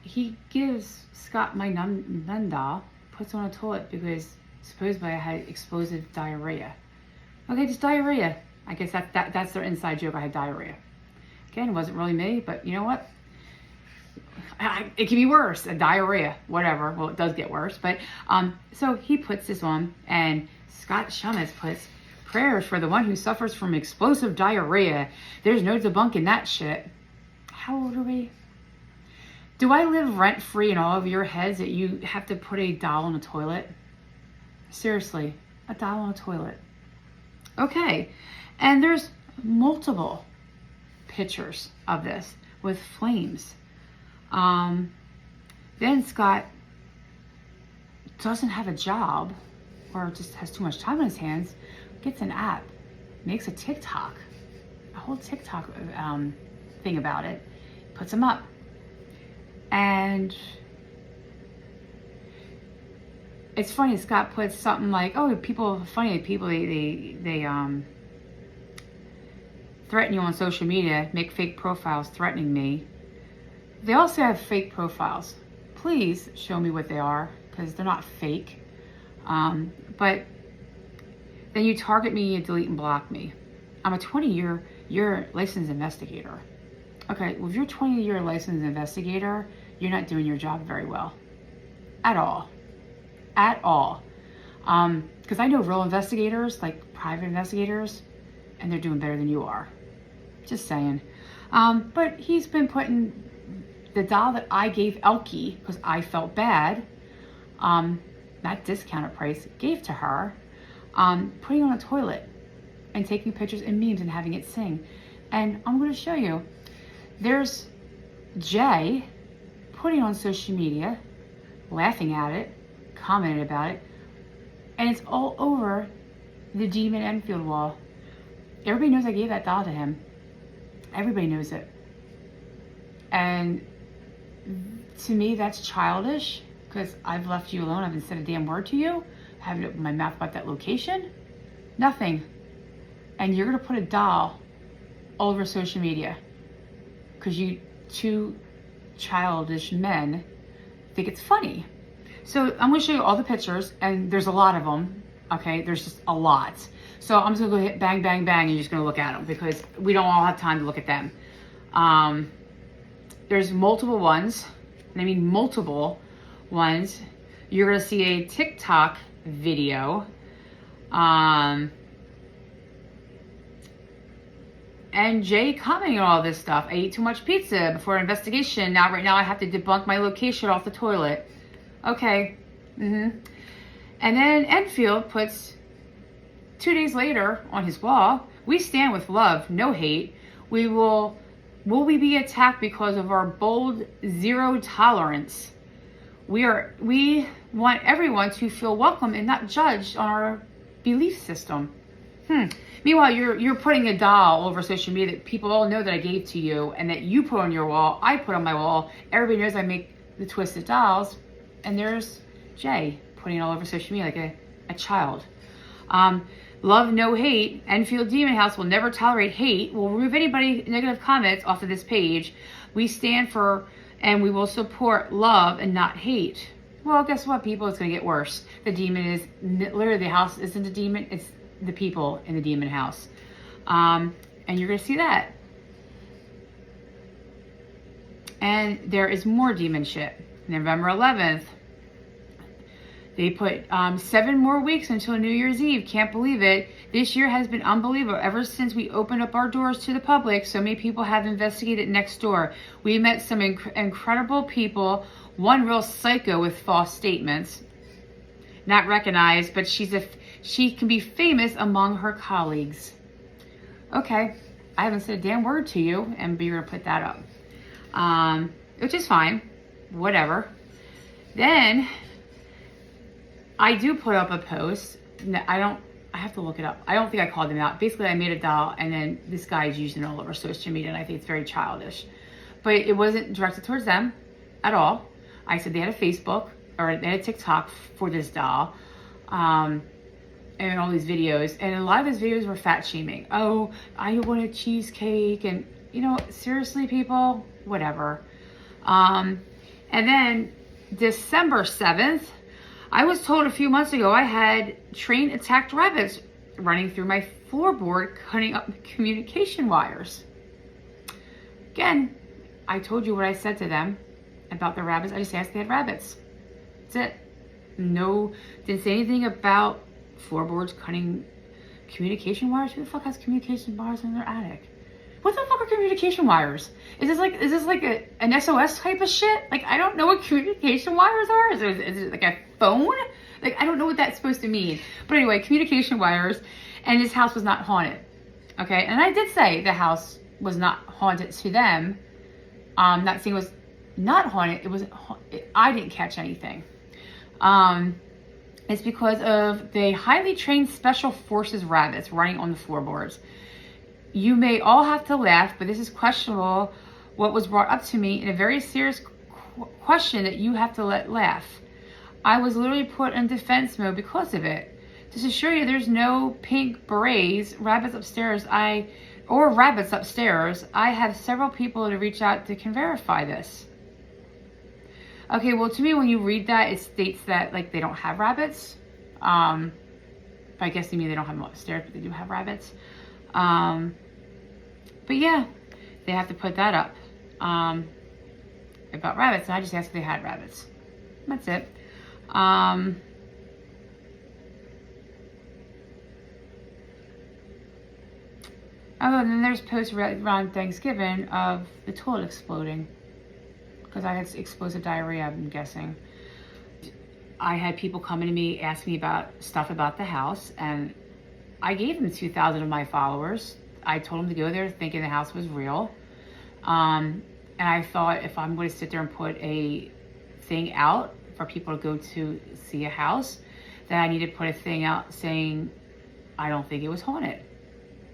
he gives Scott my nun doll, puts on a toilet because supposedly I had explosive diarrhea. Okay, just diarrhea. I guess that's their inside joke. I had diarrhea. Again, it wasn't really me, but you know what? it can be worse, a diarrhea, whatever. Well, it does get worse, but so he puts this on, and Scott Shummis puts prayers for the one who suffers from explosive diarrhea. There's no debunking that shit. How old are we? Do I live rent-free in all of your heads that you have to put a doll in a toilet? Seriously, a doll in a toilet. Okay, and there's multiple pictures of this with flames. Then Scott doesn't have a job, or just has too much time on his hands, gets an app, makes a TikTok, a whole TikTok thing about it, puts them up. And it's funny, Scott puts something like, oh, people they threaten you on social media, make fake profiles threatening me. They also have fake profiles. Please show me what they are, because they're not fake. But then you target me, you delete and block me. I'm a 20-year licensed investigator. Okay, well, if you're a 20-year licensed investigator, you're not doing your job very well. At all. At all. Because I know real investigators, like private investigators, and they're doing better than you are. Just saying. But he's been putting the doll that I gave Elkie, because I felt bad, that discounted price, gave to her, putting on a toilet and taking pictures and memes and having it sing. And I'm going to show you. There's Jay putting on social media, laughing at it, commenting about it, and it's all over the Demon Enfield wall. Everybody knows I gave that doll to him. Everybody knows it. And to me, that's childish, because I've left you alone. I haven't said a damn word to you. I haven't opened my mouth about that location. Nothing. And you're going to put a doll all over social media because you two childish men think it's funny. So I'm going to show you all the pictures, and there's a lot of them. Okay, there's just a lot. So I'm just going to go hit bang, bang, bang, and you're just going to look at them because we don't all have time to look at them. There's multiple ones, and I mean multiple ones. You're going to see a TikTok video. And Jay commenting on all this stuff. I ate too much pizza before an investigation. Right now I have to debunk my location off the toilet. Okay. And then Enfield puts 2 days later on his wall, we stand with love, no hate. Will we be attacked because of our bold zero tolerance? We want everyone to feel welcome and not judged on our belief system. Meanwhile, you're putting a doll over social media that people all know that I gave to you and that you put on your wall, I put on my wall. Everybody knows I make the twisted dolls. And there's Jay putting it all over social media like a child. Love, no hate. Enfield Demon House will never tolerate hate. We'll remove anybody negative comments off of this page. We stand for and we will support love and not hate. Well, guess what, people? It's going to get worse. The demon is literally, the house isn't a demon. It's the people in the demon house. And you're going to see that. And there is more demon shit. November 11th. They put 7 more weeks until New Year's Eve. Can't believe it. This year has been unbelievable. Ever since we opened up our doors to the public, so many people have investigated next door. We met some incredible people. One real psycho with false statements. Not recognized, but she can be famous among her colleagues. Okay, I haven't said a damn word to you, and you're gonna put that up, which is fine. Whatever. Then I do put up a post. I have to look it up. I don't think I called them out. Basically, I made a doll, and then this guy is using it all over social media, and I think it's very childish. But it wasn't directed towards them at all. I said they had a Facebook, or they had a TikTok for this doll, and all these videos. And a lot of those videos were fat shaming. Oh, I want a cheesecake, and seriously, people, whatever. And then December 7th, I was told a few months ago I had train attacked rabbits running through my floorboard, cutting up communication wires. Again, I told you what I said to them. about the rabbits. I just asked if they had rabbits. That's it. No, didn't say anything about floorboards, cutting communication wires. Who the fuck has communication wires in their attic? What the fuck are communication wires? Is this like an SOS type of shit? Like, I don't know what communication wires are. Is it like a phone? Like, I don't know what that's supposed to mean. But anyway, communication wires, and this house was not haunted. Okay, and I did say the house was not haunted to them. Not saying it was not haunted. It was. I didn't catch anything. It's because of the highly trained special forces rabbits running on the floorboards. You may all have to laugh, but this is questionable what was brought up to me in a very serious question that you have to let laugh. I was literally put in defense mode because of it. Just to assure you, there's no pink berets, rabbits upstairs. I have several people to reach out that can verify this. Okay, well, to me, when you read that, it states that, like, they don't have rabbits. I guess they mean they don't have them upstairs, but they do have rabbits. But yeah, they have to put that up about rabbits, and I just asked if they had rabbits. That's it. Oh, and then there's posts around Thanksgiving of the toilet exploding. Because I had explosive diarrhea, I'm guessing. I had people coming to me, asking me about stuff about the house, and I gave them 2,000 of my followers. I told them to go there thinking the house was real. And I thought if I'm going to sit there and put a thing out for people to go to see a house, that I need to put a thing out saying, I don't think it was haunted.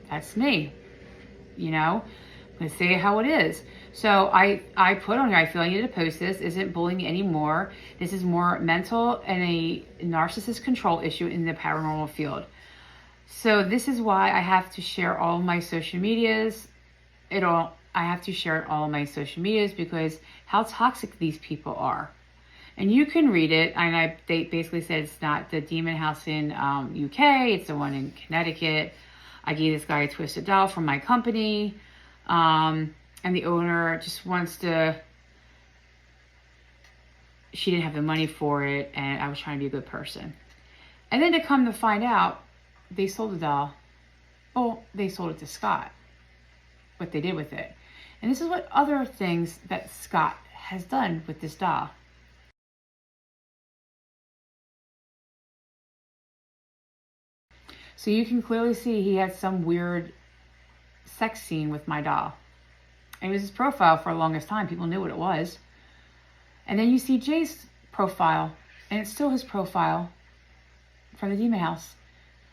That's me, you know? I'm going to say how it is. So I put on here, I feel I need to post this. Isn't bullying anymore. This is more mental and a narcissist control issue in the paranormal field. So this is why I have to share all of my social medias. I have to share all of my social medias because how toxic these people are. And you can read it. And they basically said it's not the demon house in UK. It's the one in Connecticut. I gave this guy a twisted doll from my company. And the owner just wants to, she didn't have the money for it, and I was trying to be a good person. And then to come to find out, they sold the doll. Oh, they sold it to Scott, what they did with it. And this is what other things that Scott has done with this doll. So you can clearly see he had some weird sex scene with my doll. It was his profile for the longest time. People knew what it was. And then you see Jay's profile, and it's still his profile from the demon house,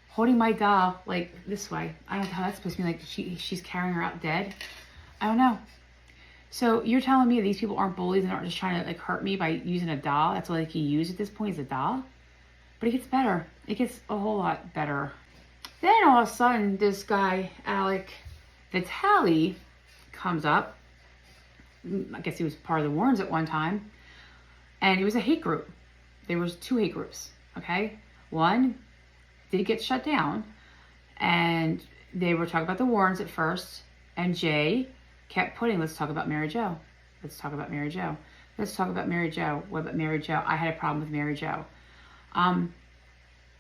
holding my doll like this way. I don't know how that's supposed to be, like she's carrying her out dead. I don't know. So you're telling me these people aren't bullies and aren't just trying to like hurt me by using a doll? That's all they can use at this point is a doll? But it gets better. It gets a whole lot better. Then all of a sudden, this guy, Alec Vitale, comes up. I guess he was part of the Warrens at one time. And it was a hate group. There was 2 hate groups, okay? One did get shut down. And they were talking about the Warrens at first. And Jay kept putting, let's talk about Mary Jo. Let's talk about Mary Jo. Let's talk about Mary Jo. What about Mary Jo? I had a problem with Mary Jo.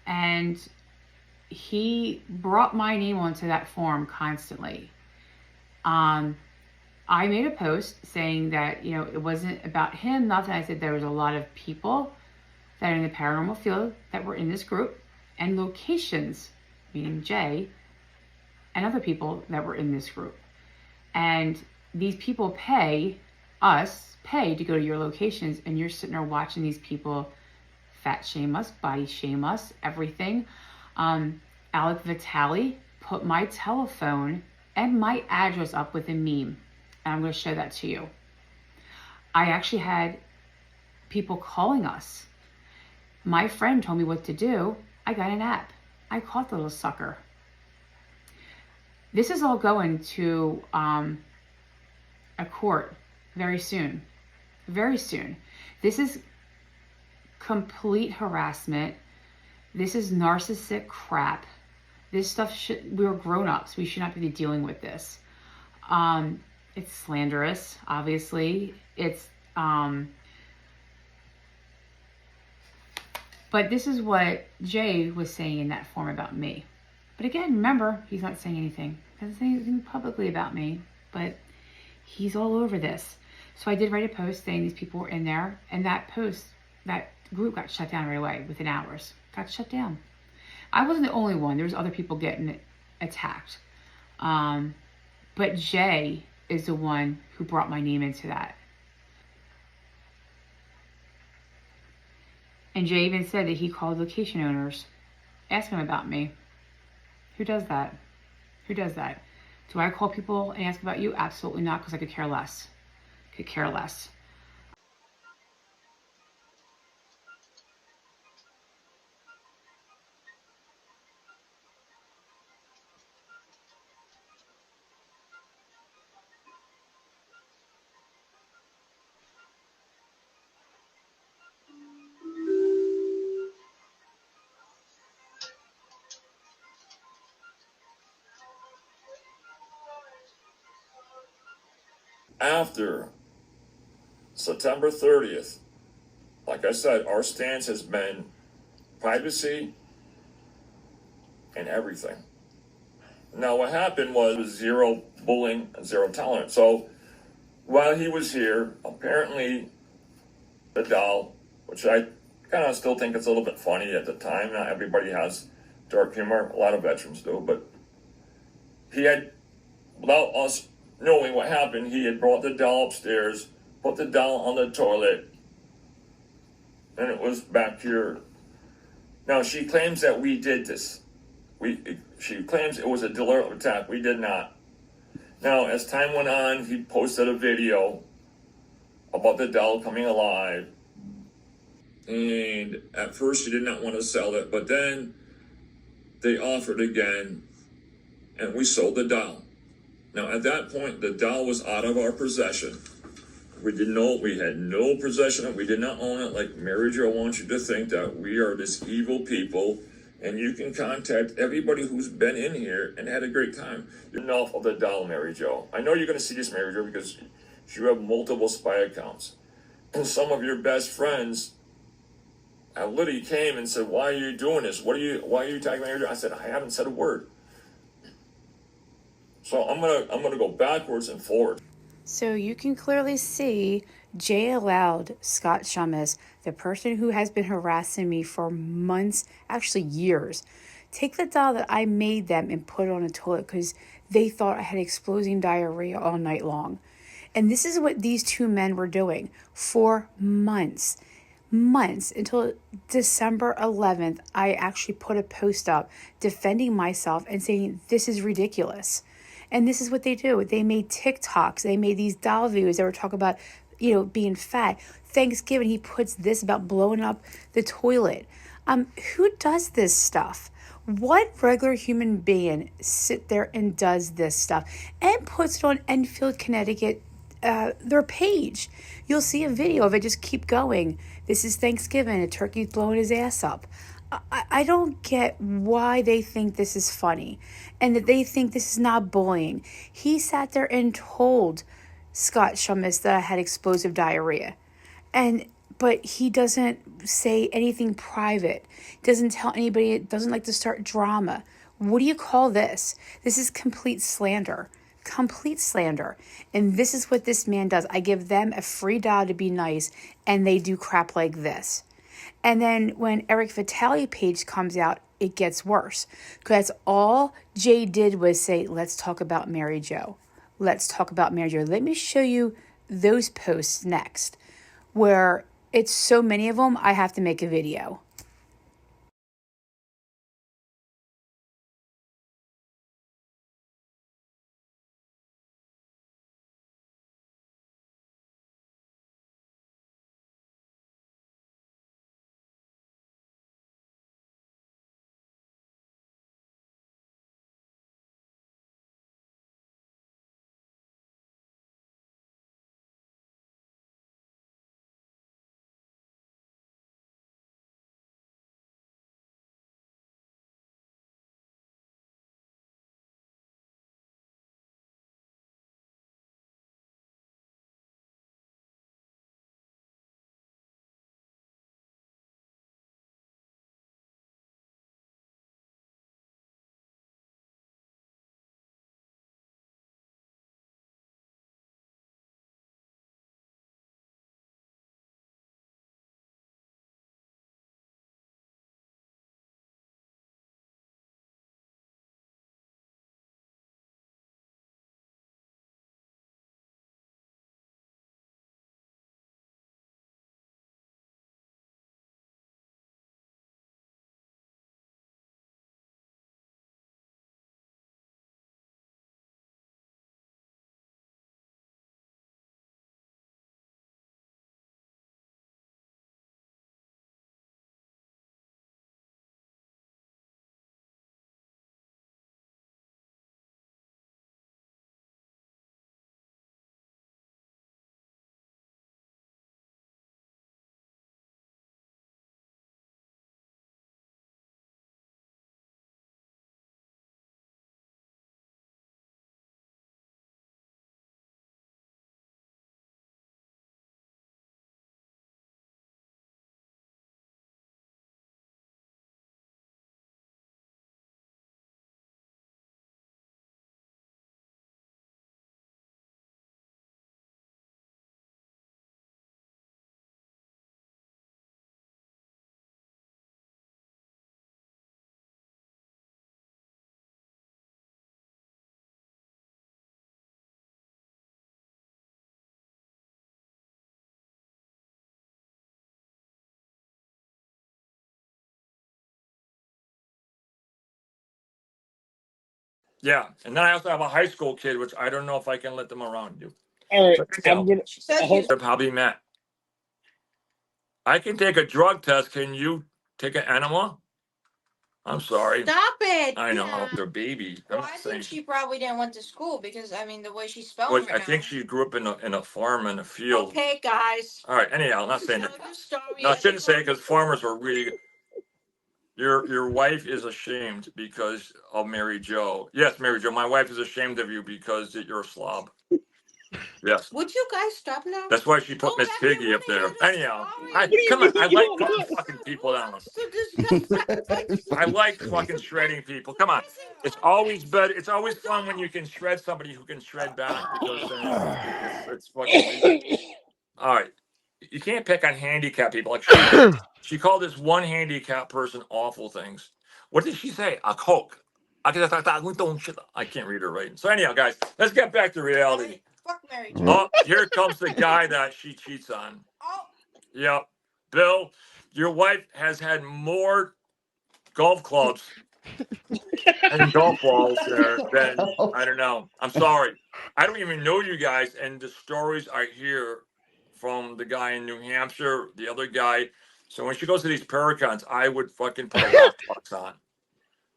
And he brought my name onto that forum constantly. I made a post saying that, you know, it wasn't about him. Not that I said there was a lot of people that are in the paranormal field that were in this group, and locations, meaning Jay, and other people that were in this group. And these people pay to go to your locations, and you're sitting there watching these people fat shame us, body shame us, everything. Alec Vitale put my telephone and my address up with a meme. And I'm going to show that to you. I actually had people calling us. My friend told me what to do. I got an app. I caught the little sucker. This is all going to a court very soon. Very soon. This is complete harassment. This is narcissistic crap. This stuff we're grown-ups. We should not be dealing with this. It's slanderous, obviously. It's But this is what Jay was saying in that form about me. But again, remember, he's not saying anything. He doesn't say anything publicly about me, but he's all over this. So I did write a post saying these people were in there, and that post, that group got shut down right away within hours. Got shut down. I wasn't the only one. There was other people getting attacked. But Jay is the one who brought my name into that. And Jay even said that he called location owners, asking them about me. Who does that? Who does that? Do I call people and ask about you? Absolutely not, because I could care less. Could care less. After September 30th, like I said, our stance has been privacy and everything. Now, what happened was zero bullying and zero tolerance. So while he was here, apparently the doll, which I kind of still think it's a little bit funny at the time. Not everybody has dark humor. A lot of veterans do. But he had, without us knowing what happened, he had brought the doll upstairs, put the doll on the toilet, and it was back here. Now, she claims that we did this. She claims it was a deliberate attack. We did not. Now, as time went on, he posted a video about the doll coming alive. And at first, he did not want to sell it, but then they offered again, and we sold the doll. Now, at that point, the doll was out of our possession. We had no possession of it. We did not own it. Like Mary Jo wants you to think that we are this evil people, and you can contact everybody who's been in here and had a great time. Enough of the doll, Mary Jo. I know you're going to see this, Mary Jo, because you have multiple spy accounts. And some of your best friends, Liddy came and said, "Why are you doing this? Why are you attacking Mary Jo?" I said, "I haven't said a word." So I'm gonna go backwards and forward. So you can clearly see Jay allowed Scott Shummis, the person who has been harassing me for months, actually years, take the doll that I made them and put it on a toilet because they thought I had exploding diarrhea all night long. And this is what these two men were doing for months until December 11th. I actually put a post up defending myself and saying, this is ridiculous. And this is what they do. They made TikToks. They made these doll videos that were talking about, being fat. Thanksgiving, he puts this about blowing up the toilet. Who does this stuff? What regular human being sit there and does this stuff and puts it on Enfield, Connecticut, their page? You'll see a video of it. Just keep going. This is Thanksgiving. A turkey's blowing his ass up. I don't get why they think this is funny and that they think this is not bullying. He sat there and told Scott Shummis that I had explosive diarrhea. But he doesn't say anything private. Doesn't tell anybody. Doesn't like to start drama. What do you call this? This is complete slander. Complete slander. And this is what this man does. I give them a free doll to be nice, and they do crap like this. And then when Eric Vitale page comes out, it gets worse. Because all Jay did was say, let's talk about Mary Jo. Let's talk about Mary Jo. Let me show you those posts next, where it's so many of them, I have to make a video. Yeah, and then I also have a high school kid, which I don't know if I can let them around you. All right, So, I'm gonna. She said she was. probably Matt. I can take a drug test. Can you take an enema? I'm sorry. Stop it. I know they're baby. I'm Well, not I saying. think she probably didn't went to school because I mean the way she's spelling Well, right I think now. she grew up in a farm in a field. Okay, guys. All right. Anyhow, I'm not saying Tell that. your story. No, I shouldn't say because farmers are really. Your wife is ashamed because of Mary Jo. Yes, Mary Jo. My wife is ashamed of you because you're a slob. Yes. Would you guys stop now? That's why she put Go Miss back, Piggy you up there. wanna hear the Anyhow, story? I What do you come on. mean I you like don't putting want- fucking people down. To discuss I like fucking shredding people. Come on. It's always better. It's always fun when you can shred somebody who can shred back because then it's fucking. All right. You can't pick on handicapped people. Like she called this one handicapped person awful things. What did she say? A Coke. I can't read her right. So anyhow, guys, let's get back to reality. Fuck Mary Jo. Oh, here comes the guy that she cheats on. Oh. Yep. Bill, your wife has had more golf clubs and golf balls there than I don't know. I'm sorry. I don't even know you guys, and the stories I hear from the guy in New Hampshire, the other guy. So when she goes to these Paracons, I would fucking put a lockbox on.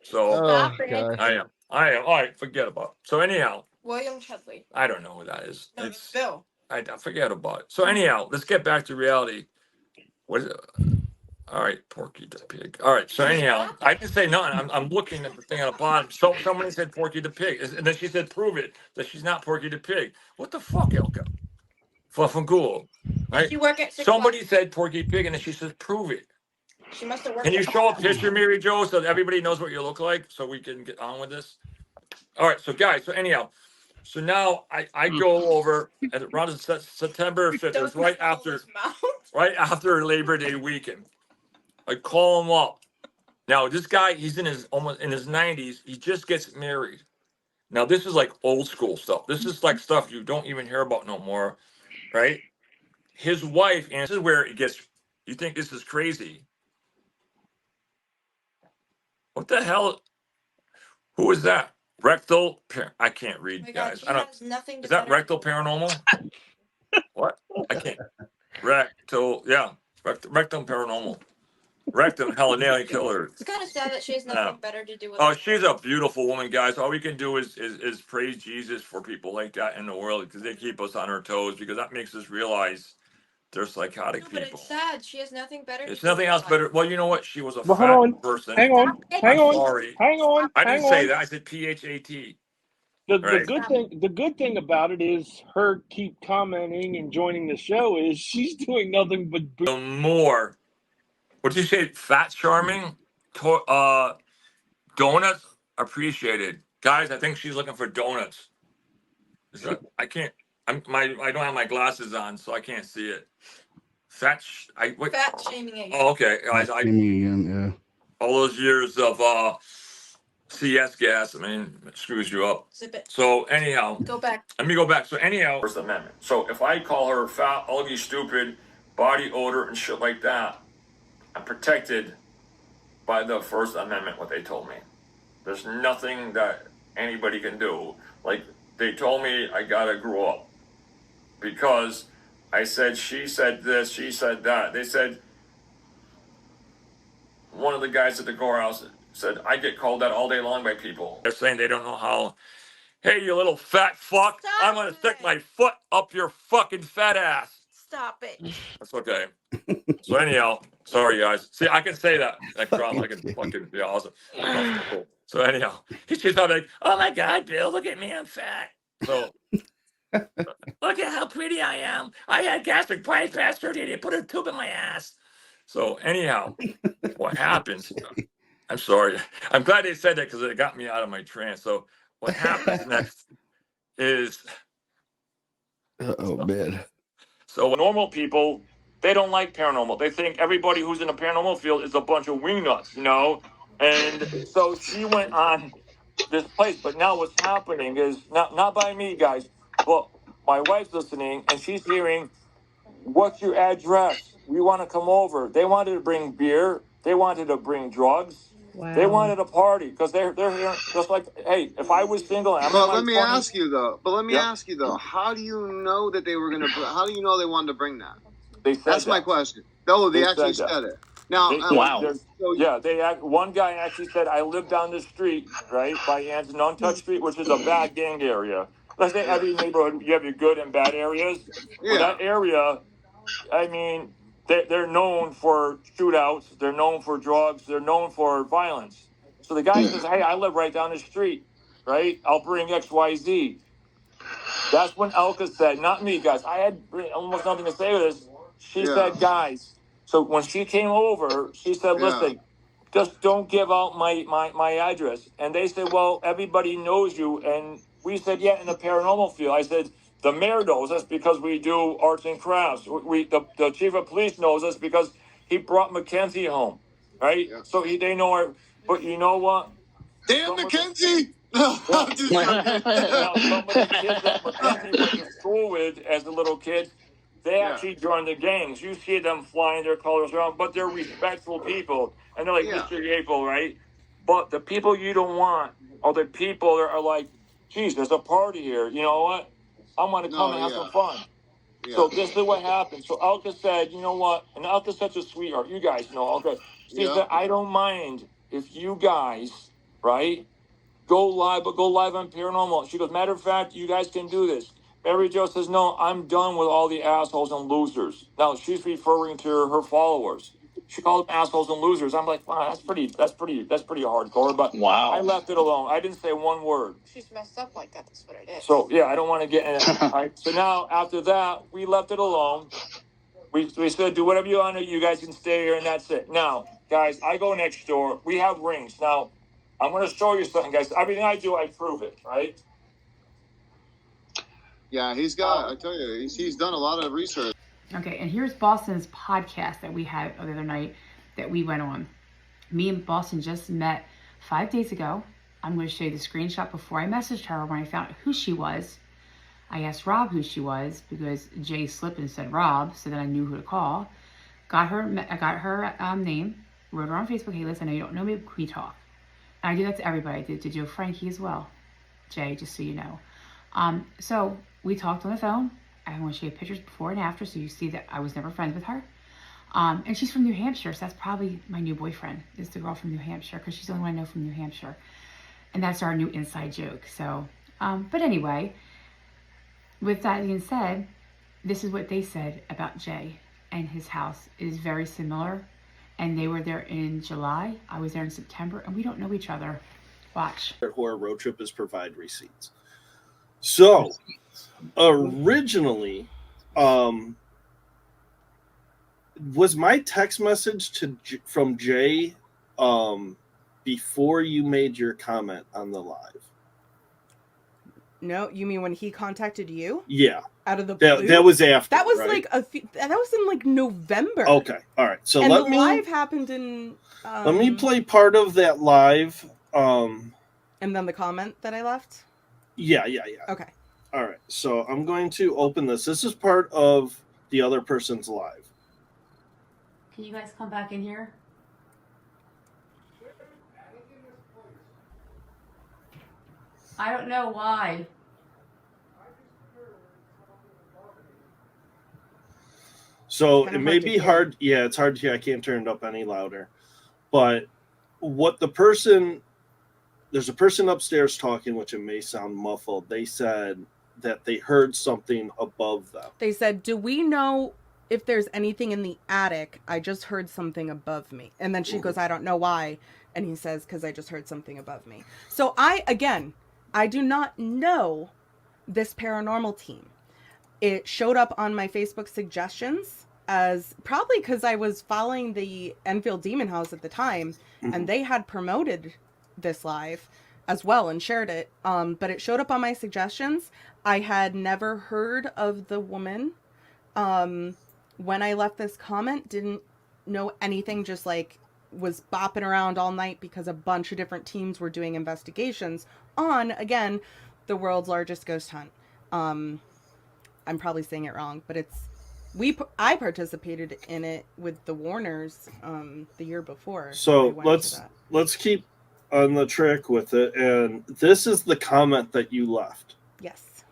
So Stop it. I am. All right, forget about it. So anyhow, William Chudley. I don't know who that is. No, it's Bill. I forget about it. So anyhow, let's get back to reality. What is it? All right, Porky the Pig. All right, so anyhow, I didn't say nothing. I'm looking at the thing on the bottom. So somebody said Porky the Pig, and then she said, "Prove it that she's not Porky the Pig." What the fuck, Elka? From Google, right? She work at Six Somebody Flags. said Porky Pig, and then she says, "Prove it." She must have worked. Can you at show a Six picture, Mary Jo, so that everybody knows what you look like, so we can get on with this? All right, so guys, so anyhow, so now I go over at around September 5th. It was right after Labor Day weekend. I call him up. Now this guy, he's in his almost in his 90s. He just gets married. Now this is like old school stuff. This is like stuff you don't even hear about no more, right? His wife, and this is where it gets. You think this is crazy? What the hell? Who is that? Rectal? I can't read, Oh my God, guys. she I don't. has nothing to Is that better- rectal paranormal? What? I can't. Rectal. Yeah. Rectum paranormal. Rectum Helena killer. It's kind of sad that she has nothing better to do with. Oh, she's a beautiful woman, guys. All we can do is praise Jesus for people like that in the world because they keep us on our toes because that makes us realize they're psychotic No, but people. it's sad. She has nothing better. It's to do nothing with else life. better. Well, you know what? She was a Well, fat hold on. person. Hang on. I'm sorry. Hang on. I didn't hang say on. that. I said PHAT. The Right. good thing about it is her keep commenting and joining the show is she's doing nothing but The more, what did you say? Fat charming, donuts appreciated, guys. I think she's looking for donuts. I can't. I don't have my glasses on, so I can't see it. Fat shaming again. Oh, okay, guys. Again, All those years of CS gas. I mean, it screws you up. Zip it. So anyhow, Go back. let me go back. So anyhow, First Amendment. So if I call her fat, ugly, stupid, body odor, and shit like that, I'm protected by the First Amendment. What they told me. There's nothing that anybody can do. Like they told me, I gotta grow up because I said she said this, she said that. They said one of the guys at the courthouse said I get called that all day long by people. They're saying they don't know how. Hey, you little fat fuck! I'm gonna stick my foot up your fucking fat ass. Stop it. That's okay. So anyhow, sorry guys. See, I can say that. That drama, I can fucking be awesome. So anyhow, she's probably like, "Oh my God, Bill, look at me, I'm fat." So look at how pretty I am. I had gastric bypass surgery. They put a tube in my ass. So anyhow, what happens? I'm sorry. I'm glad they said that because it got me out of my trance. So what happens next is. Oh man. So normal people, they don't like paranormal. They think everybody who's in the paranormal field is a bunch of wingnuts, you know? And so she went on this place. But now what's happening is, not by me, guys, but my wife's listening, and she's hearing, what's your address? We want to come over. They wanted to bring beer. They wanted to bring drugs. They wanted a party because they're here just like, hey, if I was single and I'm in my 20s. Let me ask you though, how do you know that they were gonna? How do you know they wanted to bring that? They said That's my question. Oh, they actually said it. Now, One guy actually said, I live down the street, right, by Untouched Street, which is a bad gang area. Let's say every neighborhood, you have your good and bad areas. Well, that area, I mean, they're known for shootouts. They're known for drugs. They're known for violence. So the guy says, hey, I live right down the street, right? I'll bring XYZ. That's when Elka said, not me, guys. I had almost nothing to say with this. She said, guys. So when she came over, she said, listen, just don't give out my address. And they said, well, everybody knows you. And we said, yeah, in the paranormal field. I said, the mayor knows us because we do arts and crafts. The chief of police knows us because he brought Mackenzie home, right? So they know her. But you know what? Damn Mackenzie! Now, some of the kids that Mackenzie went to school with as a little kid, they actually joined the gangs. You see them flying their colors around, but they're respectful people. And they're like Mr. April, right? But the people you don't want are the people that are like, geez, there's a party here. You know what? I'm going to come and have some fun. So this is what happened. So Elka said, you know what? And Elka's such a sweetheart. You guys know Elka. She said, I don't mind if you guys, right, go live, but go live on Paranormal. She goes, matter of fact, you guys can do this. Mary Jo says, no, I'm done with all the assholes and losers. Now, she's referring to her followers. She called them assholes and losers. I'm like, wow, that's pretty hardcore. But I left it alone. I didn't say one word. She's messed up like that. That's what it is. So, yeah, I don't want to get in it. All right? So now, after that, we left it alone. We said, do whatever you want to. You guys can stay here, and that's it. Now, guys, I go next door. We have rings. Now, I'm going to show you something, guys. Everything I do, I prove it, right? Yeah, he's got, I tell you, he's done a lot of research. Okay, and here's Boston's podcast that we had the other night that we went on. Me and Boston just met 5 days ago. I'm going to show you the screenshot before I messaged her when I found out who she was. I asked Rob who she was because Jay slipped and said Rob, so then I knew who to call. I got her name, wrote her on Facebook. Hey, listen, I know you don't know me, but we talk. And I do that to everybody. I did to Joe Frankie as well. Jay, just so you know. So we talked on the phone. I want to show you pictures before and after so you see that I was never friends with her. And she's from New Hampshire, so that's probably my new boyfriend, is the girl from New Hampshire, because she's the only one I know from New Hampshire. And that's our new inside joke. So, but anyway, with that being said, this is what they said about Jay and his house. It is very similar. And they were there in July. I was there in September, and we don't know each other. Watch. Their horror road trip is provide receipts. So, originally, was my text message from Jay before you made your comment on the live? No, you mean when he contacted you? Yeah. Out of the blue? That was after. That was right? that was in like November. Okay, all right. So and the live happened in. Let me play part of that live. And then the comment that I left. Yeah. Okay. All right. So I'm going to open this. This is part of the other person's live. Can you guys come back in here? I don't know why. So it may be hard. Yeah, it's hard to hear. I can't turn it up any louder. But what there's a person upstairs talking, which it may sound muffled. They said that they heard something above them. They said, do we know if there's anything in the attic? I just heard something above me. And then she goes, I don't know why. And he says, because I just heard something above me. So I do not know this paranormal team. It showed up on my Facebook suggestions as probably because I was following the Enfield Demon House at the time, and they had promoted this live as well and shared it. But it showed up on my suggestions. I had never heard of the woman. When I left this comment, didn't know anything, just like was bopping around all night because a bunch of different teams were doing investigations on, again, the world's largest ghost hunt. I'm probably saying it wrong, but it's I participated in it with the Warners the year before. So let's keep on the track with it, and this is the comment that you left. Yes.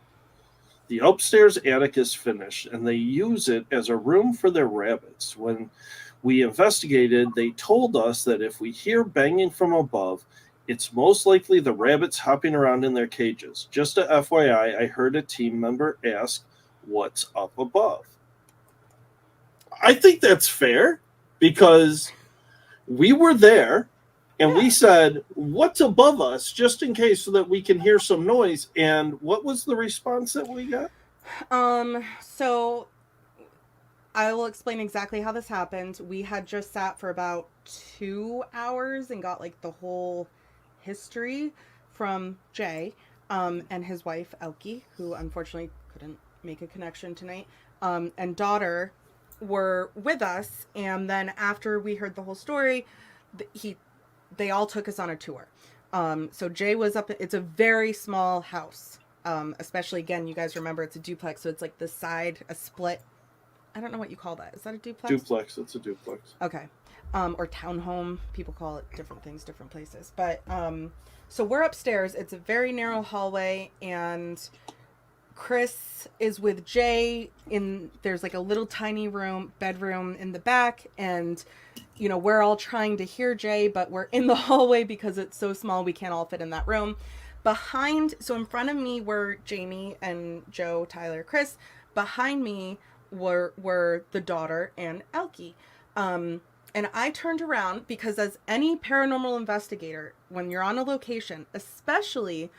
The upstairs attic is finished, and they use it as a room for their rabbits. When we investigated, they told us that if we hear banging from above, it's most likely the rabbits hopping around in their cages. Just a FYI, I heard a team member ask, "What's up above?" I think that's fair because we were there and we said, "What's above us?" just in case so that we can hear some noise. And what was the response that we got? So I will explain exactly how this happened. We had just sat for about 2 hours and got like the whole history from Jay and his wife Elkie, who unfortunately couldn't make a connection tonight, and daughter were with us. And then after we heard the whole story, they all took us on a tour. So Jay was up. It's a very small house, especially again, you guys remember it's a duplex, so it's like the side, a split. I don't know what you call that. Is that a duplex? Duplex. It's a duplex. Okay. Or townhome. People call it different things, different places. But so we're upstairs. It's a very narrow hallway, and Chris is with Jay there's like a little tiny bedroom in the back, and you know, we're all trying to hear Jay, but we're in the hallway because it's so small we can't all fit in that room. So in front of me were Jamie and Joe, Tyler, Chris. Behind me were the daughter and Elkie. And I turned around because as any paranormal investigator, when you're on a location, especially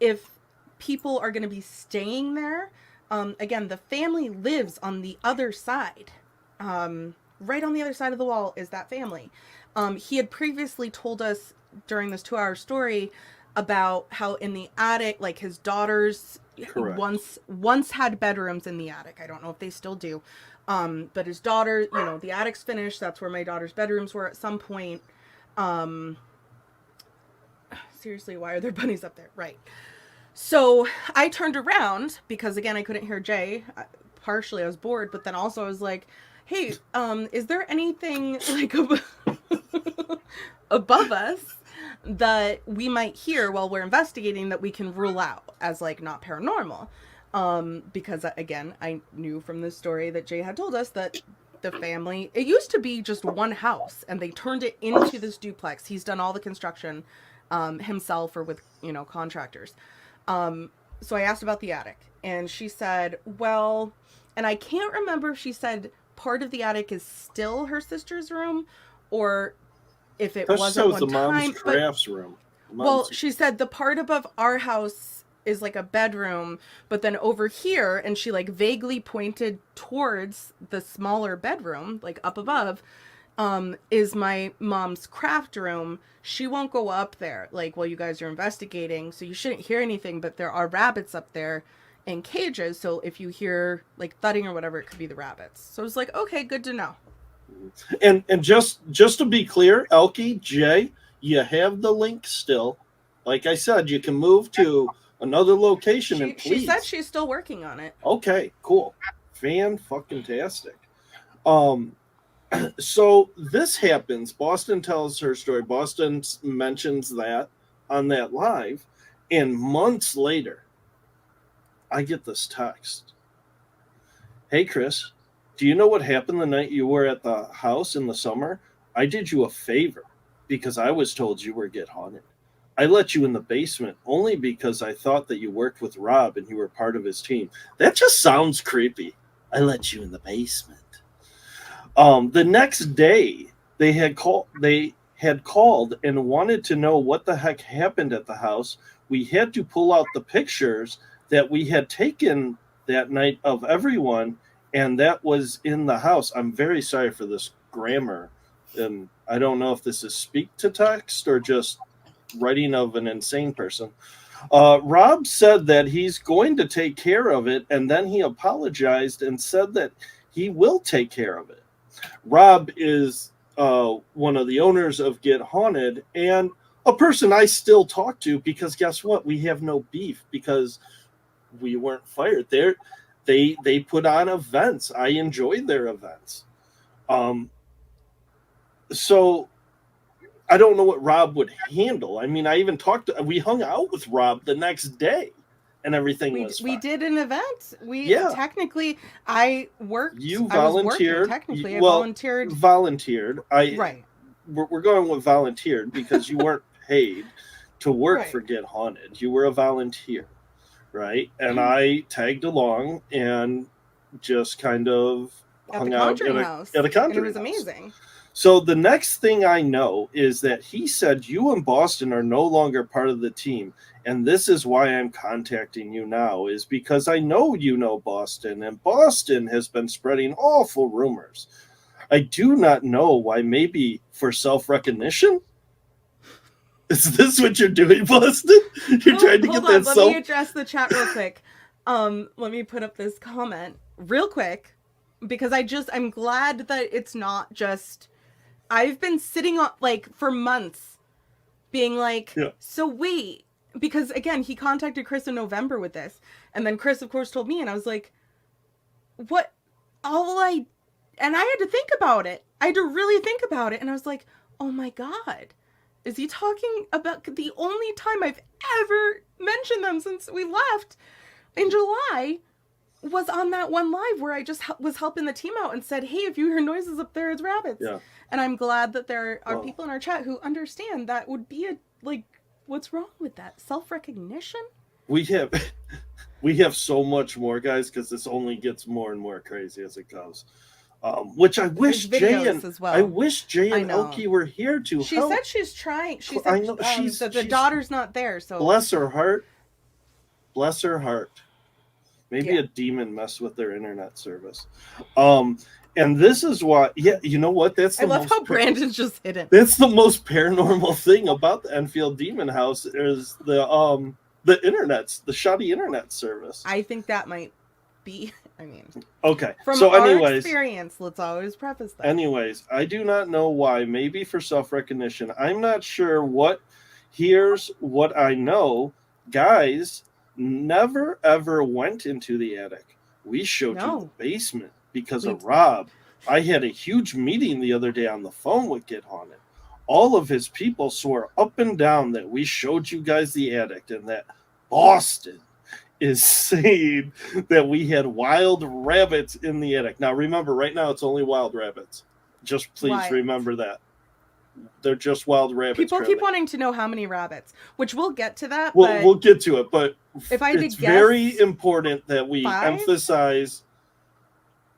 if people are going to be staying there, again, the family lives on the other side. Right on the other side of the wall is that family. He had previously told us during this 2-hour story about how in the attic, like his daughters once had bedrooms in the attic. I don't know if they still do. But his daughter, you know, the attic's finished. That's where my daughter's bedrooms were at some point. Seriously, why are there bunnies up there? Right. So I turned around because again, I couldn't hear Jay. Partially I was bored, but then also I was like, hey, is there anything like above us that we might hear while we're investigating that we can rule out as like not paranormal? Because again, I knew from this story that Jay had told us that the family, it used to be just one house and they turned it into this duplex. He's done all the construction himself or with, you know, contractors. So I asked about the attic and she said, well, and I can't remember if she said part of the attic is still her sister's room or if it wasn't one the time. mom's crafts room. Well, she said the part above our house is like a bedroom, but then over here, and she like vaguely pointed towards the smaller bedroom, like up above, is my mom's craft room. She won't go up there, like while you guys are investigating, so you shouldn't hear anything, but there are rabbits up there in cages, so if you hear like thudding or whatever, it could be the rabbits. So it's like, okay, good to know. And just to be clear, Elkie, Jay, you have the link still. Like I said, you can move to another location and please. She said she's still working on it. Okay, cool. Fan-fucking-tastic. So this happens. Boston tells her story. Boston mentions that on that live. And months later, I get this text. Hey, Chris, do you know what happened the night you were at the house in the summer? I did you a favor because I was told you were get haunted. I let you in the basement only because I thought that you worked with Rob and you were part of his team. That just sounds creepy. I let you in the basement. The next day, they had called and wanted to know what the heck happened at the house. We had to pull out the pictures that we had taken that night of everyone, and that was in the house. I'm very sorry for this grammar, and I don't know if this is speak to text or just writing of an insane person. Rob said that he's going to take care of it, and then he apologized and said that he will take care of it. Rob is one of the owners of Get Haunted and a person I still talk to because guess what? We have no beef because we weren't fired. They put on events. I enjoy their events. So I don't know what Rob would handle. I mean, I even we hung out with Rob the next day, and everything was fine. We did an event. Technically, I worked. You volunteered. I was working, technically, I volunteered. Volunteered. Right. We're going with volunteered because you weren't paid to work for Get Haunted. You were a volunteer, right? And I tagged along and just kind of hung out at a Conjuring and it was house. amazing. So the next thing I know is that he said you and Boston are no longer part of the team. And this is why I'm contacting you now, is because I know you know Boston, and Boston has been spreading awful rumors. I do not know why, maybe for self-recognition? Is this what you're doing, Boston? You're trying to get that Let me address the chat real quick. Let me put up this comment real quick, because I'm glad that it's not just... I've been sitting on, like, for months, being like, so wait, because again, he contacted Chris in November with this, and then Chris, of course, told me, and I was like, what? And I had to think about it. I had to really think about it, and I was like, oh my God, is he talking about the only time I've ever mentioned them since we left in July was on that one live where I just was helping the team out and said, hey, if you hear noises up there, it's rabbits. Yeah. And I'm glad that there are people in our chat who understand that would be what's wrong with that? Self-recognition? We have so much more, guys, because this only gets more and more crazy as it goes. Which I wish Jay and Oki were here to she help. Said she's trying. She said the daughter's not there. So bless her heart. Bless her heart. Maybe a demon messed with their internet service. And this is why, you know what? I love how Brandon's just hidden. That's the most paranormal thing about the Enfield Demon House is the shoddy internet service. I think that might be, okay. From our experience, let's always preface that. Anyways, I do not know why. Maybe for self-recognition. I'm not sure what. Here's what I know, guys. Never ever went into the attic. We showed you the basement because of Rob. I had a huge meeting the other day on the phone with Get Haunted. All of his people swore up and down that we showed you guys the attic, and that Boston is saying that we had wild rabbits in the attic. Now remember, right now it's only wild rabbits. Just please remember that. They're just wild rabbits. People keep wanting to know how many rabbits, which we'll get to that. We'll get to it, but if I it's very important that we emphasize.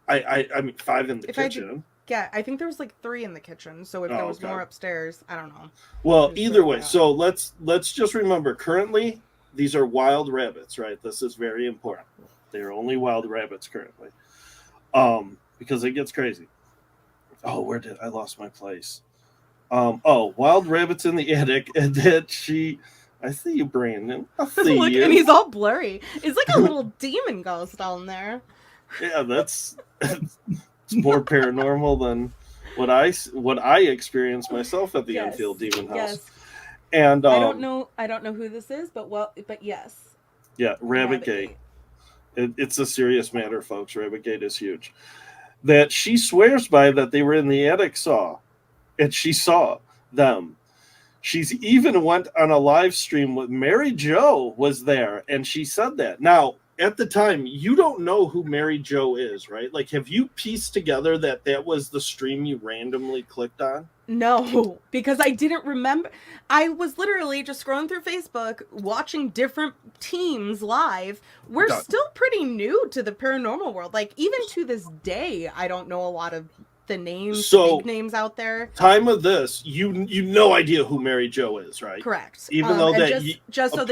I mean, 5 in the kitchen. I think there was like 3 in the kitchen. So if there was more upstairs, I don't know. Well, either way, so let's just remember. Currently, these are wild rabbits, right? This is very important. They are only wild rabbits currently, because it gets crazy. Oh, I lost my place? Wild rabbits in the attic, and that I see you, Brandon. I see Look, you. And he's all blurry. It's like a little demon ghost down there. Yeah, it's more paranormal than what I experienced myself at the Enfield Demon House. Yes. And I don't know who this is, but yes. Yeah, Rabbit Gate. It's a serious matter, folks. Rabbit Gate is huge. That she swears by that they were in the attic and she saw them. She's even went on a live stream with Mary Jo was there, and she said that. Now, at the time, you don't know who Mary Jo is, right? Like, have you pieced together that was the stream you randomly clicked on? No, because I didn't remember. I was literally just scrolling through Facebook, watching different teams live. We're still pretty new to the paranormal world. Like, even to this day, I don't know a lot of the names, big names out there. Time of this, you no idea who Mary Jo is, right? Correct. Even though that just so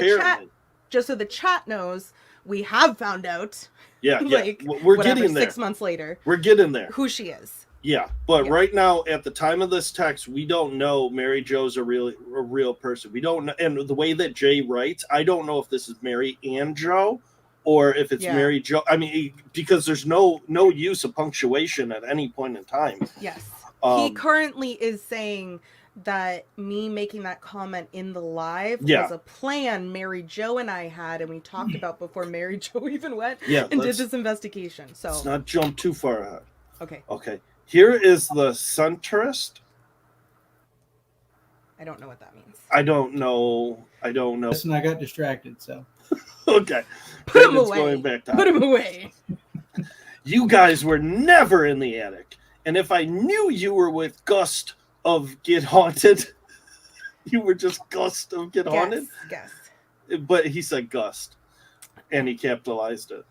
the chat knows, we have found out. Yeah, like, we're getting there. 6 months later, we're getting there. Who she is. Yeah, but right now, at the time of this text, we don't know Mary Jo's a real person. We don't know, and the way that Jay writes, I don't know if this is Mary and Jo, or if it's Mary Jo. I mean, because there's no use of punctuation at any point in time. Yes, he currently is saying that me making that comment in the live Yeah. was a plan Mary Jo and I had, and we talked about before Mary Jo even went Yeah, and did let's- this investigation. So Let's not jump too far ahead. Okay. Okay. Here is the centrist. I don't know what that means. I don't know. Listen, I got distracted, so. Okay. Put him David's away. Going back to Put him away. You guys were never in the attic. And if I knew you were with Gust of Get Haunted, you were just Gust of Get Haunted? Guess. But he said Gust, and he capitalized it.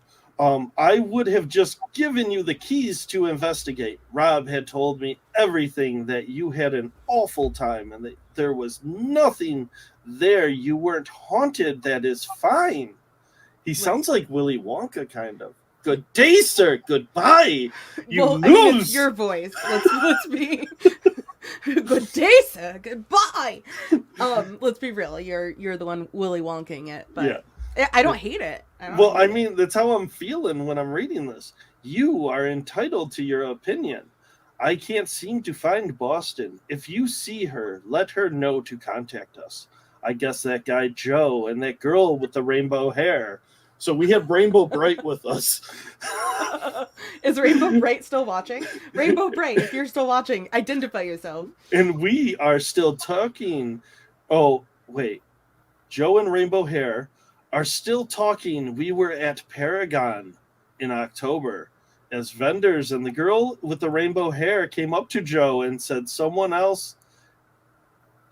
I would have just given you the keys to investigate. Rob had told me everything, that you had an awful time and that there was nothing there. You weren't haunted. That is fine. He sounds like Willy Wonka, kind of. Good day, sir. Goodbye. You well, lose. I mean, it's your voice. Let's be. Good day, sir. Goodbye. Let's be real. You're the one Willy Wonking it, but I don't hate it. I mean, that's how I'm feeling when I'm reading this. You are entitled to your opinion. I can't seem to find Boston. If you see her, let her know to contact us. I guess that guy Joe and that girl with the rainbow hair. So we have Rainbow Bright with us. Is Rainbow Bright still watching? Rainbow Bright, if you're still watching, identify yourself. And we are still talking. Oh, wait. Joe and Rainbow Hair are still talking. We were at Paragon in October as vendors, and the girl with the rainbow hair came up to Joe and said someone else,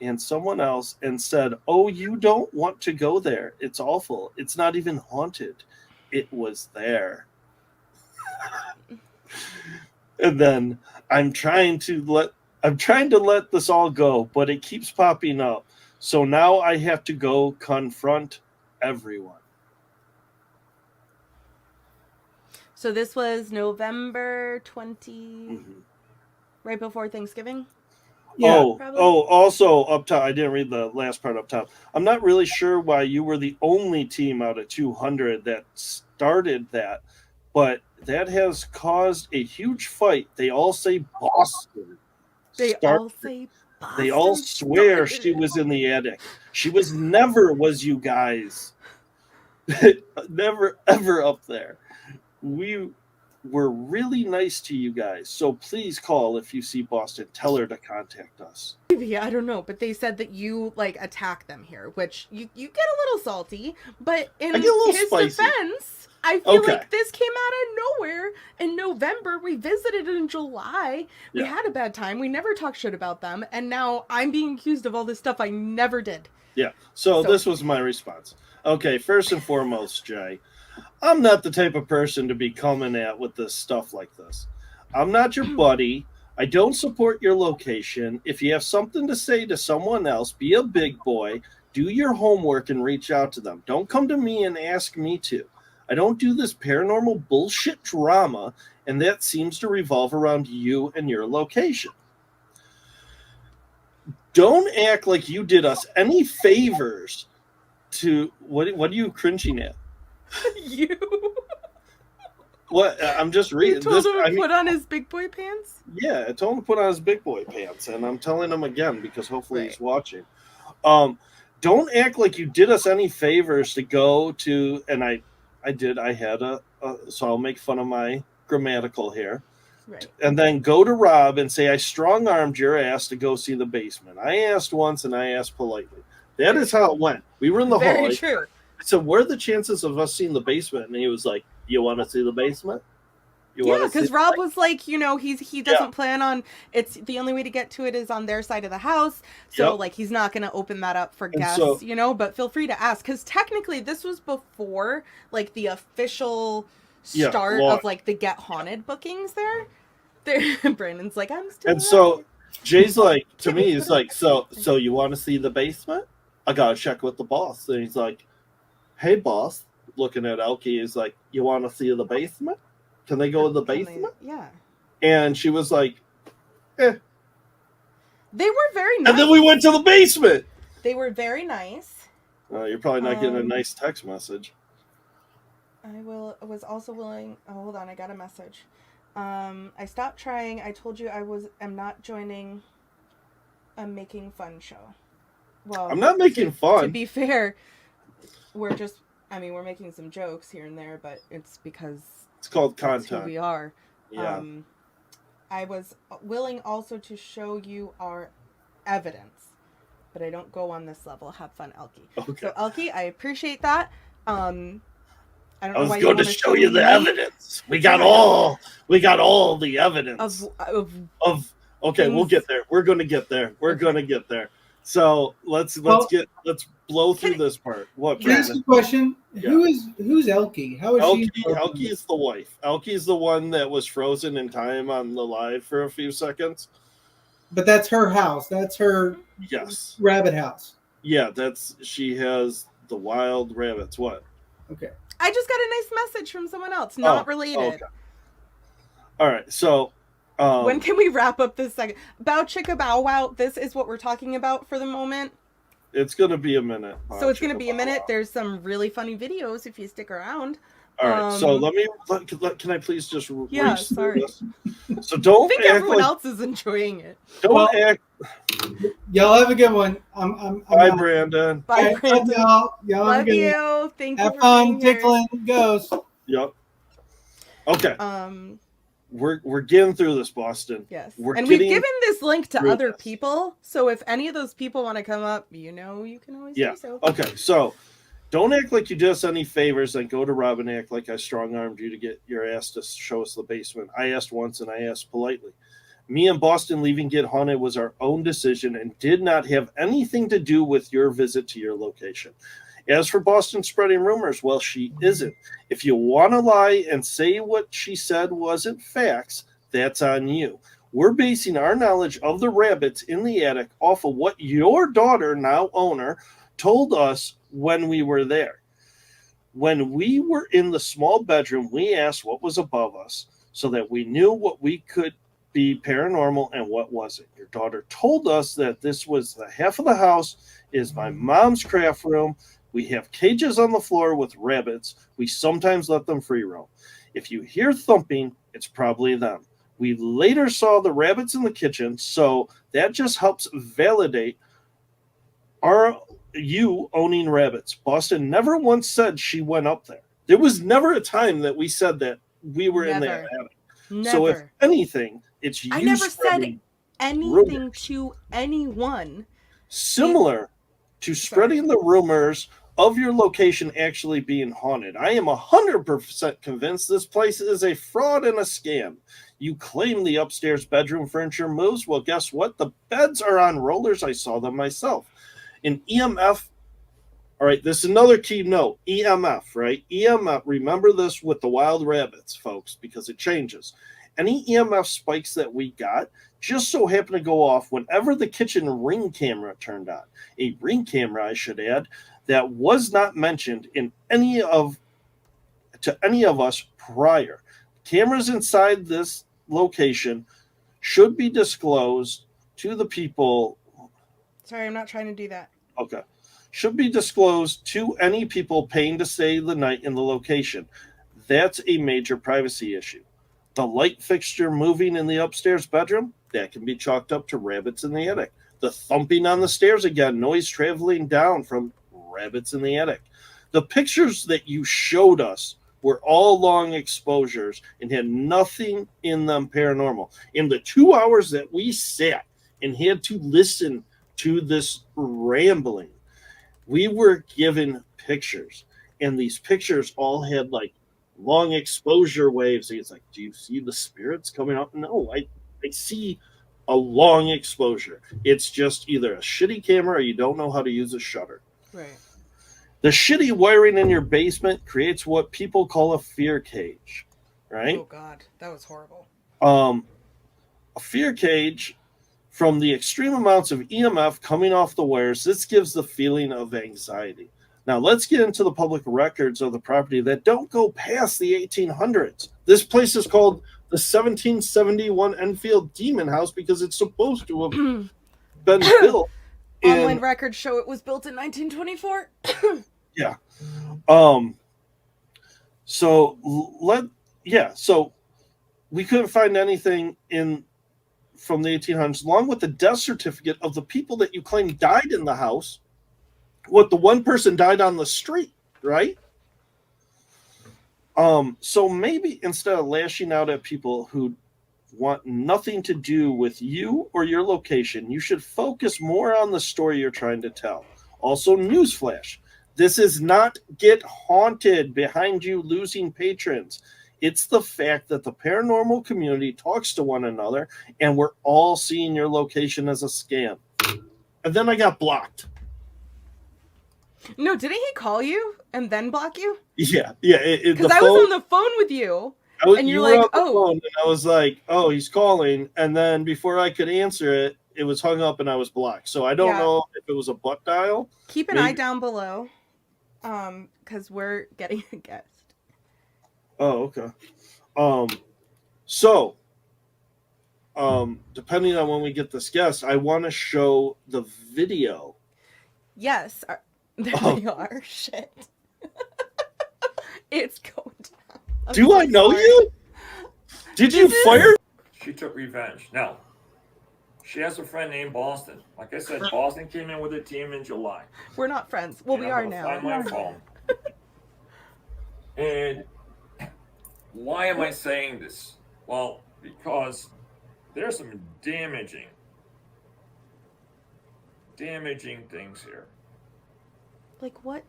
and said, "Oh, you don't want to go there. It's awful. It's not even haunted. It was there." And then I'm trying to let this all go, but it keeps popping up. So now I have to go confront everyone. So this was November 20, right before Thanksgiving? Also up top, I didn't read the last part up top. I'm not really sure why you were the only team out of 200 that started that, but that has caused a huge fight. They all say Boston. They all say Boston. They all swear she was in the attic. She was you guys. Never, ever up there. We were really nice to you guys, so please call if you see Boston. Tell her to contact us. Yeah, I don't know, but they said that you attack them here, which you get a little salty, but in his spicy. defense, I feel like this came out of nowhere in November. We visited in July. We had a bad time. We never talked shit about them, and now I'm being accused of all this stuff I never did. Yeah, so this was my response. Okay, first and foremost, Jay, I'm not the type of person to be coming at with this stuff like this. I'm not your buddy. I don't support your location. If you have something to say to someone else, be a big boy, do your homework and reach out to them. Don't come to me and ask me to. I don't do this paranormal bullshit drama, and that seems to revolve around you and your location. Don't act like you did us any favors to... What are you cringing at? You. What? I'm just reading. You told him to put on his big boy pants? Yeah, I told him to put on his big boy pants, and I'm telling him again because hopefully he's watching. Don't act like you did us any favors to go to, and I did. I had so I'll make fun of my grammatical here. Right. And then go to Rob and say, I strong-armed your ass to go see the basement. I asked once, and I asked politely. That is how it went. We were in the hall. Very true. So what are the chances of us seeing the basement? And he was like, you want to see the basement? Yeah, because Rob was like, he doesn't plan on, it's the only way to get to it is on their side of the house. So he's not going to open that up for guests, but feel free to ask. Because technically this was before the official start of the Get Haunted bookings there. Brandon's like, I'm still. And so Jay's like, to me, he's like, so you want to see the basement? I got to check with the boss. And he's like, hey, boss, looking at Elkie, he's like, you want to see the basement? Can they go in the basement? Yeah. And she was like, eh. They were very nice. And then we went to the basement. They were very nice. You're probably not getting a nice text message. I was also willing. Oh, hold on. I got a message. I stopped trying. I told you am not joining. a making fun show. Well, I'm not making fun. To be fair, we're making some jokes here and there, but it's because it's called that's content. who we are. Yeah. I was willing also to show you our evidence, but I don't go on this level. Have fun, Elkie. Okay. So, Elkie, I appreciate that. I don't know I was why going you to show you the me. evidence. We got all the evidence of okay, things. we'll get there. We're going to get there. We're going to get there. So let's blow through this part. What? Can I ask a question? Yeah. Who's Elkie? How is she? Elkie is the wife. Elkie is the one that was frozen in time on the live for a few seconds. But that's her house. That's her. Yes. Rabbit house. Yeah, she has the wild rabbits. What? Okay. I just got a nice message from someone else, not related. Okay. All right, so when can we wrap up this second? Bow chicka bow wow. This is what we're talking about for the moment. It's gonna be a minute. So it's gonna be a minute. There's some really funny videos if you stick around. All right, so can I please just sorry. This? So don't. I think everyone else is enjoying it. Don't act. Y'all have a good one. I'm Bye, out. Brandon. Bye, Brandon. Y'all Love have a good you. one. Thank you. Have for fun being tickling ghosts. Yep. Okay. We're getting through this, Boston. Yes. We've given this link to other this. people, so if any of those people want to come up, you can always do so. Okay, so don't act like you did us any favors and go to Rob and act like I strong-armed you to get your ass to show us the basement. I asked once and I asked politely. Me and Boston leaving Get Haunted was our own decision and did not have anything to do with your visit to your location. As for Boston spreading rumors, well, she isn't. If you want to lie and say what she said wasn't facts, that's on you. We're basing our knowledge of the rabbits in the attic off of what your daughter, now owner, told us when we were there. When we were in the small bedroom, we asked what was above us so that we knew what we could be paranormal and what wasn't. Your daughter told us that this was the half of the house is my mom's craft room. We have cages on the floor with rabbits. We sometimes let them free roam. If you hear thumping, it's probably them. We later saw the rabbits in the kitchen, so that just helps validate you owning rabbits. Boston never once said she went up there. There was never a time that we said that we were in that attic. Never. So if anything, it's you. I never said anything to anyone. Similar to spreading the rumors of your location actually being haunted. I am 100% convinced this place is a fraud and a scam. You claim the upstairs bedroom furniture moves. Well, guess what? The beds are on rollers. I saw them myself. An EMF. All right, this is another key note. EMF, right? EMF, remember this with the wild rabbits, folks, because it changes. Any EMF spikes that we got just so happened to go off whenever the kitchen ring camera turned on. A ring camera, I should add, that was not mentioned in any of us prior. Cameras inside this location should be disclosed to the people. Sorry, I'm not trying to do that. Okay. Should be disclosed to any people paying to stay the night in the location. That's a major privacy issue. The light fixture moving in the upstairs bedroom, that can be chalked up to rabbits in the attic. The thumping on the stairs again, noise traveling down from rabbits in the attic. The pictures that you showed us were all long exposures and had nothing in them paranormal. In the 2 hours that we sat and had to listen to this rambling, we were given pictures, and these pictures all had like long exposure waves. It's like, do you see the spirits coming up? No, I see a long exposure. It's just either a shitty camera or you don't know how to use a shutter. Right. The shitty wiring in your basement creates what people call a fear cage, right? Oh God, that was horrible. A fear cage, from the extreme amounts of EMF coming off the wires, this gives the feeling of anxiety. Now, let's get into the public records of the property that don't go past the 1800s. This place is called the 1771 Enfield Demon House because it's supposed to have been built. Online records show it was built in 1924. Yeah. So we couldn't find anything from the 1800s, along with the death certificate of the people that you claim died in the house. What, the one person died on the street, right? So maybe instead of lashing out at people who want nothing to do with you or your location, you should focus more on the story you're trying to tell. Also, newsflash, this is not get haunted behind you losing patrons. It's the fact that the paranormal community talks to one another and we're all seeing your location as a scam. And then I got blocked. No, didn't he call you and then block you? Yeah. Because I was on the phone with you, and you're like, "Oh," and I was like, "Oh, he's calling," and then before I could answer it, it was hung up and I was blocked. So I don't know if it was a butt dial. Keep an eye down below, because we're getting a guest. Oh, okay. So, depending on when we get this guest, I want to show the video. Yes, there they are. Shit. It's going down. Do I know you? Did you fire? She took revenge. Now, she has a friend named Boston. Like I said, Boston came in with a team in July. We're not friends. Well, And we I'm are gonna now. Find my phone. And why am I saying this? Well, because there's some damaging things here. Like what?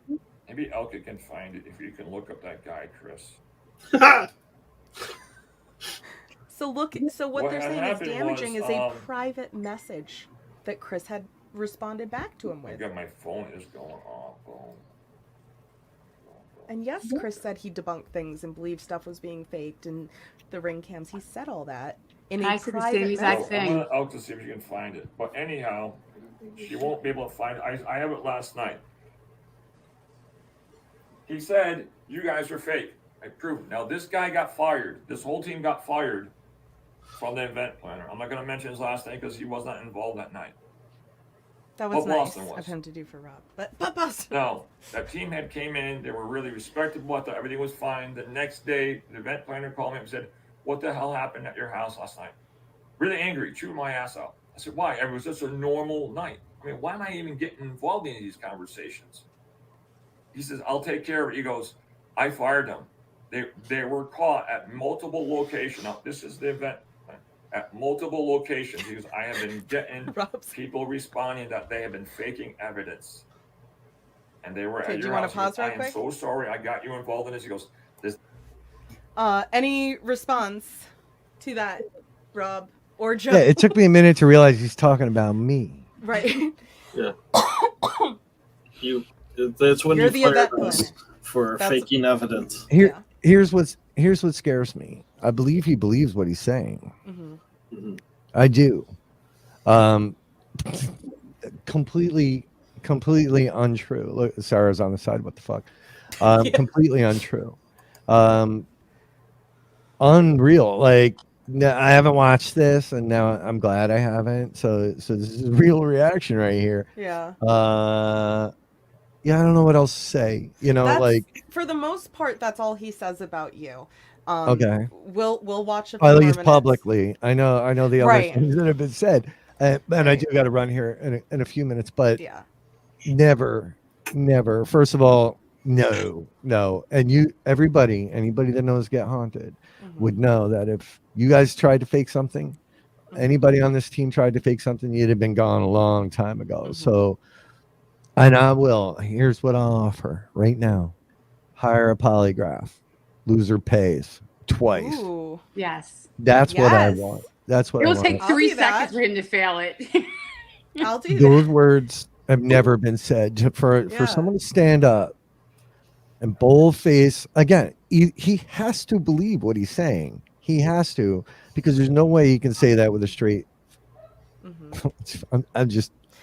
Maybe Elka can find it if you can look up that guy, Chris. So what they're had saying is happened damaging was, is a private message that Chris had responded back to him I with. got my phone is going off. Boom. And yes, Chris said he debunked things and believed stuff was being faked and the ring cams. He said all that in I a said the private same exact message. thing. I'm gonna out to see if you can find it. But anyhow, she won't be able to find it. I have it last night. He said, you guys are fake. I proved it. Now, this guy got fired. This whole team got fired from the event planner. I'm not going to mention his last name because he was not involved that night. That was But nice Boston was. of him to do for Rob. But Boston. No, that team had came in. They were really respectable. I thought everything was fine. The next day, the event planner called me and said, what the hell happened at your house last night? Really angry, chewing my ass out. I said, why? It was just a normal night. I mean, why am I even getting involved in these conversations? He says, I'll take care of it. He goes, I fired them. They were caught at multiple locations. Now, this is the event. At multiple locations, because I have been getting people responding that they have been faking evidence. And they were Okay, at do your you house. want to pause I real am quick? so sorry I got you involved in this. He goes, this. Any response to that, Rob or Joe? Yeah, it took me a minute to realize he's talking about me. Right. Yeah. That's when You're you the fired event us for That's- faking evidence. Here's what scares me. I believe he believes what he's saying. Mm-hmm. I do. Completely untrue. Look, Sarah's on the side. What the fuck? Completely untrue. Unreal. Like, I haven't watched this, and now I'm glad I haven't. So this is a real reaction right here. Yeah. Yeah, I don't know what else to say. You know, like, for the most part, that's all he says about you. Okay. We'll watch a few at more least minutes. publicly. I know the other Right. things that have been said, and I do got to run here in a few minutes. But Yeah. never. First of all, no. And anybody that knows Get Haunted would know that if you guys tried to fake something, anybody on this team tried to fake something, you'd have been gone a long time ago. So, and I will. Here's what I'll offer right now: hire a polygraph. Loser pays twice. Ooh. Yes. That's what I want. That's what It I will want. take 3 seconds for him to fail it. I'll do Those words have never been said. For someone to stand up and bold face again, he has to believe what he's saying. He has to, because there's no way he can say that with a straight.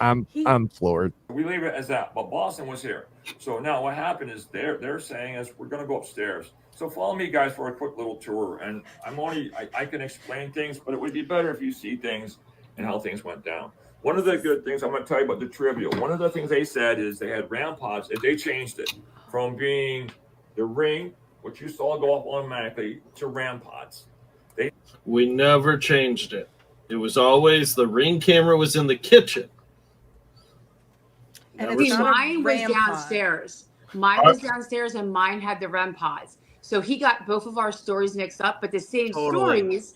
I'm floored. We leave it as that. But Boston was here. So now what happened is they're saying is we're going to go upstairs. So follow me, guys, for a quick little tour. And I can explain things, but it would be better if you see things and how things went down. One of the good things I'm going to tell you about the trivia. One of the things they said is they had RAM pods, and they changed it from being the ring, which you saw go off automatically, to RAM pods. We never changed it. It was always the ring camera was in the kitchen. And Never it's saw- not a Mine was RAM pod. downstairs. Mine was downstairs, and mine had the REM pods. So he got both of our stories mixed up, but the same Totally. stories.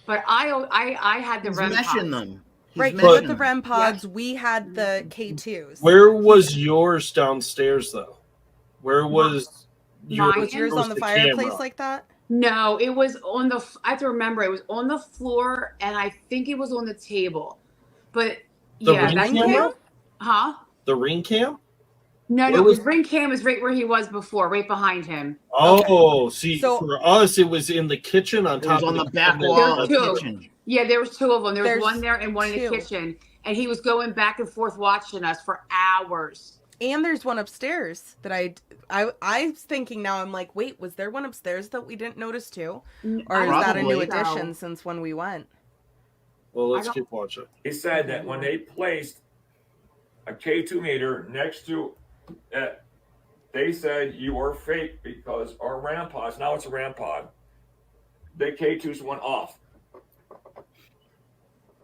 But I had the He's REM meshing pods. them. He's Right, meshing with the them. REM pods, we had the K2s. Where was yours downstairs though? Where was your, Mine? Was yours where on the the fireplace camera? like that? No, it was on the. I have to remember. It was on the floor, and I think it was on the table. But The yeah, ring that camera? Huh? The ring cam? No, Where no. was- His ring cam is right where he was before, right behind him. Oh, see, So- for us, it was in the kitchen on It top was on of the back cabinet. wall There's of the two. kitchen. Yeah, there was two of them. There was There's one there and one in the two. kitchen, and he was going back and forth watching us for hours. And there's one upstairs that I was thinking now. I'm like, wait, was there one upstairs that we didn't notice too, or is that a new Probably. addition since when we went? Well, let's I don't- keep watching. He said that when they placed a K2 meter next to it, they said you were fake because our RAM pods, now it's a RAM pod, the K2s went off.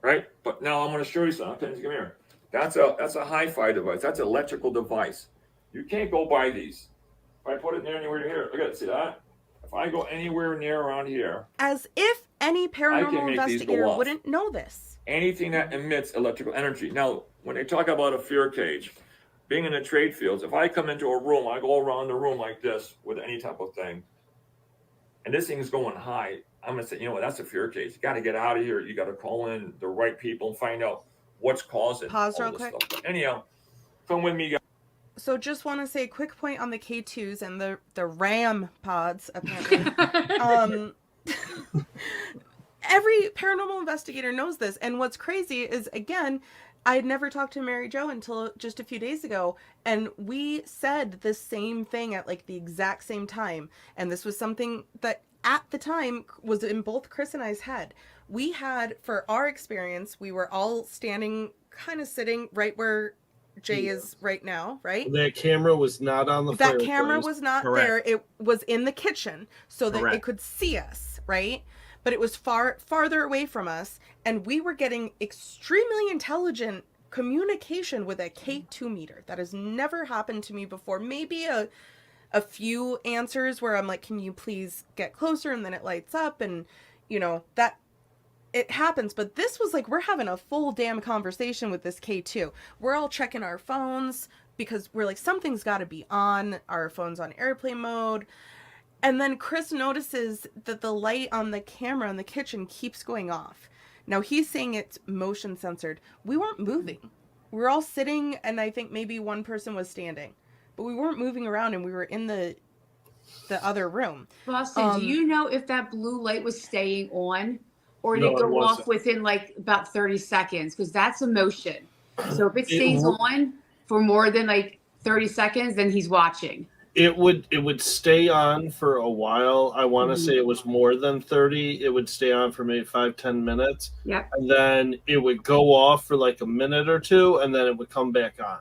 Right? But now I'm going to show you something. Come here. That's a hi-fi device. That's an electrical device. You can't go by these. If I put it near anywhere here, look at it. See that? If I go anywhere near around here, As if any paranormal make these go investigator off. wouldn't know this. anything that emits electrical energy. Now, when they talk about a fear cage, being in the trade fields, if I come into a room, I go around the room like this with any type of thing, and this thing is going high, I'm going to say, you know what, that's a fear cage. You got to get out of here. You got to call in the right people and find out what's causing Pause all real this quick. stuff. But anyhow, come with me, guys. So just want to say a quick point on the K2s and the RAM pods, apparently. Every paranormal investigator knows this. And what's crazy is, again, I had never talked to Mary Jo until just a few days ago. And we said the same thing at like the exact same time. And this was something that at the time was in both Chris and I's head. We had, for our experience, we were all standing, kind of sitting right where Jay is right now, right? That camera was not on the That camera fireplace. was not Correct. there. It was in the kitchen so that it Correct. could see us, right? But it was farther away from us, and we were getting extremely intelligent communication with a K2 meter. That has never happened to me before. Maybe a few answers where I'm like, can you please get closer? And then it lights up, and you know, that it happens. But this was like, we're having a full damn conversation with this K2. We're all checking our phones because we're like, something's got to be on. Our phone's on airplane mode. And then Chris notices that the light on the camera in the kitchen keeps going off. Now he's saying it's motion censored. We weren't moving. We were all sitting, and I think maybe one person was standing, but we weren't moving around, and we were in the other room. Boston, do you know if that blue light was staying on, or did No, it it go off wasn't. within like about 30 seconds? Because that's a motion. So if it stays w- on for more than like 30 seconds, then he's watching. It would stay on for a while. I want to Mhm. say it was more than 30. It would stay on for maybe 5-10 minutes. Yep. And then it would go off for like a minute or two, and then it would come back on.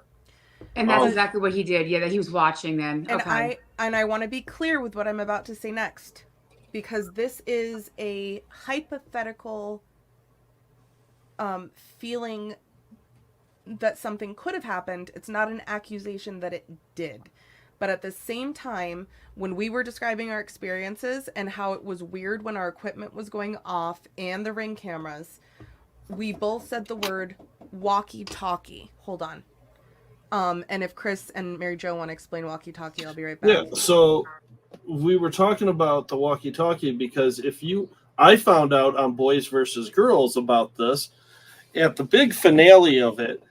And that's exactly what he did. Yeah, that he was watching then. And Okay. I want to be clear with what I'm about to say next, because this is a hypothetical feeling that something could have happened. It's not an accusation that it did. But at the same time, when we were describing our experiences and how it was weird when our equipment was going off and the Ring cameras, we both said the word walkie-talkie. Hold on. And if Chris and Mary Jo want to explain walkie-talkie, I'll be right back. Yeah, so we were talking about the walkie-talkie because I found out on Boys versus Girls about this at the big finale of it.